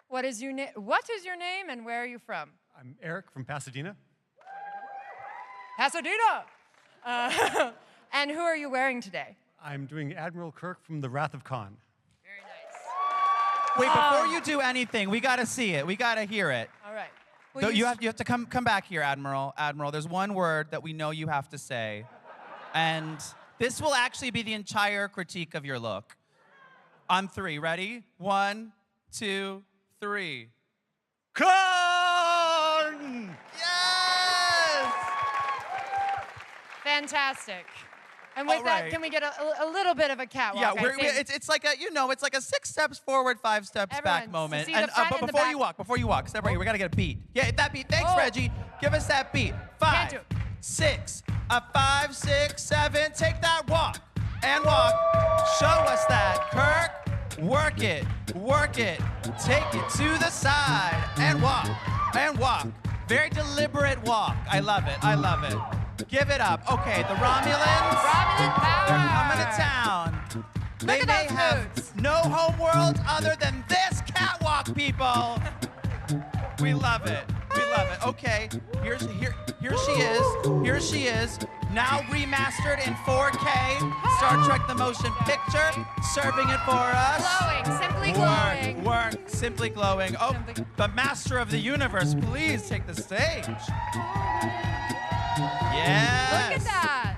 [SPEAKER 5] What is your name and where are you from?
[SPEAKER 21] I'm Eric from Pasadena.
[SPEAKER 5] Pasadena. And who are you wearing today?
[SPEAKER 21] I'm doing Admiral Kirk from The Wrath of Khan.
[SPEAKER 4] Wait, before you do anything, we gotta see it. We gotta hear it.
[SPEAKER 5] All right.
[SPEAKER 4] So you have to come back here, Admiral. Admiral, there's one word that we know you have to say. And this will actually be the entire critique of your look. On 3, ready? 1, 2, 3.
[SPEAKER 21] Khan!
[SPEAKER 4] Yes!
[SPEAKER 5] Fantastic. And with that, can we get a little bit of a catwalk?
[SPEAKER 4] Yeah, it's like a, it's like a 6 steps forward, 5 steps back moment.
[SPEAKER 5] See the front
[SPEAKER 4] But
[SPEAKER 5] and the
[SPEAKER 4] before you walk, step right here. We gotta get a beat. Yeah, that beat. Thanks, Reggie. Give us that beat. 5, 6, 5, 6, 7. Take that walk and walk. Show us that, Kirk. Work it, work it. Take it to the side and walk and walk. Very deliberate walk. I love it. I love it. Give it up. Okay, the Romulans.
[SPEAKER 5] Romulan power.
[SPEAKER 4] They're coming to town. They may have no home world other than this catwalk, people. We love it. We love it. Okay, here she is. Here she is. Now remastered in 4K. Star Trek the Motion Picture, serving it for us.
[SPEAKER 5] Glowing, simply glowing.
[SPEAKER 4] Work, simply glowing. Oh, the master of the universe, please take the stage. Yes.
[SPEAKER 5] Look at that.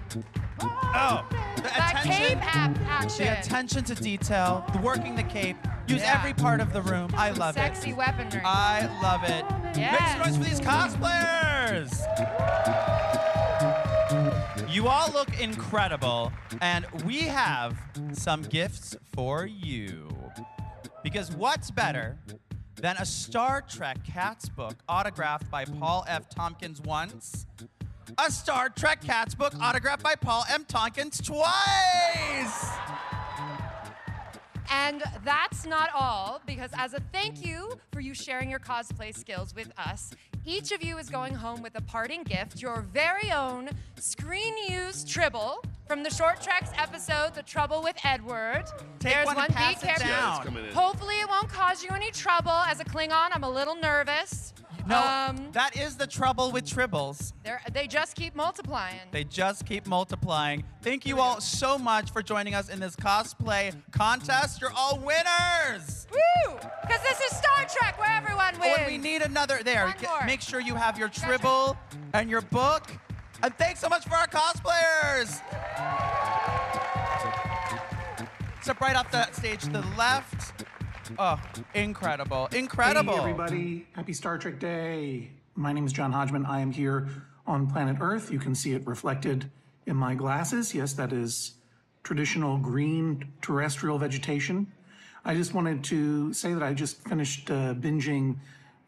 [SPEAKER 4] Oh,
[SPEAKER 5] that cape action.
[SPEAKER 4] The attention to detail, working the cape, use every part of the room. I love it.
[SPEAKER 5] Sexy weaponry.
[SPEAKER 4] I love it.
[SPEAKER 5] Yes.
[SPEAKER 4] Make some noise for these cosplayers. You all look incredible, and we have some gifts for you. Because what's better than a Star Trek Cats book autographed by Paul F. Tompkins once? A Star Trek Cats book autographed by Paul M. Tompkins twice!
[SPEAKER 5] And that's not all, because as a thank you for you sharing your cosplay skills with us, each of you is going home with a parting gift, your very own screen-used Tribble from the Short Treks episode, The Trouble with Edward.
[SPEAKER 4] Take one and pass it down.
[SPEAKER 5] Hopefully it won't cause you any trouble. As a Klingon, I'm a little nervous.
[SPEAKER 4] No, that is the trouble with Tribbles.
[SPEAKER 5] They just keep multiplying.
[SPEAKER 4] They just keep multiplying. Thank you all so much for joining us in this cosplay contest. You're all winners!
[SPEAKER 5] Woo! Because this is Star Trek, where everyone wins.
[SPEAKER 4] Oh, and we need another. There,
[SPEAKER 5] One more.
[SPEAKER 4] make sure you have your Tribble and your book. And thanks so much for our cosplayers! Step right off the stage to the left. Oh, incredible, incredible.
[SPEAKER 3] Hey, everybody. Happy Star Trek Day. My name is John Hodgman. I am here on planet Earth. You can see it reflected in my glasses. Yes, that is traditional green terrestrial vegetation. I just wanted to say that I just finished binging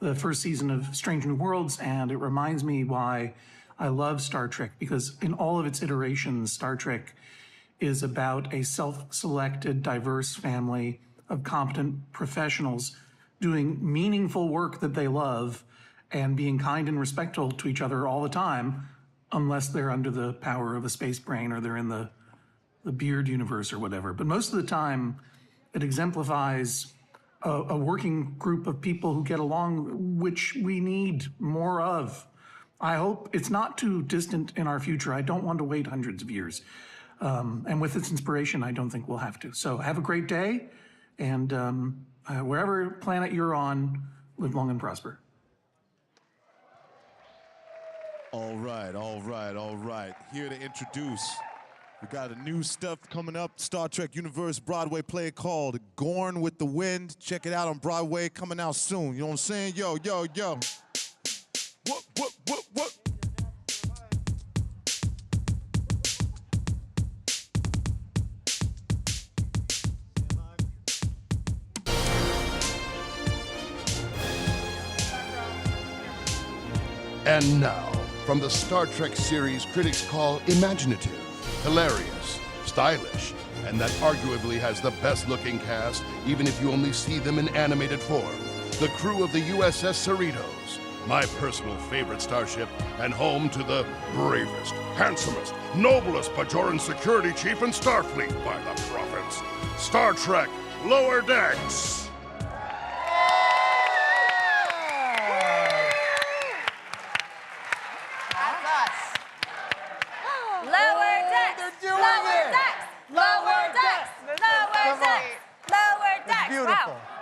[SPEAKER 3] the first season of Strange New Worlds, and it reminds me why I love Star Trek, because in all of its iterations, Star Trek is about a self-selected, diverse family of competent professionals doing meaningful work that they love and being kind and respectful to each other all the time, unless they're under the power of a space brain or they're in the Beard universe or whatever. But most of the time, it exemplifies a working group of people who get along, which we need more of. I hope it's not too distant in our future. I don't want to wait hundreds of years. And with its inspiration, I don't think we'll have to. So have a great day. And wherever planet you're on, live long and prosper.
[SPEAKER 12] All right, all right, all right. Here to introduce, we got a new stuff coming up, Star Trek Universe Broadway play called Gorn with the Wind. Check it out on Broadway, coming out soon. You know what I'm saying? Yo, yo, yo. What?
[SPEAKER 13] And now, from the Star Trek series critics call imaginative, hilarious, stylish, and that arguably has the best-looking cast, even if you only see them in animated form, the crew of the USS Cerritos, my personal favorite starship, and home to the bravest, handsomest, noblest Bajoran security chief in Starfleet by the prophets, Star Trek Lower Decks.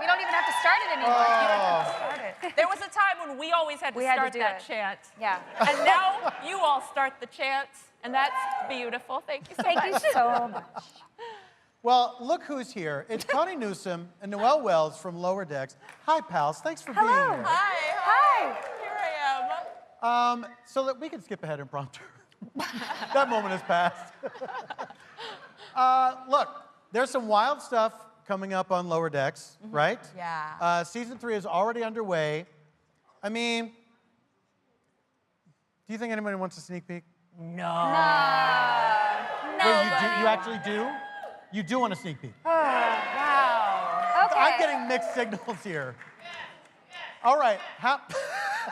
[SPEAKER 14] We don't even have to start it anymore. You don't have to start it.
[SPEAKER 1] There was a time when we always had to start that chant.
[SPEAKER 14] Yeah.
[SPEAKER 1] And now you all start the chant, and that's beautiful. Thank you so much.
[SPEAKER 14] Thank you so much.
[SPEAKER 18] Well, look who's here. It's Connie Newsome and Noelle Wells from Lower Decks. Hi, pals. Thanks for being here.
[SPEAKER 14] Hi.
[SPEAKER 1] Here I am.
[SPEAKER 18] So that we can skip ahead impromptu. That moment has passed. Look, there's some wild stuff coming up on Lower Decks, right?
[SPEAKER 1] Yeah.
[SPEAKER 18] Season 3 is already underway. I mean, do you think anybody wants a sneak peek?
[SPEAKER 1] No.
[SPEAKER 18] Wait, you actually do? You do want a sneak peek?
[SPEAKER 14] Oh, wow. Okay.
[SPEAKER 18] I'm getting mixed signals here. All right.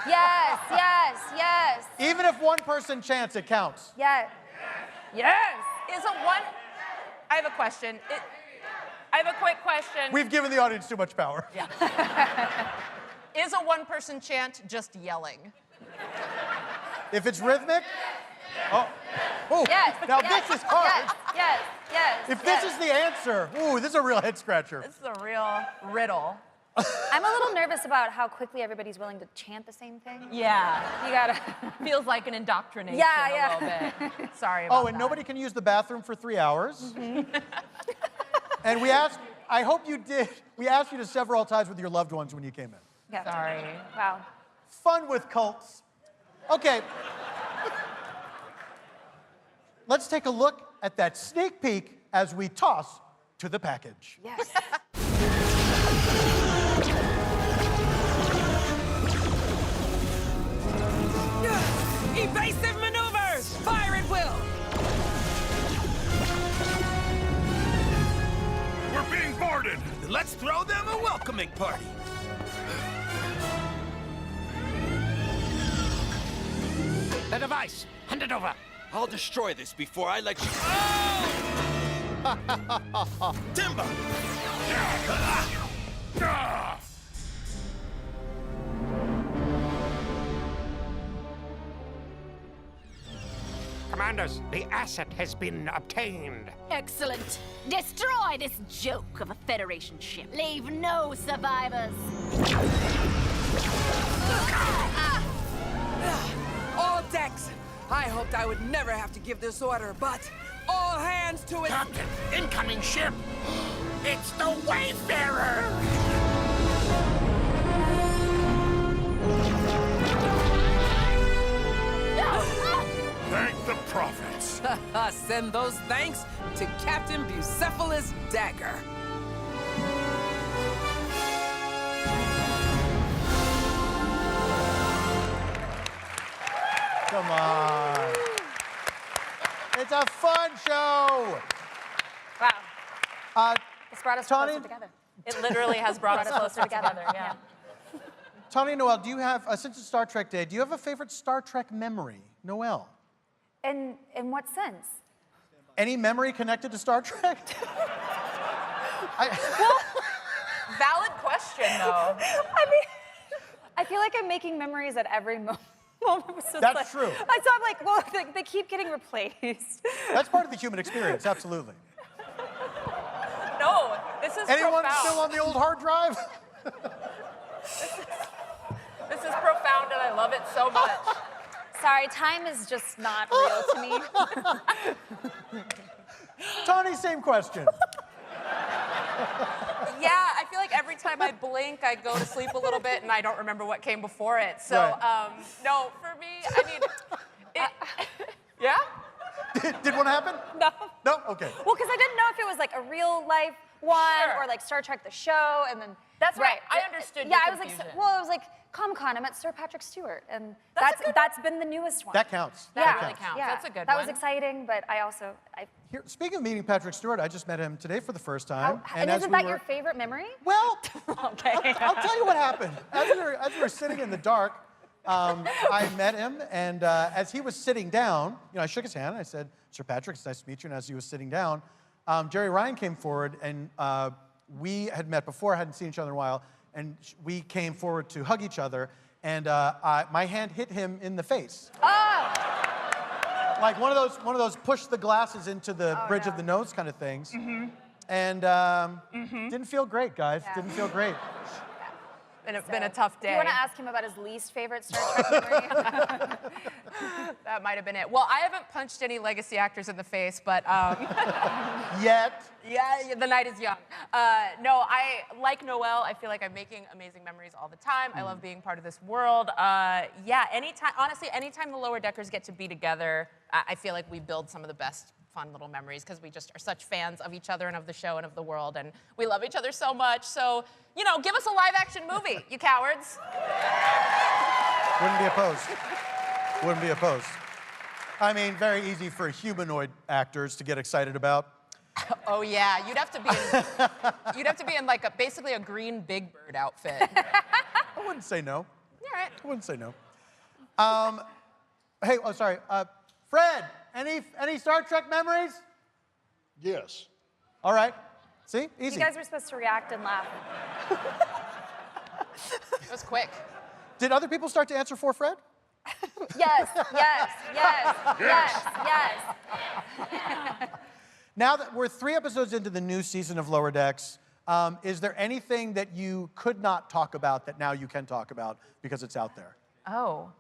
[SPEAKER 14] Yes, yes, yes.
[SPEAKER 18] Even if one person chants, it counts.
[SPEAKER 14] Yes.
[SPEAKER 1] Yes. Is a one? I have a question. I have a quick question.
[SPEAKER 18] We've given the audience too much power.
[SPEAKER 1] Yeah. Is a one-person chant just yelling?
[SPEAKER 18] If it's rhythmic? Oh.
[SPEAKER 14] Yes.
[SPEAKER 18] Now
[SPEAKER 14] yes,
[SPEAKER 18] this is hard.
[SPEAKER 14] Yes, yes,
[SPEAKER 18] If this is the answer, ooh, this is a real head scratcher.
[SPEAKER 1] This is a real riddle.
[SPEAKER 14] I'm a little nervous about how quickly everybody's willing to chant the same thing.
[SPEAKER 1] Yeah.
[SPEAKER 14] You gotta.
[SPEAKER 1] Feels like an indoctrination
[SPEAKER 14] Yeah,
[SPEAKER 1] a little bit. Sorry about
[SPEAKER 18] Oh, and
[SPEAKER 1] that.
[SPEAKER 18] nobody can use the bathroom for 3 hours. And we asked, I hope you did, we asked you to sever all ties with your loved ones when you came in.
[SPEAKER 14] Yeah.
[SPEAKER 1] Sorry.
[SPEAKER 14] Wow.
[SPEAKER 18] Fun with cults. Okay. Let's take a look at that sneak peek as we toss to the package.
[SPEAKER 14] Yes.
[SPEAKER 16] Evasive maneuvers! Fire at will!
[SPEAKER 10] We're being boarded.
[SPEAKER 16] Let's throw them a welcoming party. The device, hand it over.
[SPEAKER 17] I'll destroy this before I let you.
[SPEAKER 16] Timber! Commanders, the asset has been obtained.
[SPEAKER 19] Excellent. Destroy this joke of a Federation ship. Leave no survivors.
[SPEAKER 16] All decks! I hoped I would never have to give this order, but all hands to it.
[SPEAKER 10] Captain, incoming ship. It's the Wayfarer. Thank the prophets.
[SPEAKER 16] Send those thanks to Captain Bucephalus Dagger.
[SPEAKER 18] Come on. It's a fun show.
[SPEAKER 14] Wow. It's brought us
[SPEAKER 18] Tawny?
[SPEAKER 14] closer together.
[SPEAKER 1] It literally has brought us closer together. Yeah.
[SPEAKER 18] Tawny and Noelle, do you have, since it's Star Trek Day, do you have a favorite Star Trek memory? Noelle?
[SPEAKER 14] In what sense?
[SPEAKER 18] Any memory connected to Star Trek?
[SPEAKER 1] Valid question, though.
[SPEAKER 14] I mean, I feel like I'm making memories at every moment. So
[SPEAKER 18] That's true.
[SPEAKER 14] I thought, like, well, they keep getting replaced.
[SPEAKER 18] That's part of the human experience, absolutely.
[SPEAKER 1] No, this is
[SPEAKER 18] Anyone
[SPEAKER 1] profound.
[SPEAKER 18] still on the old hard drive?
[SPEAKER 1] This is profound, and I love it so much.
[SPEAKER 14] Sorry, time is just not real to me.
[SPEAKER 18] Tawny, same question.
[SPEAKER 1] Yeah, I feel like every time I blink, I go to sleep a little bit, and I don't remember what came before it. So,
[SPEAKER 18] Right.
[SPEAKER 1] no, for me, I mean, yeah?
[SPEAKER 18] Did one happen?
[SPEAKER 14] No.
[SPEAKER 18] No? Okay.
[SPEAKER 14] Well, because I didn't know if it was like a real life one
[SPEAKER 1] Sure.
[SPEAKER 14] or like Star Trek the show, and then
[SPEAKER 1] That's right. I understood
[SPEAKER 14] Yeah,
[SPEAKER 1] your
[SPEAKER 14] I was like,
[SPEAKER 1] confusion.
[SPEAKER 14] well, it was like Comic-Con. I met Sir Patrick Stewart, and that's been the newest one.
[SPEAKER 18] That counts.
[SPEAKER 1] That really counts.
[SPEAKER 14] Yeah,
[SPEAKER 1] That's a good
[SPEAKER 14] that
[SPEAKER 1] one.
[SPEAKER 14] was exciting, but I also
[SPEAKER 18] Here, speaking of meeting Patrick Stewart, I just met him today for the first time.
[SPEAKER 14] and
[SPEAKER 18] as
[SPEAKER 14] isn't
[SPEAKER 18] we
[SPEAKER 14] that
[SPEAKER 18] were-
[SPEAKER 14] your favorite memory?
[SPEAKER 18] Well,
[SPEAKER 14] okay.
[SPEAKER 18] I'll tell you what happened. As we were sitting in the dark, I met him, and as he was sitting down, I shook his hand, and I said, Sir Patrick, it's nice to meet you. And as he was sitting down, Jerry Ryan came forward, and we had met before, hadn't seen each other in a while, and we came forward to hug each other, and my hand hit him in the face.
[SPEAKER 14] Oh!
[SPEAKER 18] Like one of those push the glasses into the bridge of the nose kind of things. And didn't feel great, guys.
[SPEAKER 14] Yeah.
[SPEAKER 18] Didn't feel great.
[SPEAKER 1] been a tough day.
[SPEAKER 14] You want to ask him about his least favorite Star Trek memory?
[SPEAKER 1] That might have been it. Well, I haven't punched any legacy actors in the face, but
[SPEAKER 18] Yet.
[SPEAKER 1] Yeah, the night is young. No, I like Noelle. I feel like I'm making amazing memories all the time. I love being part of this world. Yeah, anytime the Lower Deckers get to be together, I feel like we build some of the best fun little memories because we just are such fans of each other and of the show and of the world, and we love each other so much. So, you know, give us a live-action movie, you cowards.
[SPEAKER 18] Wouldn't be opposed. Wouldn't be opposed. I mean, very easy for humanoid actors to get excited about.
[SPEAKER 1] Oh yeah, you'd have to be in like basically a green Big Bird outfit.
[SPEAKER 18] I wouldn't say no.
[SPEAKER 1] All right.
[SPEAKER 18] I wouldn't say no. Hey, oh sorry, Fred. Any Star Trek memories?
[SPEAKER 13] Yes.
[SPEAKER 18] All right. See, easy.
[SPEAKER 14] You guys were supposed to react and laugh.
[SPEAKER 1] It was quick.
[SPEAKER 18] Did other people start to answer for Fred?
[SPEAKER 14] Yes, yes, yes, yes, yes.
[SPEAKER 18] Now that we're 3 episodes into the new season of Lower Decks, is there anything that you could not talk about that now you can talk about because it's out there?
[SPEAKER 1] Oh,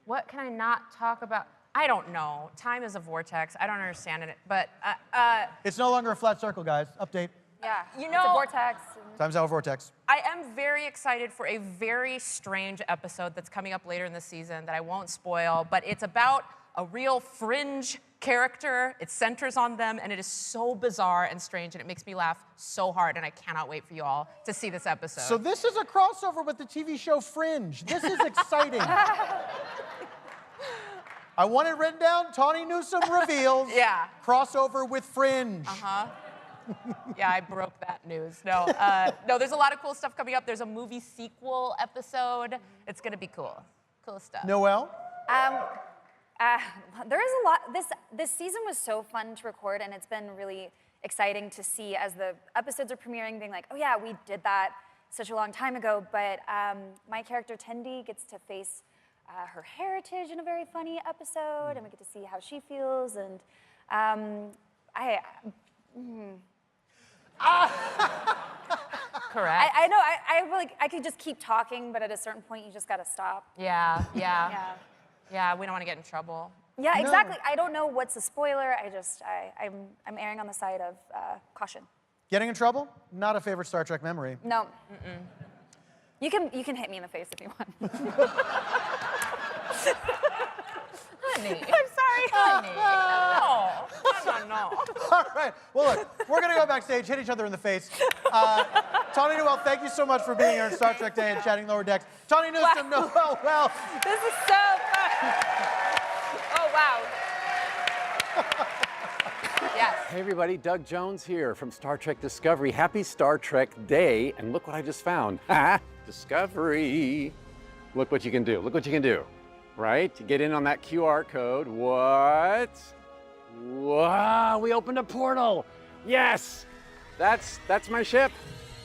[SPEAKER 1] what can I not talk about? I don't know. Time is a vortex. I don't understand it, but
[SPEAKER 18] It's no longer a flat circle, guys. Update.
[SPEAKER 14] Yeah,
[SPEAKER 1] you
[SPEAKER 14] it's
[SPEAKER 1] know,
[SPEAKER 14] a vortex.
[SPEAKER 18] Time's now a vortex.
[SPEAKER 1] I am very excited for a very strange episode that's coming up later in the season that I won't spoil, but it's about a real Fringe character. It centers on them, and it is so bizarre and strange, and it makes me laugh so hard, and I cannot wait for you all to see this episode.
[SPEAKER 18] So this is a crossover with the TV show Fringe. This is exciting. I want it written down. Tawny Newsome reveals.
[SPEAKER 1] Yeah.
[SPEAKER 18] Crossover with Fringe.
[SPEAKER 1] Uh-huh. Yeah, I broke that news. No, no, there's a lot of cool stuff coming up. There's a movie sequel episode. It's gonna be cool. Cool stuff.
[SPEAKER 18] Noelle?
[SPEAKER 14] There is a lot. This season was so fun to record, and it's been really exciting to see as the episodes are premiering, being like, oh yeah, we did that such a long time ago. But my character Tendi gets to face her heritage in a very funny episode, and we get to see how she feels. And
[SPEAKER 1] Correct.
[SPEAKER 14] I know. I could just keep talking, but at a certain point, you just gotta stop.
[SPEAKER 1] Yeah, yeah.
[SPEAKER 14] Yeah.
[SPEAKER 1] Yeah, we don't want to get in trouble.
[SPEAKER 14] Yeah, exactly. I don't know what's a spoiler. I'm erring on the side of caution.
[SPEAKER 18] Getting in trouble? Not a favorite Star Trek memory.
[SPEAKER 14] No. You can hit me in the face if you want.
[SPEAKER 1] Honey. I'm sorry, honey. No.
[SPEAKER 18] All right. Well, look, we're going to go backstage, hit each other in the face. Tawny Noelle, thank you so much for being here on Star Trek Day and chatting Lower Decks. Tawny Newsome,
[SPEAKER 14] Wow.
[SPEAKER 18] Noelle, well.
[SPEAKER 14] This is so fun. Oh, wow.
[SPEAKER 1] Yes.
[SPEAKER 15] Hey everybody, Doug Jones here from Star Trek Discovery. Happy Star Trek Day, and look what I just found. Discovery. Look what you can do. Look what you can do. Right? You get in on that QR code. What? Wow, we opened a portal. Yes. That's my ship.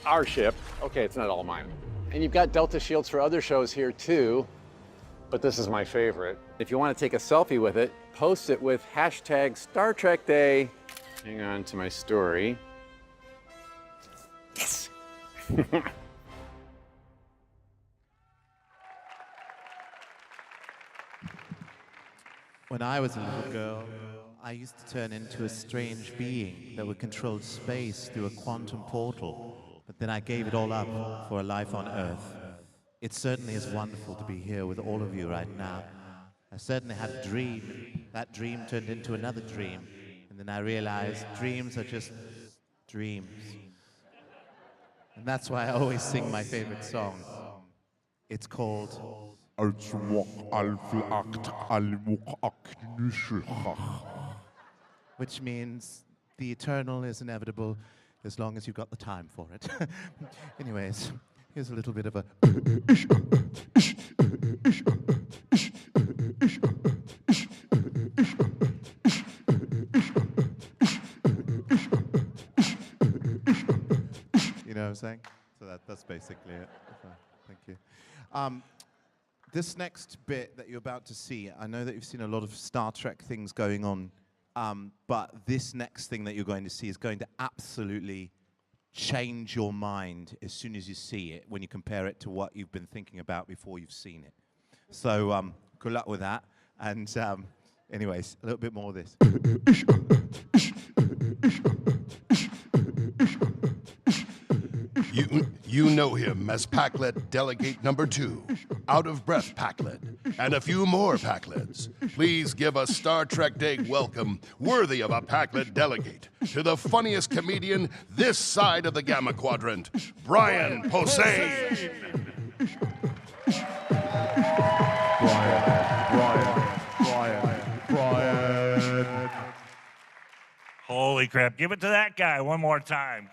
[SPEAKER 15] Our ship. Okay, it's not all mine. And you've got Delta shields for other shows here too. But this is my favorite. If you want to take a selfie with it, post it with hashtag Star Trek Day. Hang on to my story. Yes.
[SPEAKER 6] When I was a little girl, I used to turn into a strange being that would control space through a quantum portal. But then I gave it all up for a life on Earth. It certainly is wonderful to be here with all of you right now. I certainly had a dream. That dream turned into another dream. And then I realized dreams are just dreams. And that's why I always sing my favorite song. It's called which means the eternal is inevitable as long as you've got the time for it. Anyways, here's a little bit of a you know what I'm saying? So that's basically it. So, thank you. This next bit that you're about to see, I know that you've seen a lot of Star Trek things going on, but this next thing that you're going to see is going to absolutely change your mind as soon as you see it when you compare it to what you've been thinking about before you've seen it. So good luck with that. And anyways, a little bit more of this.
[SPEAKER 13] You know him as Packlet Delegate number 2, Out of Breath Packlet, and a few more Packlets. Please give a Star Trek Day welcome worthy of a Packlet Delegate to the funniest comedian this side of the Gamma Quadrant, Brian Posehn.
[SPEAKER 9] Brian. Holy crap. Give it to that guy one more time.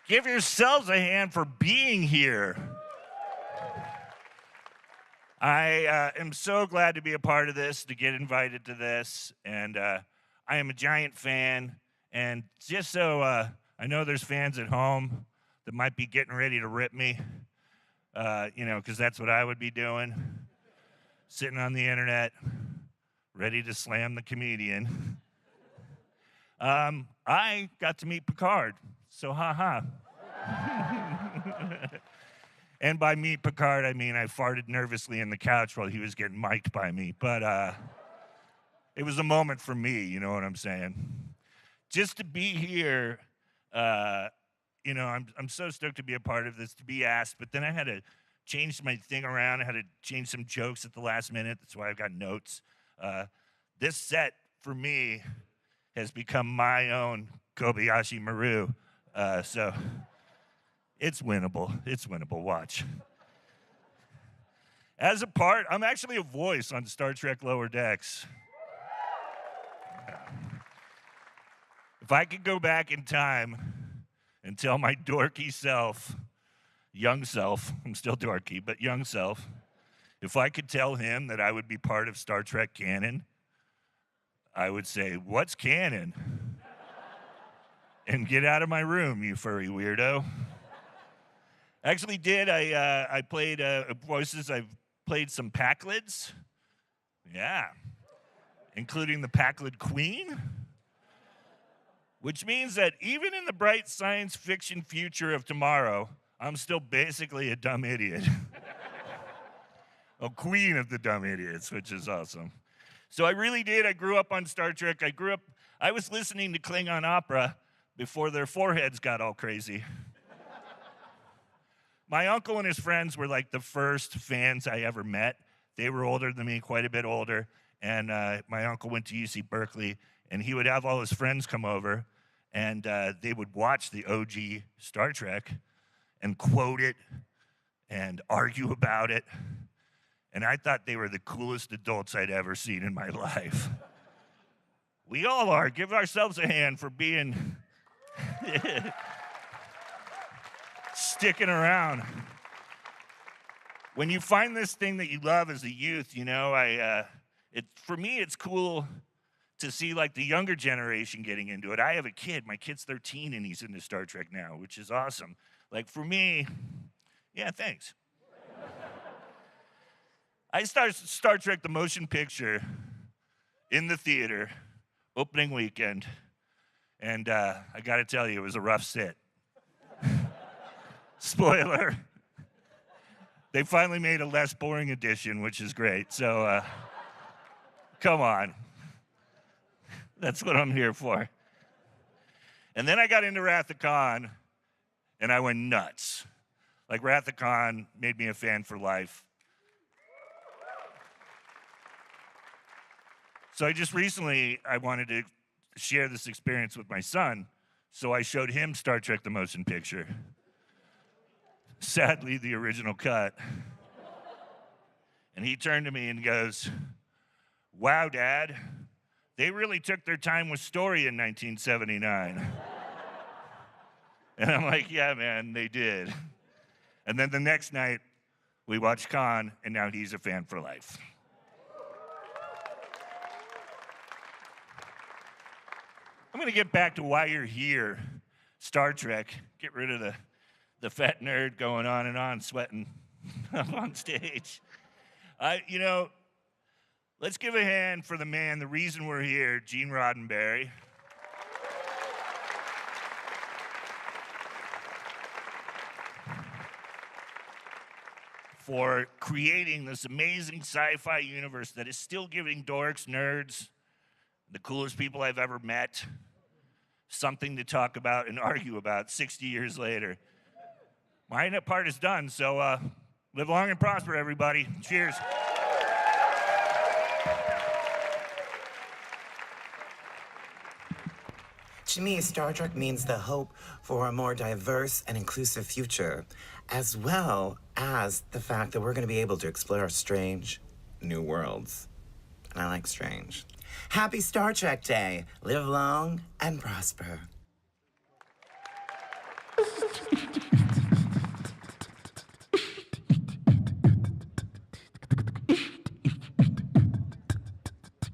[SPEAKER 9] Give yourselves a hand for being here. I am so glad to be a part of this, to get invited to this, and I am a giant fan. And just so I know there's fans at home that might be getting ready to rip me, because that's what I would be doing, sitting on the internet, ready to slam the comedian. I got to meet Picard, so ha-ha. And by meet Picard, I mean I farted nervously in the couch while he was getting mic'd by me. But it was a moment for me, you know what I'm saying? Just to be here, I'm so stoked to be a part of this, to be asked. But then I had to change my thing around. I had to change some jokes at the last minute. That's why I've got notes. This set, for me, has become my own Kobayashi Maru. So it's winnable. It's winnable. Watch. As a part, I'm actually a voice on Star Trek Lower Decks. If I could go back in time and tell my dorky self, young self, I'm still dorky, but young self, if I could tell him that I would be part of Star Trek canon, I would say, what's canon? And get out of my room, you furry weirdo. Actually did. I played voices. I've played some Packlids. Yeah. Including the Packlid Queen. Which means that even in the bright science fiction future of tomorrow, I'm still basically a dumb idiot. A queen of the dumb idiots, which is awesome. So I really did. I grew up on Star Trek. I was listening to Klingon opera before their foreheads got all crazy. My uncle and his friends were like the first fans I ever met. They were older than me, quite a bit older. And my uncle went to UC Berkeley, and he would have all his friends come over, and they would watch the OG Star Trek and quote it and argue about it. And I thought they were the coolest adults I'd ever seen in my life. We all are. Give ourselves a hand for being sticking around. When you find this thing that you love as a youth, for me, it's cool to see like the younger generation getting into it. I have a kid. My kid's 13 and he's into Star Trek now, which is awesome. Like for me, yeah, thanks. I started Star Trek the motion picture in the theater, opening weekend, and I gotta tell you, it was a rough sit. Spoiler. They finally made a less boring edition, which is great, so come on. That's what I'm here for. And then I got into Wrath of Khan, and I went nuts. Like, Wrath of Khan made me a fan for life. So I wanted to share this experience with my son, so I showed him Star Trek the motion picture. Sadly, the original cut. And he turned to me and goes, "Wow, Dad, they really took their time with story in 1979. And I'm like, yeah, man, they did. And then the next night, we watched Khan, and now he's a fan for life. I'm going to get back to why you're here. Star Trek. Get rid of the fat nerd going on and on, sweating up on stage. Let's give a hand for the man, the reason we're here, Gene Roddenberry. for creating this amazing sci-fi universe that is still giving dorks, nerds, the coolest people I've ever met, something to talk about and argue about 60 years later. My part is done, so live long and prosper, everybody. Cheers.
[SPEAKER 20] To me, Star Trek means the hope for a more diverse and inclusive future, as well as the fact that we're going to be able to explore strange new worlds. And I like strange. Happy Star Trek Day. Live long and prosper.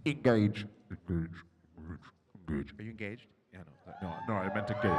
[SPEAKER 22] Engage. Engage. Are you engaged? Yeah, no, I meant engage.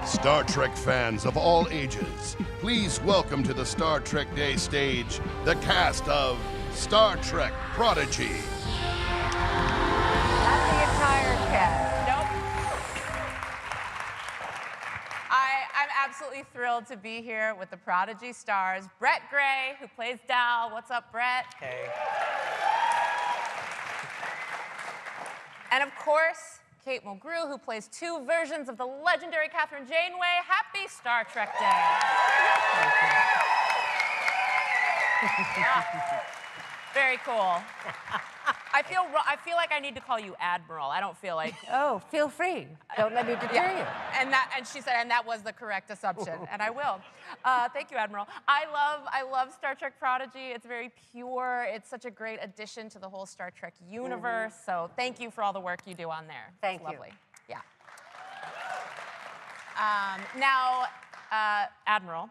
[SPEAKER 13] Star Trek fans of all ages, please welcome to the Star Trek Day stage the cast of Star Trek Prodigy.
[SPEAKER 1] Not the entire cast. Nope. I'm absolutely thrilled to be here with the Prodigy stars, Brett Gray, who plays Dal. What's up, Brett?
[SPEAKER 23] Hey.
[SPEAKER 1] And of course, Kate Mulgrew, who plays two versions of the legendary Catherine Janeway. Happy Star Trek Day. Very cool. I feel like I need to call you Admiral. I don't feel like.
[SPEAKER 23] Oh, feel free. Don't let me deter you.
[SPEAKER 1] And she said, and that was the correct assumption, and I will. Thank you, Admiral. I love Star Trek Prodigy. It's very pure. It's such a great addition to the whole Star Trek universe. So thank you for all the work you do on there.
[SPEAKER 23] Thank
[SPEAKER 1] it's
[SPEAKER 23] you.
[SPEAKER 1] Lovely. Yeah. Now, Admiral,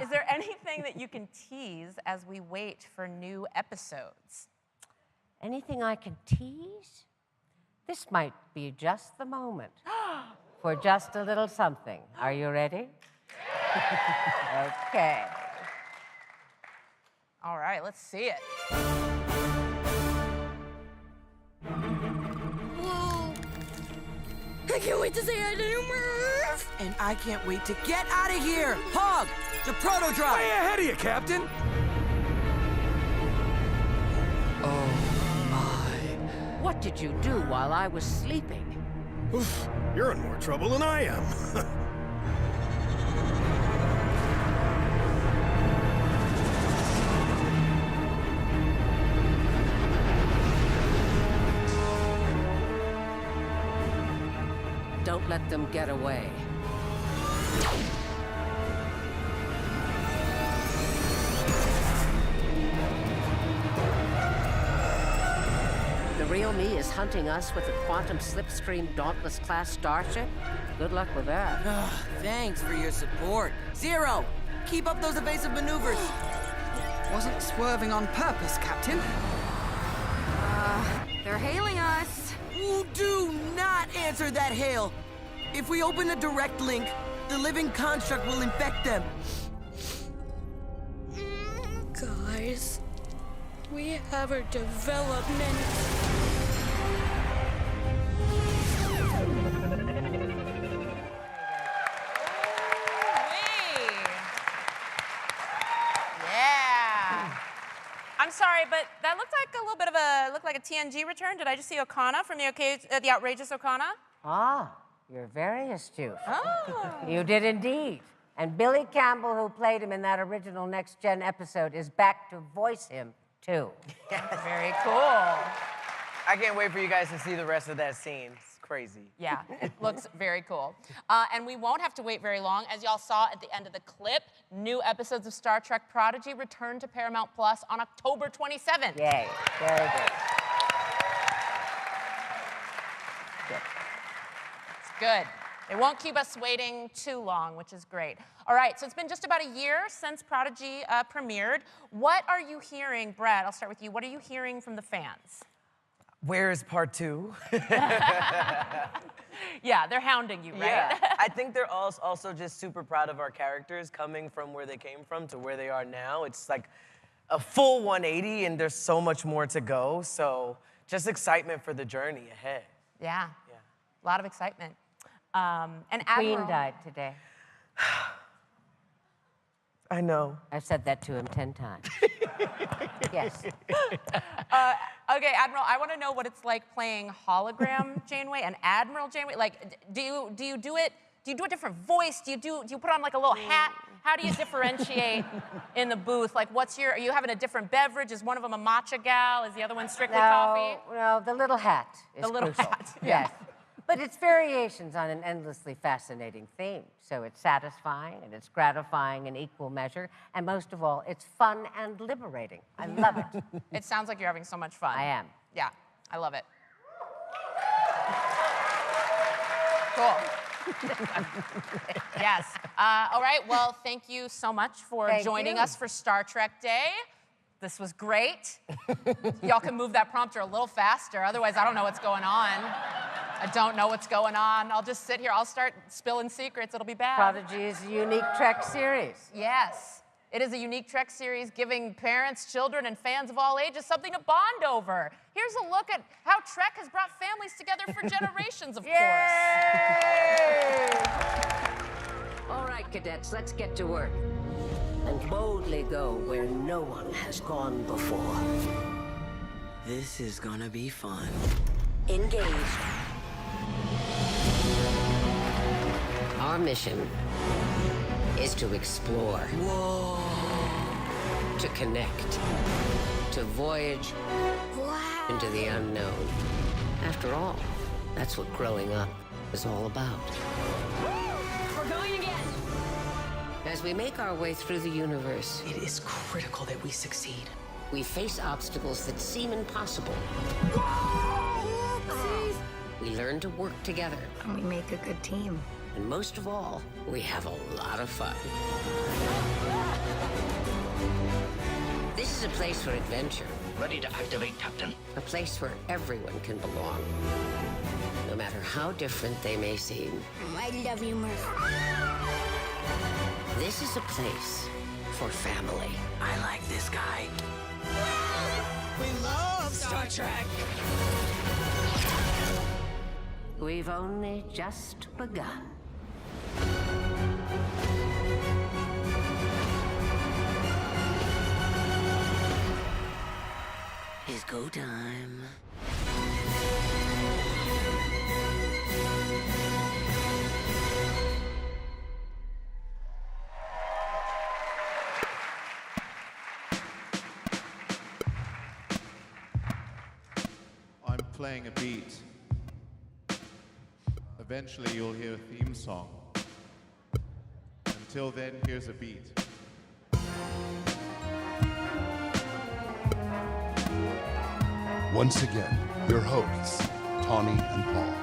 [SPEAKER 1] is there anything that you can tease as we wait for new episodes?
[SPEAKER 23] Anything I can tease? This might be just the moment for just a little something. Are you ready? Okay.
[SPEAKER 1] All right, let's see it.
[SPEAKER 16] Whoa. I can't wait to say hi to new Murph. And I can't wait to get out of here. Hog, the proto drive.
[SPEAKER 24] Way ahead of you, Captain.
[SPEAKER 23] What did you do while I was sleeping?
[SPEAKER 24] Oof, you're in more trouble than I am.
[SPEAKER 23] Don't let them get away. The real me is hunting us with a quantum slipstream Dauntless-class starship? Good luck with that.
[SPEAKER 16] Thanks for your support. Zero, keep up those evasive maneuvers.
[SPEAKER 25] Wasn't swerving on purpose, Captain.
[SPEAKER 16] They're hailing us. Ooh, do not answer that hail. If we open a direct link, the living construct will infect them.
[SPEAKER 26] Guys, we have a development.
[SPEAKER 1] I'm sorry, but that looked like a little bit of a TNG return. Did I just see Okana from the outrageous Okana?
[SPEAKER 23] Ah, you're very astute.
[SPEAKER 1] Oh.
[SPEAKER 23] You did indeed. And Billy Campbell, who played him in that original Next Gen episode, is back to voice him, too.
[SPEAKER 1] Very cool.
[SPEAKER 23] I can't wait for you guys to see the rest of that scene. It's crazy.
[SPEAKER 1] Yeah, it looks very cool. And we won't have to wait very long. As y'all saw at the end of the clip, new episodes of Star Trek Prodigy return to Paramount Plus on October 27th.
[SPEAKER 23] Yay, very good.
[SPEAKER 1] It's good. They won't keep us waiting too long, which is great. All right, so it's been just about a year since Prodigy premiered. What are you hearing, Brad? I'll start with you. What are you hearing from the fans?
[SPEAKER 2] Where is part 2?
[SPEAKER 1] Yeah, they're hounding you, right?
[SPEAKER 2] Yeah, I think they're also just super proud of our characters coming from where they came from to where they are now. It's like a full 180, and there's so much more to go. So just excitement for the journey ahead.
[SPEAKER 1] Yeah, a lot of excitement. And
[SPEAKER 23] the Queen died today.
[SPEAKER 2] I know.
[SPEAKER 23] I've said that to him 10 times. Yes.
[SPEAKER 1] Okay, Admiral, I want to know what it's like playing hologram Janeway and Admiral Janeway. Like, do you do it? Do you do a different voice? Do you put on like a little hat? How do you differentiate in the booth? Like, are you having a different beverage? Is one of them a matcha gal? Is the other one strictly coffee?
[SPEAKER 23] No, the little hat is
[SPEAKER 1] The little
[SPEAKER 23] crucial.
[SPEAKER 1] hat,
[SPEAKER 23] Yes. But it's variations on an endlessly fascinating theme. So it's satisfying and it's gratifying in equal measure. And most of all, it's fun and liberating. I love it.
[SPEAKER 1] It sounds like you're having so much fun.
[SPEAKER 23] I am.
[SPEAKER 1] Yeah, I love it. Cool. Yes. All right, well, thank you so much for joining us for Star Trek Day. This was great. Y'all can move that prompter a little faster, otherwise I don't know what's going on. I don't know what's going on. I'll just sit here. I'll start spilling secrets. It'll be bad.
[SPEAKER 23] Prodigy is a unique Trek series.
[SPEAKER 1] Yes. It is a unique Trek series giving parents, children, and fans of all ages something to bond over. Here's a look at how Trek has brought families together for generations, of course.
[SPEAKER 23] All right, cadets, let's get to work. And boldly go where no one has gone before.
[SPEAKER 16] This is gonna be fun.
[SPEAKER 23] Engaged. Our mission is to explore.
[SPEAKER 16] Whoa.
[SPEAKER 23] To connect. To voyage into the unknown. After all, that's what growing up is all about.
[SPEAKER 19] We're going again.
[SPEAKER 23] As we make our way through the universe,
[SPEAKER 16] It is critical that we succeed.
[SPEAKER 23] we face obstacles that seem impossible. We learn to work together.
[SPEAKER 5] And we make a good team.
[SPEAKER 23] And most of all, we have a lot of fun. This is a place for adventure.
[SPEAKER 5] Ready to activate, Captain.
[SPEAKER 23] A place where everyone can belong. No matter how different they may seem.
[SPEAKER 5] I love you, Murph.
[SPEAKER 23] This is a place for family.
[SPEAKER 16] I like this guy.
[SPEAKER 5] We love Star Trek.
[SPEAKER 23] We've only just begun.
[SPEAKER 16] It's go time.
[SPEAKER 6] I'm playing a beat. Eventually you'll hear a theme song. Until then, here's a beat.
[SPEAKER 13] Once again, your hosts, Tawny and Paul.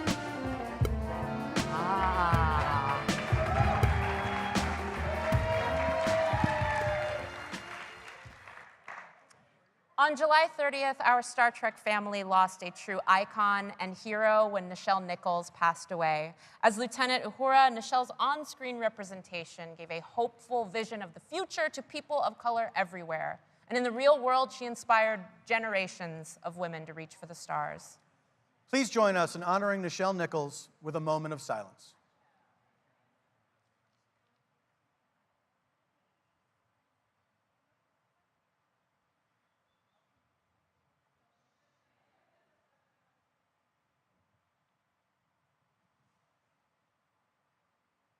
[SPEAKER 1] On July 30th, our Star Trek family lost a true icon and hero when Nichelle Nichols passed away. As Lieutenant Uhura, Nichelle's on-screen representation gave a hopeful vision of the future to people of color everywhere. And in the real world, she inspired generations of women to reach for the stars.
[SPEAKER 18] Please join us in honoring Nichelle Nichols with a moment of silence.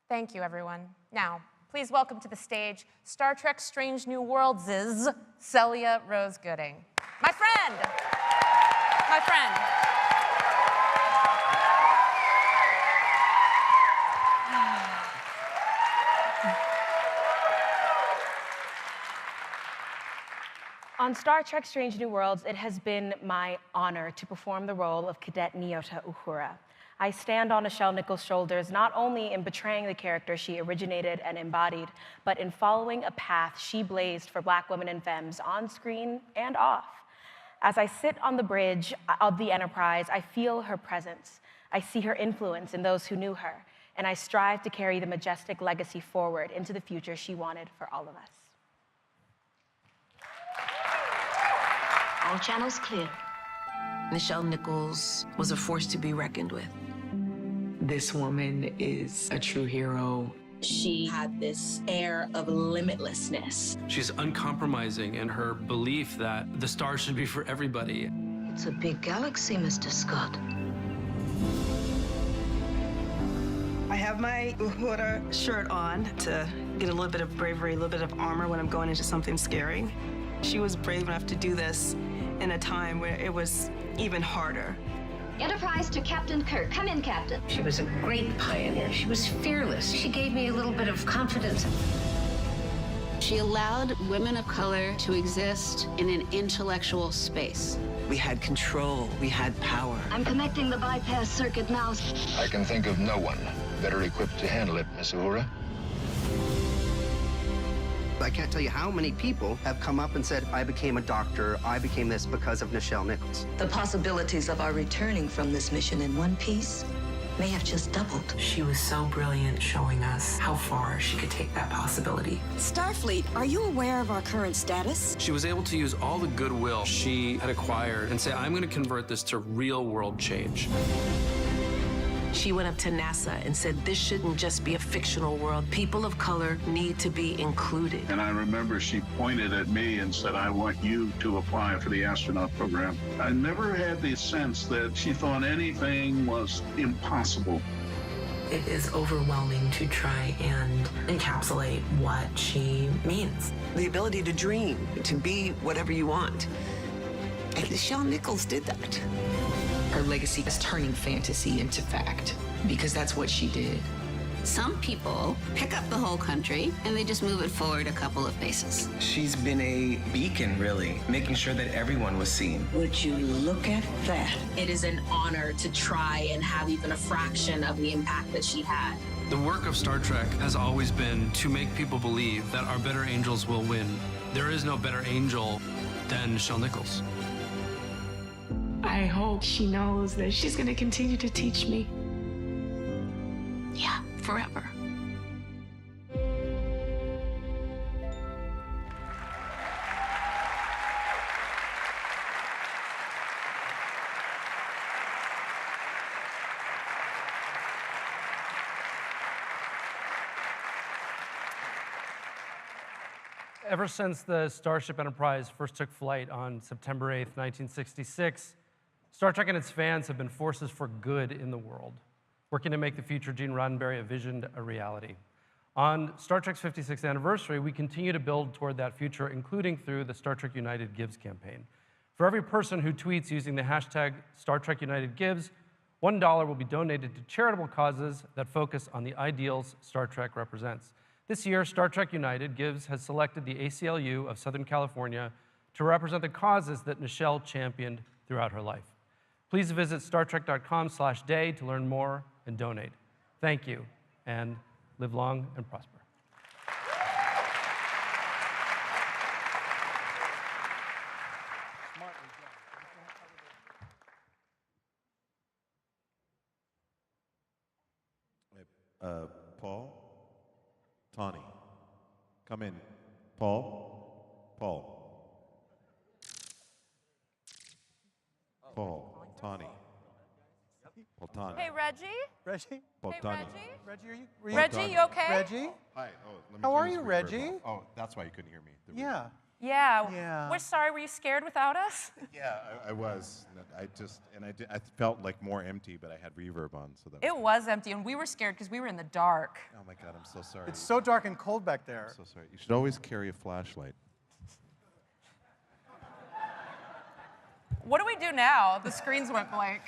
[SPEAKER 1] Thank you, everyone. Now, please welcome to the stage Star Trek Strange New Worlds' Celia Rose Gooding. My friend! My friend.
[SPEAKER 7] On Star Trek Strange New Worlds, it has been my honor to perform the role of Cadet Nyota Uhura. I stand on Nichelle Nichols' shoulders, not only in betraying the character she originated and embodied, but in following a path she blazed for Black women and femmes on screen and off. As I sit on the bridge of the Enterprise, I feel her presence. I see her influence in those who knew her, and I strive to carry the majestic legacy forward into the future she wanted for all of us.
[SPEAKER 3] All channels clear. Nichelle Nichols was a force to be reckoned with.
[SPEAKER 4] This woman is a true hero.
[SPEAKER 3] She had this air of limitlessness.
[SPEAKER 8] She's uncompromising in her belief that the stars should be for everybody.
[SPEAKER 3] It's a big galaxy, Mr. Scott.
[SPEAKER 11] I have my Uhura shirt on to get a little bit of bravery, a little bit of armor when I'm going into something scary. She was brave enough to do this in a time where it was even harder.
[SPEAKER 12] Enterprise to Captain Kirk. Come in, Captain.
[SPEAKER 23] She was a great pioneer. She was fearless. She gave me a little bit of confidence.
[SPEAKER 21] She allowed women of color to exist in an intellectual space.
[SPEAKER 4] We had control, we had power.
[SPEAKER 12] I'm connecting the bypass circuit now.
[SPEAKER 27] I can think of no one better equipped to handle it, Miss Uhura.
[SPEAKER 28] I can't tell you how many people have come up and said, I became a doctor, I became this because of Nichelle Nichols.
[SPEAKER 3] The possibilities of our returning from this mission in one piece may have just doubled.
[SPEAKER 4] She was so brilliant showing us how far she could take that possibility.
[SPEAKER 11] Starfleet, are you aware of our current status?
[SPEAKER 8] She was able to use all the goodwill she had acquired and say, I'm going to convert this to real world change.
[SPEAKER 3] She went up to NASA and said, this shouldn't just be a fictional world. People of color need to be included.
[SPEAKER 29] And I remember she pointed at me and said, I want you to apply for the astronaut program. I never had the sense that she thought anything was impossible.
[SPEAKER 4] It is overwhelming to try and encapsulate what she means.
[SPEAKER 11] The ability to dream, to be whatever you want.
[SPEAKER 3] And Nichelle Nichols did that.
[SPEAKER 4] Her legacy is turning fantasy into fact, because that's what she did.
[SPEAKER 21] Some people pick up the whole country and they just move it forward a couple of paces.
[SPEAKER 4] She's been a beacon, really, making sure that everyone was seen.
[SPEAKER 3] Would you look at that? It is an honor to try and have even a fraction of the impact that she had.
[SPEAKER 8] The work of Star Trek has always been to make people believe that our better angels will win. There is no better angel than Nichelle Nichols.
[SPEAKER 11] I hope she knows that she's going to continue to teach me.
[SPEAKER 3] Yeah, forever.
[SPEAKER 30] Ever since the Starship Enterprise first took flight on September 8th, 1966, Star Trek and its fans have been forces for good in the world, working to make the future Gene Roddenberry envisioned a reality. On Star Trek's 56th anniversary, we continue to build toward that future, including through the Star Trek United Gives campaign. For every person who tweets using the hashtag Star Trek United Gives, $1 will be donated to charitable causes that focus on the ideals Star Trek represents. This year, Star Trek United Gives has selected the ACLU of Southern California to represent the causes that Nichelle championed throughout her life. Please visit StarTrek.com/day to learn more and donate. Thank you, and live long and prosper.
[SPEAKER 6] Paul? Tawny. Come in. Paul? Tawny. Paul Tawny.
[SPEAKER 1] Hey, Reggie?
[SPEAKER 18] Reggie?
[SPEAKER 6] Paul
[SPEAKER 1] Hey,
[SPEAKER 6] Tawny.
[SPEAKER 18] Reggie, are you?
[SPEAKER 1] Reggie, you okay?
[SPEAKER 18] Reggie?
[SPEAKER 6] Hi. Oh, let me
[SPEAKER 18] How
[SPEAKER 6] turn
[SPEAKER 18] are
[SPEAKER 6] this
[SPEAKER 18] you,
[SPEAKER 6] reverb
[SPEAKER 18] Reggie?
[SPEAKER 6] off. Oh, that's why you couldn't hear me.
[SPEAKER 18] Yeah.
[SPEAKER 1] Yeah. We're sorry. Were you scared without us?
[SPEAKER 6] Yeah, I was. I felt like more empty, but I had reverb on, so that.
[SPEAKER 1] It was empty, and we were scared because we were in the dark.
[SPEAKER 6] Oh my God, I'm so sorry.
[SPEAKER 18] It's so dark and cold back there.
[SPEAKER 6] I'm so sorry. You should always carry a flashlight.
[SPEAKER 1] What do we do now? The screens went blank.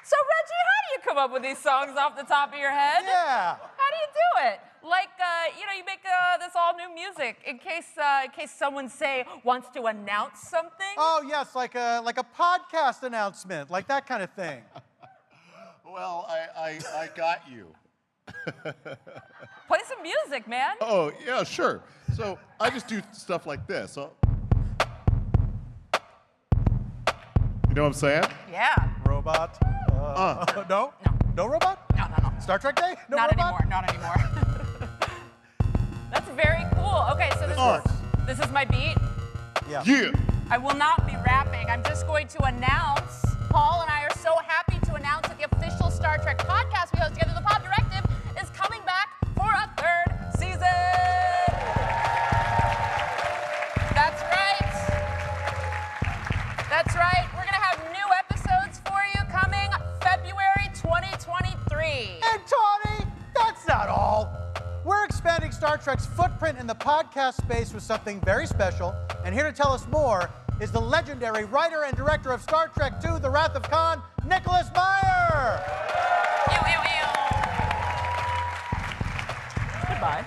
[SPEAKER 1] So, Reggie, how do you come up with these songs off the top of your head?
[SPEAKER 18] Yeah.
[SPEAKER 1] How do you do it? you make this all new music in case someone say wants to announce something.
[SPEAKER 18] Oh yes, like a podcast announcement, like that kind of thing.
[SPEAKER 9] Well, I got you.
[SPEAKER 1] Play some music, man.
[SPEAKER 9] Oh, yeah, sure. So I just do stuff like this. So, you know what I'm saying?
[SPEAKER 1] Yeah.
[SPEAKER 18] Robot. No? No robot?
[SPEAKER 1] No.
[SPEAKER 18] Star Trek Day? No
[SPEAKER 1] Not
[SPEAKER 18] robot?
[SPEAKER 1] Not anymore. That's very cool. Okay, so this is my beat.
[SPEAKER 18] Yeah.
[SPEAKER 1] I will not be rapping. I'm just going to announce. Paul and I are so happy to announce that the official Star Trek podcast we host together, The Pop Directive, is coming back for a 3rd season. That's right. That's right. We're going to have new episodes for you coming February 2023.
[SPEAKER 18] And Tawny, that's not all. We're expanding Star Trek's footprint in the podcast space with something very special. And here to tell us more is the legendary writer and director of Star Trek II, The Wrath of Khan, Nicholas Meyer.
[SPEAKER 1] Goodbye.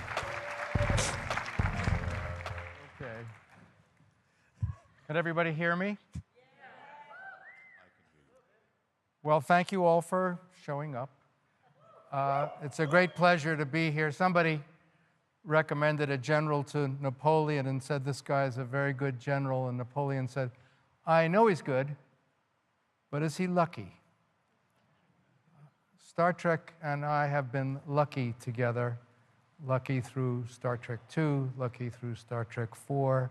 [SPEAKER 10] Okay. Can everybody hear me? Well, thank you all for showing up. It's a great pleasure to be here. Somebody recommended a general to Napoleon and said, this guy is a very good general. And Napoleon said, I know he's good, but is he lucky? Star Trek and I have been lucky together, lucky through Star Trek II, lucky through Star Trek IV,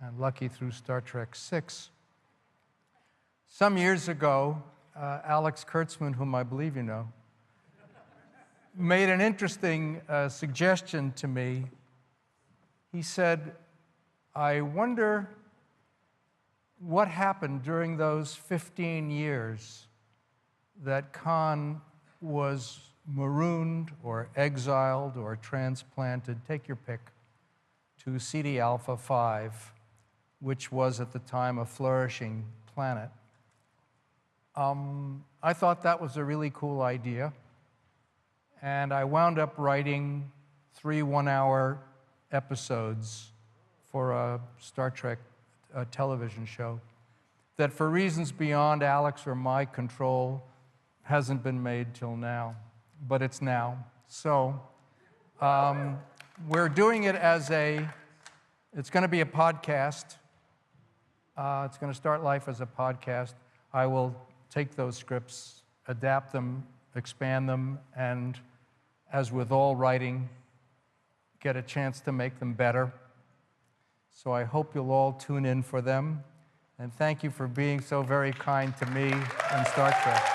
[SPEAKER 10] and lucky through Star Trek VI. Some years ago, Alex Kurtzman, whom I believe you know, made an interesting suggestion to me. He said, I wonder what happened during those 15 years that Khan was marooned or exiled or transplanted, take your pick, to CD Alpha 5, which was at the time a flourishing planet. I thought that was a really cool idea. And I wound up writing 3 one-hour episodes for a Star Trek television show that, for reasons beyond Alex or my control, hasn't been made till now, but it's now. So we're doing it as it's going to be a podcast. It's going to start life as a podcast. I will take those scripts, adapt them, expand them, and as with all writing, get a chance to make them better. So I hope you'll all tune in for them. And thank you for being so very kind to me and Star Trek.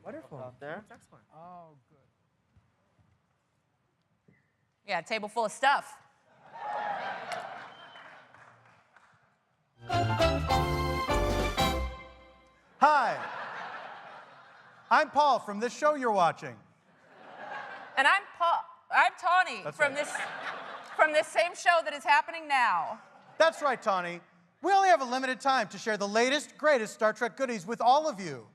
[SPEAKER 2] Wonderful. There.
[SPEAKER 10] Oh, good.
[SPEAKER 1] Yeah, a table full of stuff.
[SPEAKER 18] Hi. I'm Paul from this show you're watching.
[SPEAKER 1] And I'm Tawny from this same show that is happening now.
[SPEAKER 18] That's right, Tawny. We only have a limited time to share the latest, greatest Star Trek goodies with all of you.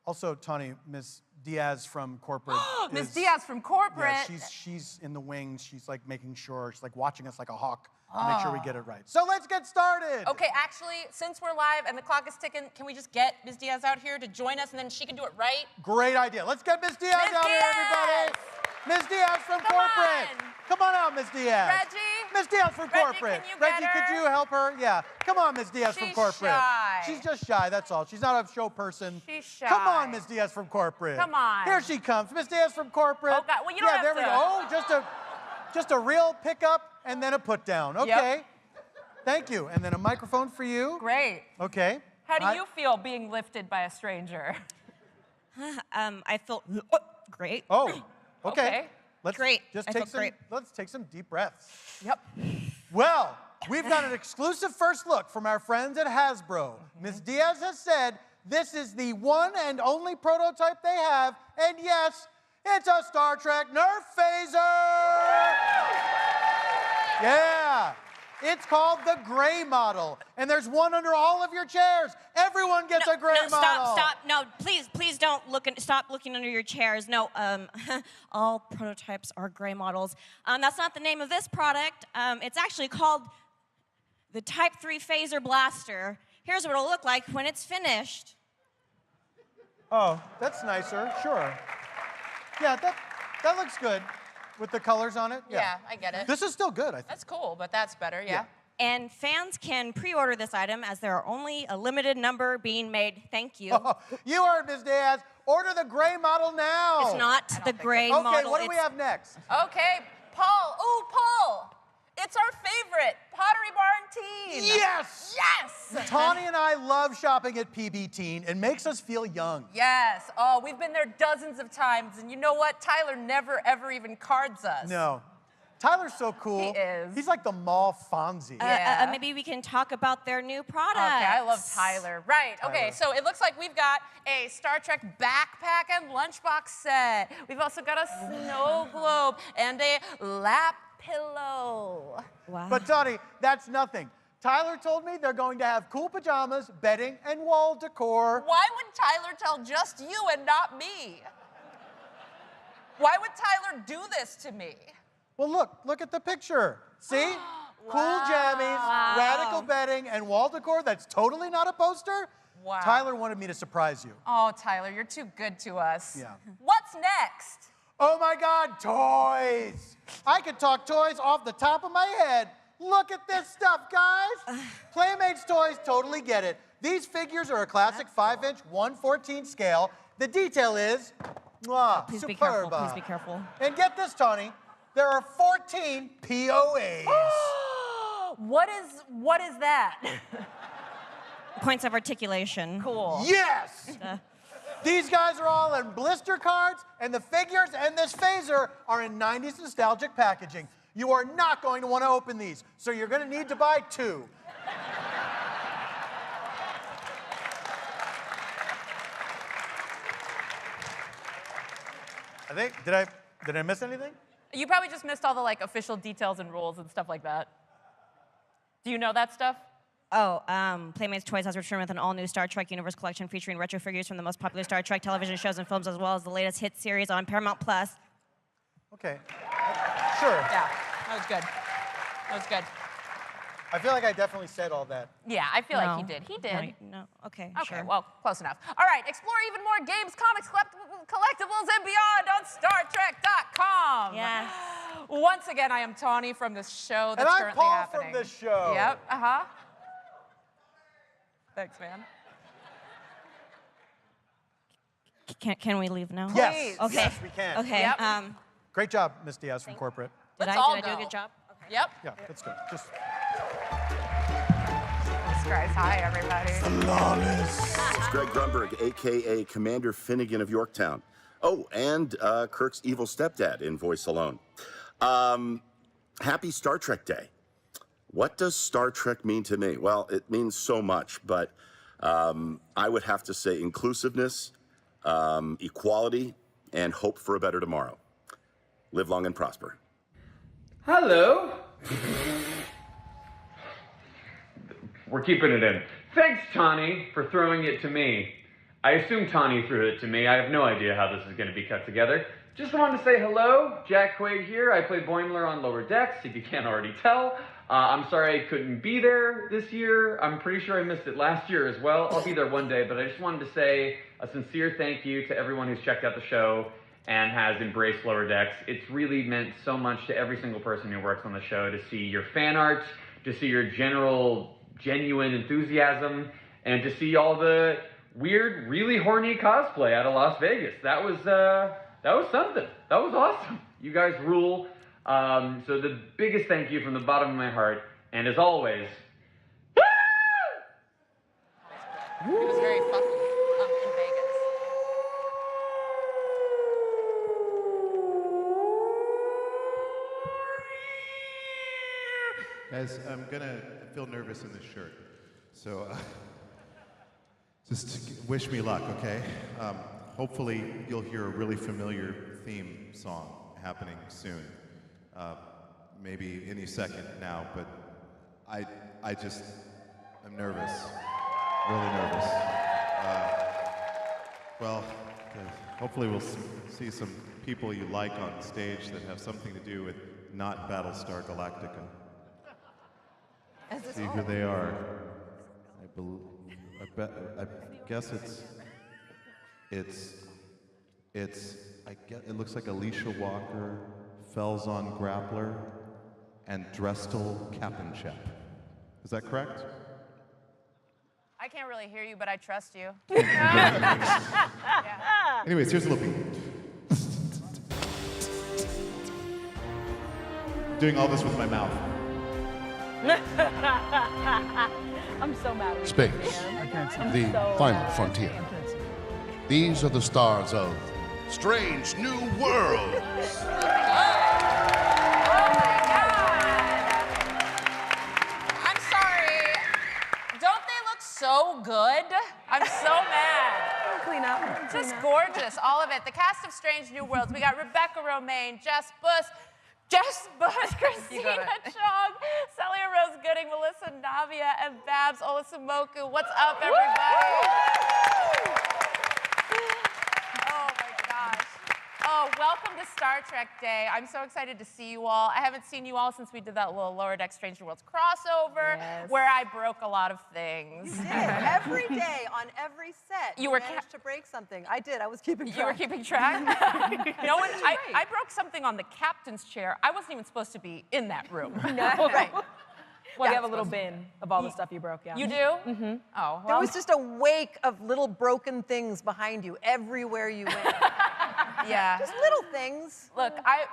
[SPEAKER 18] Also, Tawny, Miss Diaz from corporate.
[SPEAKER 1] Miss Diaz from corporate.
[SPEAKER 18] Yeah, she's in the wings. She's like making sure, she's like watching us like a hawk to make sure we get it right. So let's get started.
[SPEAKER 1] Okay, actually, since we're live and the clock is ticking, can we just get Miss Diaz out here to join us and then she can do it right?
[SPEAKER 18] Great idea. Let's get Miss Diaz out here, everybody. Miss Diaz from corporate. Come on out, Miss Diaz.
[SPEAKER 1] Reggie.
[SPEAKER 18] Miss Diaz from corporate. Reggie, could you help her? Yeah. Come on, Miss Diaz from corporate.
[SPEAKER 1] Shy.
[SPEAKER 18] She's just shy, that's all. She's not a show person.
[SPEAKER 1] She's shy.
[SPEAKER 18] Come on, Miss Diaz from corporate.
[SPEAKER 1] Come on.
[SPEAKER 18] Here she comes. Miss Diaz from corporate.
[SPEAKER 1] Oh, God. Well, you don't have
[SPEAKER 18] there we go. Oh, just a real pickup and then a put down. Okay.
[SPEAKER 1] Yep.
[SPEAKER 18] Thank you. And then a microphone for you.
[SPEAKER 1] Great.
[SPEAKER 18] Okay.
[SPEAKER 1] How do you feel being lifted by a stranger?
[SPEAKER 14] I feel great.
[SPEAKER 18] Oh, okay.
[SPEAKER 14] Let's great.
[SPEAKER 18] Let's take some deep breaths.
[SPEAKER 1] Yep.
[SPEAKER 18] Well, we've got an exclusive first look from our friends at Hasbro. Ms. Diaz has said this is the one and only prototype they have, and yes, it's a Star Trek Nerf phaser! Yeah. It's called the gray model. And there's one under all of your chairs. Everyone gets a gray model.
[SPEAKER 14] Stop. No, please don't stop looking under your chairs. No, all prototypes are gray models. That's not the name of this product. It's actually called the Type 3 Phaser Blaster. Here's what it'll look like when it's finished.
[SPEAKER 18] Oh, that's nicer. Sure. Yeah, that looks good. With the colors on it?
[SPEAKER 1] Yeah, I get it.
[SPEAKER 18] This is still good, I think.
[SPEAKER 1] That's cool, but that's better, yeah.
[SPEAKER 14] And fans can pre-order this item as there are only a limited number being made. Thank you.
[SPEAKER 18] Oh, you heard Ms. Diaz. Order the gray model now.
[SPEAKER 14] It's not the gray model.
[SPEAKER 18] Okay, what do we have next?
[SPEAKER 1] Okay, Paul. Ooh, Paul. It's our favorite Pottery Barn Teen.
[SPEAKER 18] Yes!
[SPEAKER 1] Yes!
[SPEAKER 18] Tawny and I love shopping at PB Teen. It makes us feel young.
[SPEAKER 1] Yes. Oh, we've been there dozens of times, and you know what? Tyler never, ever even cards us.
[SPEAKER 18] No. Tyler's so cool.
[SPEAKER 1] He is.
[SPEAKER 18] He's like the mall Fonzie.
[SPEAKER 14] Maybe we can talk about their new product.
[SPEAKER 1] Okay, I love Tyler. Right, okay,
[SPEAKER 18] Tyler.
[SPEAKER 1] so it looks like we've got a Star Trek backpack and lunchbox set. We've also got a snow globe and a lap pillow.
[SPEAKER 14] Wow.
[SPEAKER 18] But Tawny, that's nothing. Tyler told me they're going to have cool pajamas, bedding, and wall decor.
[SPEAKER 1] Why would Tyler tell just you and not me? Why would Tyler do this to me?
[SPEAKER 18] Well, look at the picture. See? Cool jammies, radical bedding, and wall decor. That's totally not a poster.
[SPEAKER 1] Wow.
[SPEAKER 18] Tyler wanted me to surprise you.
[SPEAKER 1] Oh, Tyler, you're too good to us.
[SPEAKER 18] Yeah.
[SPEAKER 1] What's next?
[SPEAKER 18] Oh my God, toys! I could talk toys off the top of my head. Look at this stuff, guys. Playmates toys totally get it. These figures are a classic 5-inch, 1/14 scale. The detail is,
[SPEAKER 14] Please
[SPEAKER 18] superb.
[SPEAKER 14] be careful. Please be careful.
[SPEAKER 18] And get this, Tawny. There are 14 POAs.
[SPEAKER 1] What is that?
[SPEAKER 14] Points of articulation.
[SPEAKER 1] Cool.
[SPEAKER 18] Yes! These guys are all in blister cards, and the figures and this phaser are in 90s nostalgic packaging. You are not going to want to open these, so you're going to need to buy 2. I think, did I miss anything?
[SPEAKER 1] You probably just missed all the like official details and rules and stuff like that. Do you know that stuff?
[SPEAKER 14] Oh, Playmates Toys has returned with an all-new Star Trek Universe collection featuring retro figures from the most popular Star Trek television shows and films, as well as the latest hit series on Paramount Plus.
[SPEAKER 18] Okay. Sure.
[SPEAKER 1] Yeah, that was good. That was good.
[SPEAKER 18] I feel like I definitely said all that.
[SPEAKER 1] Yeah, I feel like he did. He did.
[SPEAKER 14] No. Okay,
[SPEAKER 1] Okay,
[SPEAKER 14] sure.
[SPEAKER 1] well, close enough. All right, explore even more games, comics, collectibles, and beyond on StarTrek.com.
[SPEAKER 14] Yes.
[SPEAKER 1] Once again, I am Tawny from this show that's
[SPEAKER 18] And I'm
[SPEAKER 1] currently
[SPEAKER 18] Paul
[SPEAKER 1] happening.
[SPEAKER 18] from this show.
[SPEAKER 1] Yep, uh-huh. Thanks, man.
[SPEAKER 14] Can we leave now?
[SPEAKER 18] Yes.
[SPEAKER 14] Okay.
[SPEAKER 18] Yes, we can.
[SPEAKER 14] Okay.
[SPEAKER 1] Yep.
[SPEAKER 18] Great job, Miss Diaz from corporate.
[SPEAKER 14] Did
[SPEAKER 1] Let's
[SPEAKER 14] I
[SPEAKER 1] all
[SPEAKER 14] do a
[SPEAKER 1] go.
[SPEAKER 14] good job? Okay.
[SPEAKER 1] Yep.
[SPEAKER 18] Yeah, that's good. Just
[SPEAKER 1] Jesus Christ. Hi, everybody.
[SPEAKER 5] It's Greg Grunberg, a.k.a. Commander Finnegan of Yorktown. Oh, and Kirk's evil stepdad in voice alone. Happy Star Trek Day. What does Star Trek mean to me? Well, it means so much, but I would have to say inclusiveness, equality, and hope for a better tomorrow. Live long and prosper.
[SPEAKER 15] Hello. We're keeping it in. Thanks, Tawny, for throwing it to me. I assume Tawny threw it to me. I have no idea how this is going to be cut together. Just wanted to say hello. Jack Quaid here. I play Boimler on Lower Decks, if you can't already tell. I'm sorry I couldn't be there this year. I'm pretty sure I missed it last year as well. I'll be there one day, but I just wanted to say a sincere thank you to everyone who's checked out the show and has embraced Lower Decks. It's really meant so much to every single person who works on the show to see your fan art, to see your genuine enthusiasm, and to see all the weird, really horny cosplay out of Las Vegas. That was something. That was awesome. You guys rule. So the biggest thank you from the bottom of my heart, and as always,
[SPEAKER 1] He was very fucky in Vegas.
[SPEAKER 6] Guys, I'm gonna feel nervous in this shirt, so just wish me luck, okay? Hopefully you'll hear a really familiar theme song happening soon. Maybe any second now, but I'm nervous, really nervous. Well, hopefully we'll see some people you like on stage that have something to do with not Battlestar Galactica. See who they are. I guess it looks like Alicia Walker, Felzon Grappler, and Drestel Kappenchep. Is that correct?
[SPEAKER 1] I can't really hear you, but I trust you.
[SPEAKER 6] Anyways, here's a little peek. Doing all this with my mouth.
[SPEAKER 7] I'm so mad at you.
[SPEAKER 27] Space,
[SPEAKER 7] man.
[SPEAKER 27] the final frontier. These are the stars of Strange New Worlds.
[SPEAKER 1] I'm sorry. Don't they look so good? I'm so mad.
[SPEAKER 11] Clean up.
[SPEAKER 1] Just gorgeous, all of it. The cast of Strange New Worlds. We got Rebecca Romaine, Jess Bush, Christina Chong, Celia Rose Gooding, Melissa Navia, and Babs Olasamoku. What's up, everybody? Oh my gosh. Oh, welcome to Star Trek Day. I'm so excited to see you all. I haven't seen you all since we did that little Lower Deck Strange New Worlds crossover, where I broke a lot of things.
[SPEAKER 13] You did. Every day on every set,
[SPEAKER 1] You were
[SPEAKER 13] managed to break something. I did. I was keeping track.
[SPEAKER 1] You were keeping track? No one, I broke something on the captain's chair. I wasn't even supposed to be in that room.
[SPEAKER 13] No, right.
[SPEAKER 7] Well, we have a little bin of all the stuff you broke, yeah.
[SPEAKER 1] You do?
[SPEAKER 7] Mm-hmm.
[SPEAKER 1] Oh, well.
[SPEAKER 13] There was just a wake of little broken things behind you everywhere you went.
[SPEAKER 1] Yeah.
[SPEAKER 13] Just little things.
[SPEAKER 1] Look, I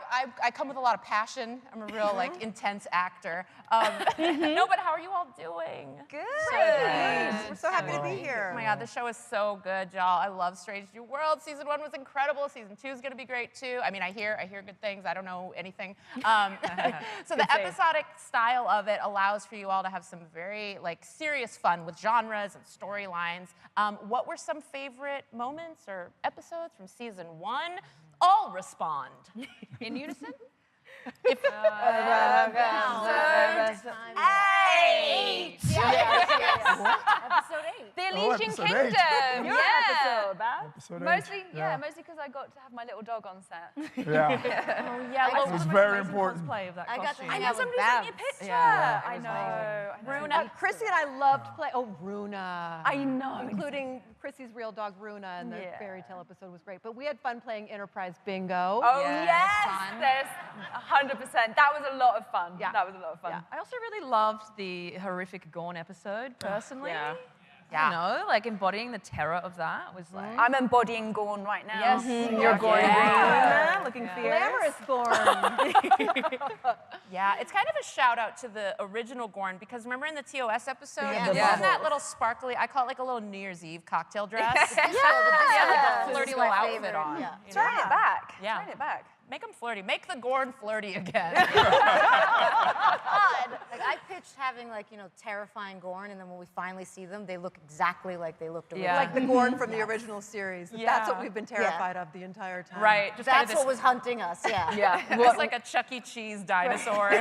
[SPEAKER 1] come with a lot of passion. I'm a real, intense actor. No, but how are you all doing?
[SPEAKER 13] Good.
[SPEAKER 1] So good.
[SPEAKER 13] We're so happy to be here.
[SPEAKER 1] Oh my God, the show is so good, y'all. I love Strange New Worlds. Season 1 was incredible. Season 2 is gonna be great too. I mean, I hear good things. I don't know anything. So the episodic style of it allows for you all to have some very serious fun with genres and storylines. What were some favorite moments or episodes from season 1? All respond. In unison? If
[SPEAKER 7] Eight.
[SPEAKER 1] Episode 8.
[SPEAKER 7] The Elysian
[SPEAKER 9] episode
[SPEAKER 7] Kingdom.
[SPEAKER 9] 8.
[SPEAKER 7] Your episode, Bab.
[SPEAKER 9] Episode 8.
[SPEAKER 7] Mostly,
[SPEAKER 9] Yeah.
[SPEAKER 7] mostly because I got to have my little dog on set.
[SPEAKER 9] Yeah.
[SPEAKER 1] Oh yeah,
[SPEAKER 9] It was very important.
[SPEAKER 7] Play of that
[SPEAKER 23] I got to
[SPEAKER 7] costume.
[SPEAKER 23] hang
[SPEAKER 7] I know
[SPEAKER 23] out with
[SPEAKER 7] somebody sent me a
[SPEAKER 23] Babs.
[SPEAKER 7] picture.
[SPEAKER 23] Yeah,
[SPEAKER 7] I
[SPEAKER 23] it was
[SPEAKER 7] know.
[SPEAKER 13] Runa. Chrissy and I loved play. Oh, Runa.
[SPEAKER 7] I know.
[SPEAKER 13] Including Chrissy's real dog, Runa, and the
[SPEAKER 7] Yeah.
[SPEAKER 13] fairy tale episode was great. But we had fun playing Enterprise Bingo.
[SPEAKER 7] Oh yes, there's 100%. That was a lot of fun.
[SPEAKER 13] Yeah.
[SPEAKER 7] That was a lot of fun.
[SPEAKER 13] Yeah.
[SPEAKER 16] I also really loved the horrific Gorn episode, personally.
[SPEAKER 7] Yeah.
[SPEAKER 16] You know, embodying the terror of that was like...
[SPEAKER 7] I'm embodying Gorn right now.
[SPEAKER 16] Yes,
[SPEAKER 7] You're Gorn.
[SPEAKER 16] Yeah.
[SPEAKER 7] Looking
[SPEAKER 13] Glamorous Gorn.
[SPEAKER 1] Yeah, it's kind of a shout out to the original Gorn because remember in the TOS episode,
[SPEAKER 13] Yeah.
[SPEAKER 1] isn't
[SPEAKER 13] Yeah.
[SPEAKER 1] that little sparkly, I call it like a little New Year's Eve cocktail dress?
[SPEAKER 13] Yeah.
[SPEAKER 1] Like a flirty
[SPEAKER 23] This is
[SPEAKER 1] little
[SPEAKER 23] my
[SPEAKER 1] outfit
[SPEAKER 23] favorite.
[SPEAKER 1] on.
[SPEAKER 23] Yeah.
[SPEAKER 1] you
[SPEAKER 7] Turn
[SPEAKER 1] know?
[SPEAKER 7] it back.
[SPEAKER 1] Yeah.
[SPEAKER 7] Turn it back.
[SPEAKER 1] Make them flirty. Make the Gorn flirty again.
[SPEAKER 23] I pitched having terrifying Gorn, and then when we finally see them, they look exactly like they looked originally.
[SPEAKER 13] Like the Gorn from the original series.
[SPEAKER 1] Yeah.
[SPEAKER 13] That's what we've been terrified of the entire time.
[SPEAKER 1] Right. Just kind of
[SPEAKER 23] That's what was hunting us. Yeah.
[SPEAKER 1] Yeah. It's like a Chuck E. Cheese dinosaur.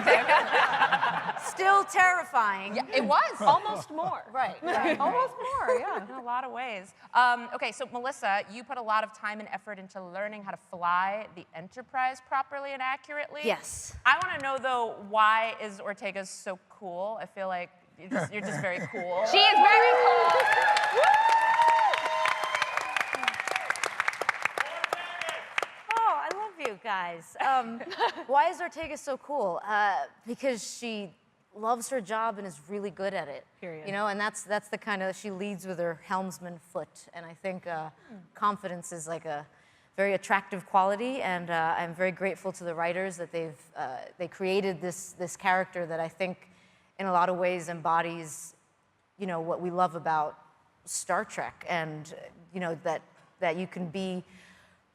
[SPEAKER 23] Still terrifying.
[SPEAKER 1] Yeah, it was.
[SPEAKER 23] Almost more. Right.
[SPEAKER 1] Almost more, yeah. In a lot of ways. Okay, so Melissa, you put a lot of time and effort into learning how to fly the Enterprise properly and accurately.
[SPEAKER 23] Yes.
[SPEAKER 1] I want to know, though, why is Ortega so cool? I feel like you're just very cool.
[SPEAKER 7] She is very cool.
[SPEAKER 23] Oh, I love you guys. Why is Ortega so cool? Because she loves her job and is really good at it.
[SPEAKER 7] Period.
[SPEAKER 23] You know, and that's the kind of, she leads with her helmsman foot. And I think confidence is like a very attractive quality, and I'm very grateful to the writers that they created this character that I think in a lot of ways embodies, what we love about Star Trek, and that you can be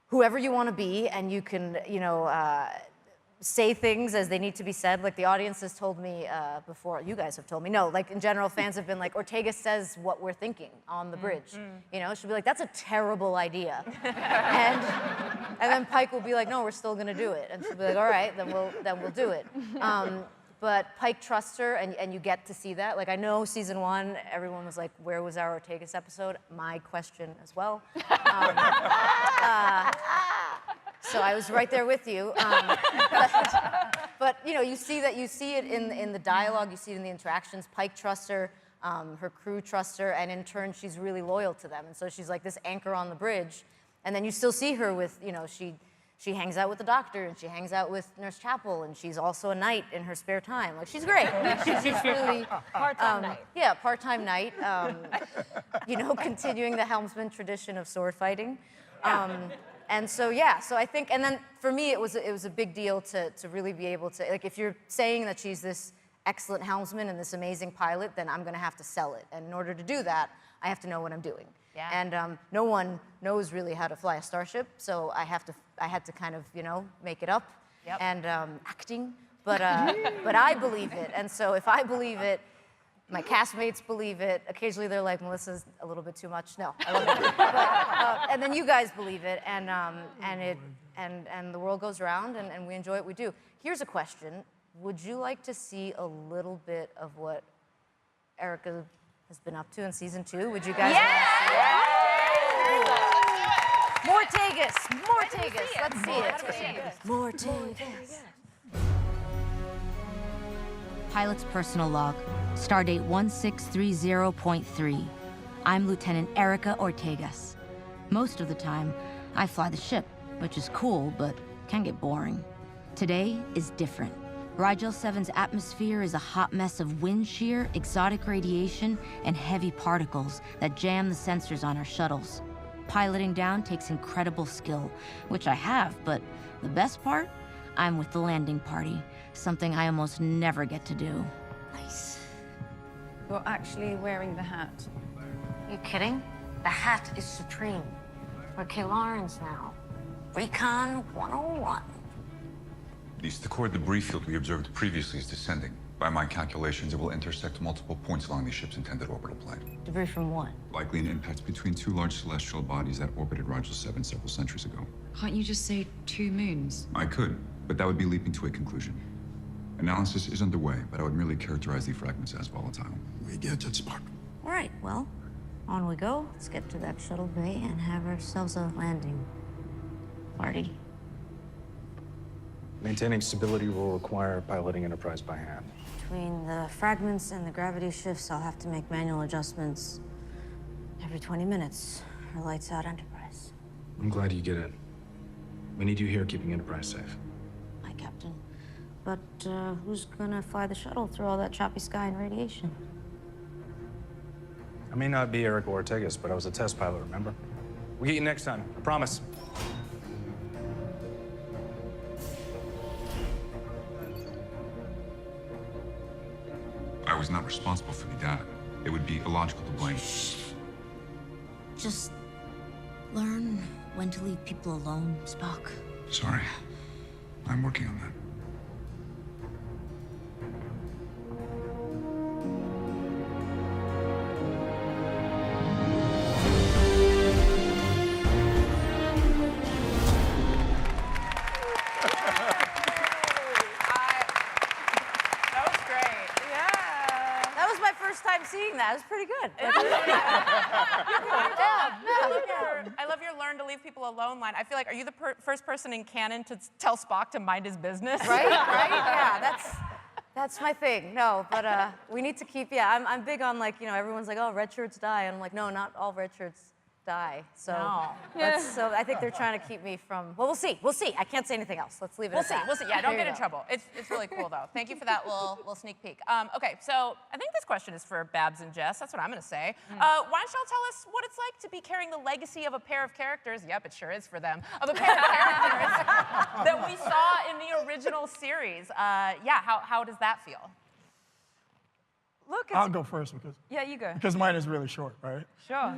[SPEAKER 23] whoever you want to be, and you can say things as they need to be said. Like the audience has told me before, you guys have told me, no, in general, fans have been like, Ortega says what we're thinking on the bridge. She'll be like, that's a terrible idea. and then Pike will be like, no, we're still gonna do it. And she'll be like, all right, then we'll do it. but Pike trusts her, and you get to see that. Like, I know season 1, everyone was like, where was our Ortega's episode? My question as well. So I was right there with you. But you know, you see it in the dialogue, you see it in the interactions. Pike trusts her, her crew trusts her, and in turn, she's really loyal to them. And so she's like this anchor on the bridge. And then you still see her with, you know, she hangs out with the doctor, and she hangs out with Nurse Chapel, and she's also a knight in her spare time. Like, she's great. She's really
[SPEAKER 7] Part-time knight.
[SPEAKER 23] Yeah, part-time knight. You know, continuing the helmsman tradition of sword fighting. And so, yeah, so I think, and then for me, it was a big deal to really be able to, like, if you're saying that she's this excellent helmsman and this amazing pilot, then I'm gonna have to sell it. And in order to do that, I have to know what I'm doing.
[SPEAKER 1] Yeah.
[SPEAKER 23] And no one knows really how to fly a starship, so I had to kind of, you know, make it up.
[SPEAKER 1] Yep.
[SPEAKER 23] And acting, but I believe it. And so if I believe it, my castmates believe it. Occasionally they're like, Melissa's a little bit too much. No, I love it. But, and then you guys believe it, and the world goes around, and we enjoy what we do. Here's a question: would you like to see a little bit of what Erica has been up to in season 2? Would you guys?
[SPEAKER 1] Yeah!
[SPEAKER 23] More Tegas, more Tegas. Let's see it. More Tegas.
[SPEAKER 12] Pilot's personal log, stardate 1630.3. I'm Lieutenant Erica Ortegas. Most of the time, I fly the ship, which is cool, but can get boring. Today is different. Rigel 7's atmosphere is a hot mess of wind shear, exotic radiation, and heavy particles that jam the sensors on our shuttles. Piloting down takes incredible skill, which I have, but the best part? I'm with the landing party, something I almost never get to do.
[SPEAKER 23] Nice.
[SPEAKER 17] You're actually wearing the hat.
[SPEAKER 23] You kidding? The hat is supreme. We're Kalarans now. Recon 101.
[SPEAKER 19] The Stikor debris field we observed previously is descending. By my calculations, it will intersect multiple points along the ship's intended orbital plane.
[SPEAKER 23] Debris from what?
[SPEAKER 19] Likely an impact between 2 large celestial bodies that orbited Rigel 7 several centuries ago.
[SPEAKER 20] Can't you just say 2 moons?
[SPEAKER 19] I could, but that would be leaping to a conclusion. Analysis is underway, but I would merely characterize the fragments as volatile. We get it, Spark.
[SPEAKER 23] All right, well, on we go. Let's get to that shuttle bay and have ourselves a landing party.
[SPEAKER 22] Maintaining stability will require piloting Enterprise by hand.
[SPEAKER 23] Between the fragments and the gravity shifts, I'll have to make manual adjustments every 20 minutes. Or lights out Enterprise.
[SPEAKER 22] I'm glad you get it. We need you here keeping Enterprise safe.
[SPEAKER 23] Hi, Captain. But who's gonna fly the shuttle through all that choppy sky and radiation?
[SPEAKER 22] I may not be Erica Ortegas, but I was a test pilot, remember? We'll get you next time, I promise.
[SPEAKER 19] I was not responsible for the data. It would be illogical to blame.
[SPEAKER 23] Just learn when to leave people alone, Spock.
[SPEAKER 19] Sorry. I'm working on that.
[SPEAKER 23] Seeing that, it was pretty good.
[SPEAKER 1] I love your learn to leave people alone line. I feel like, are you the first person in canon to tell Spock to mind his business?
[SPEAKER 23] Right? Yeah, that's my thing. No, but we need to keep, I'm big on, like, you know, everyone's like, oh, red shirts die. And I'm like, no, not all red shirts die. So, so I think they're trying to keep me from, well, we'll see. We'll see. I can't say anything else. Let's leave it at that.
[SPEAKER 1] We'll see. Yeah, don't get in trouble. It's really cool, though. Thank you for that little sneak peek. Okay, so I think this question is for Babs and Jess. That's what I'm going to say. Why don't y'all tell us what it's like to be carrying the legacy of a pair of characters, yep, it sure is for them, of a pair of characters that we saw in the original series. Yeah, how does that feel?
[SPEAKER 7] Look,
[SPEAKER 24] I'll go first because
[SPEAKER 7] you go.
[SPEAKER 24] Because mine is really short, right?
[SPEAKER 7] Sure.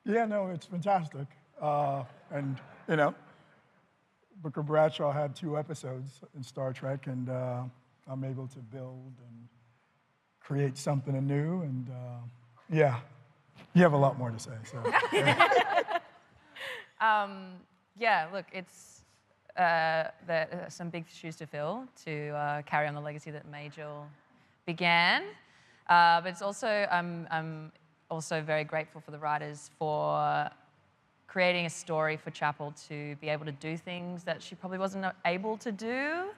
[SPEAKER 24] Yeah, no, it's fantastic. And, you know, Booker Bradshaw had 2 episodes in Star Trek, and I'm able to build and create something anew. And, yeah, you have a lot more to say. So,
[SPEAKER 16] yeah, look, it's some big shoes to fill to carry on the legacy that Majel began. But it's also, I'm also very grateful for the writers for creating a story for Chapel to be able to do things that she probably wasn't able to do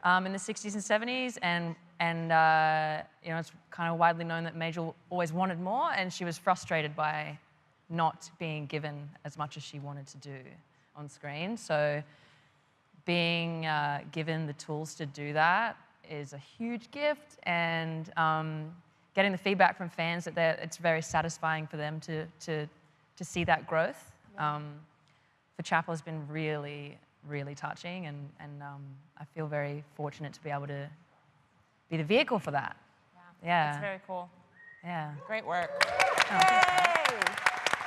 [SPEAKER 16] in the 60s and 70s. And you know, it's kind of widely known that Majel always wanted more, and she was frustrated by not being given as much as she wanted to do on screen. So being given the tools to do that is a huge gift, and getting the feedback from fans that it's very satisfying for them to see that growth for Chapel has been really, really touching, and I feel very fortunate to be able to be the vehicle for that. Yeah.
[SPEAKER 1] It's very cool.
[SPEAKER 16] Yeah.
[SPEAKER 1] Great work.
[SPEAKER 16] Oh,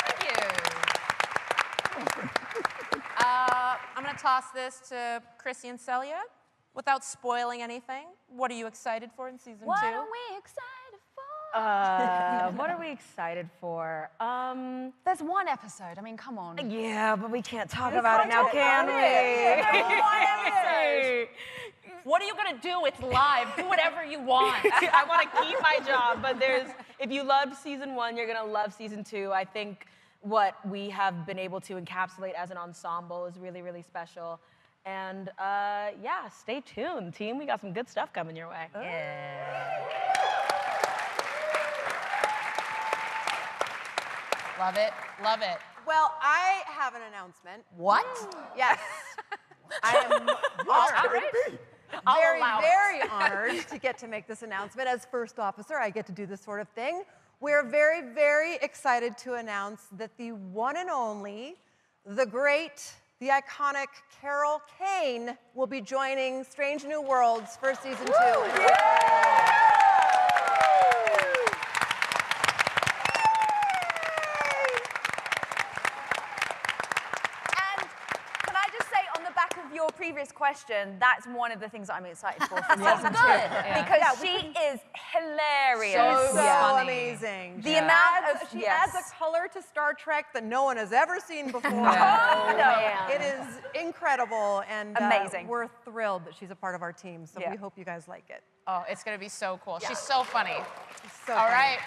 [SPEAKER 1] Thank you. I'm going to toss this to Chrissy and Celia without spoiling anything. What are you excited for in season 2?
[SPEAKER 7] What are we excited for?
[SPEAKER 2] What are we excited for?
[SPEAKER 7] There's one episode. I mean, come on.
[SPEAKER 2] Yeah, but we can't talk about it now, can we?
[SPEAKER 1] What are you going to do? It's live. Do whatever you want.
[SPEAKER 2] I want to keep my job, but if you loved season 1, you're going to love season 2. I think what we have been able to encapsulate as an ensemble is really, really special. And yeah, stay tuned, team. We got some good stuff coming your way.
[SPEAKER 1] Yeah. Love it. Love it.
[SPEAKER 13] Well, I have an announcement.
[SPEAKER 1] What?
[SPEAKER 13] Yes. I am very honored to get to make this announcement. As first officer, I get to do this sort of thing. We're very, very excited to announce that the one and only, the great, the iconic Carol Kane will be joining Strange New Worlds for season 2.
[SPEAKER 7] Your previous question, that's one of the things that I'm excited for season 2.
[SPEAKER 13] Yeah.
[SPEAKER 7] Because she is hilarious.
[SPEAKER 13] So amazing.
[SPEAKER 7] The amount of...
[SPEAKER 13] She adds a color to Star Trek that no one has ever seen before. It is incredible, and
[SPEAKER 7] amazing.
[SPEAKER 13] We're thrilled that she's a part of our team, so we hope you guys like it.
[SPEAKER 1] Oh, it's going to be so cool. She's so funny.
[SPEAKER 13] All
[SPEAKER 1] right.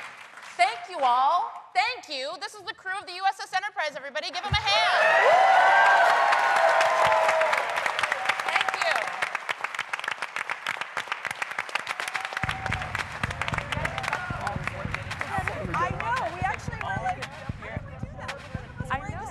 [SPEAKER 1] Thank you all. Thank you. This is the crew of the USS Enterprise, everybody. Give them a hand.
[SPEAKER 13] I know, we actually were like, how did we do that? I know.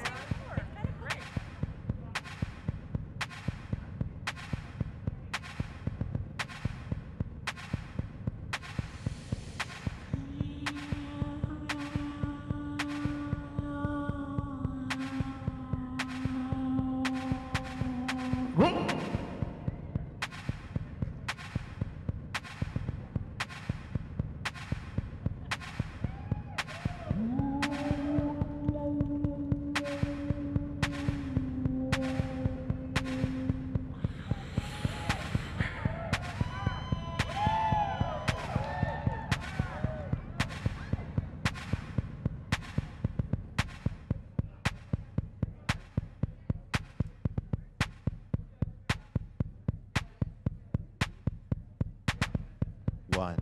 [SPEAKER 6] One.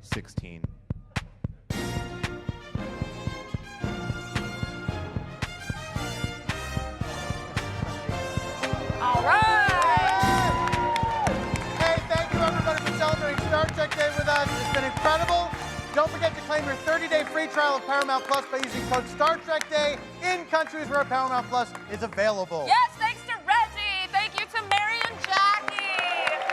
[SPEAKER 6] 16.
[SPEAKER 1] All right.
[SPEAKER 18] Hey, thank you everybody for celebrating Star Trek Day with us. It's been incredible. Don't forget to claim your 30-day free trial of Paramount Plus by using code Star Trek Day in countries where Paramount Plus is available.
[SPEAKER 1] Yes, thanks to Reggie. Thank you to Mary and Jackie.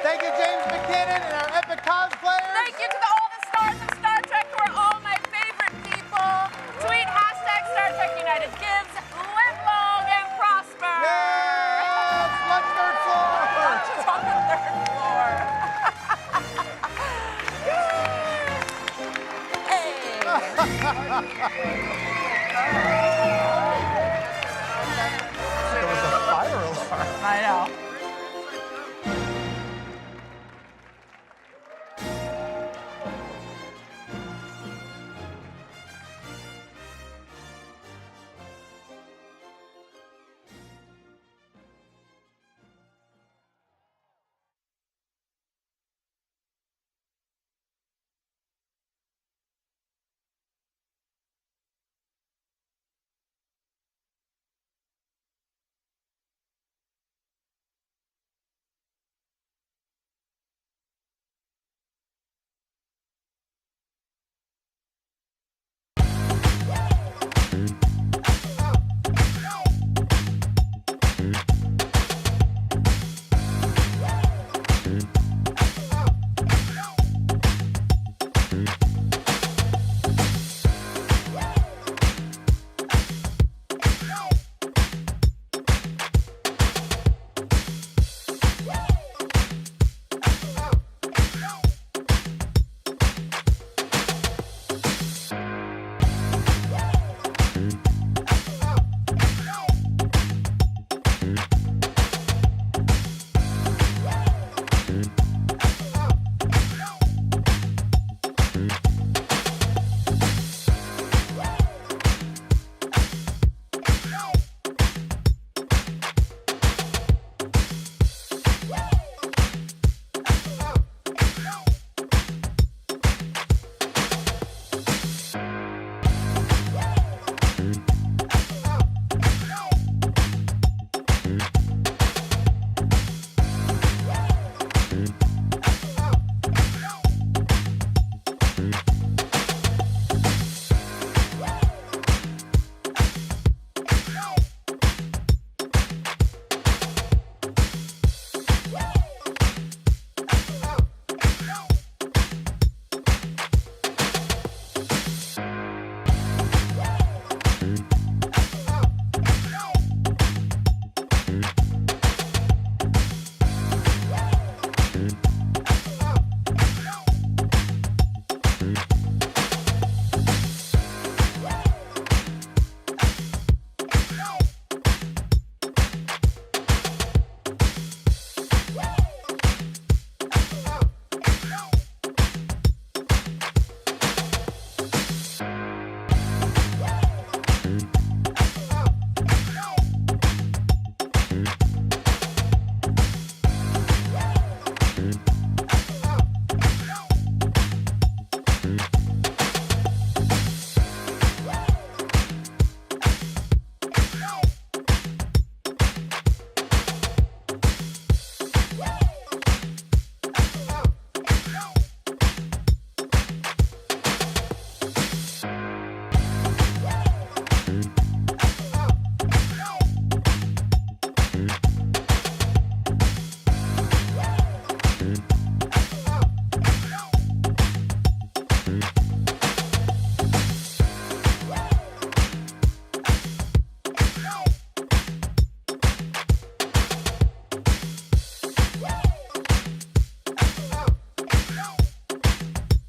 [SPEAKER 18] Thank you, James McKinnon, and our epic cosplayers.
[SPEAKER 1] Thank you to all the stars of Star Trek, who are all my favorite people. Tweet hashtag Star Trek United Gives. Live long and prosper.
[SPEAKER 18] Yes! Lunch third floor.
[SPEAKER 1] Lunch is on the third floor. Hey.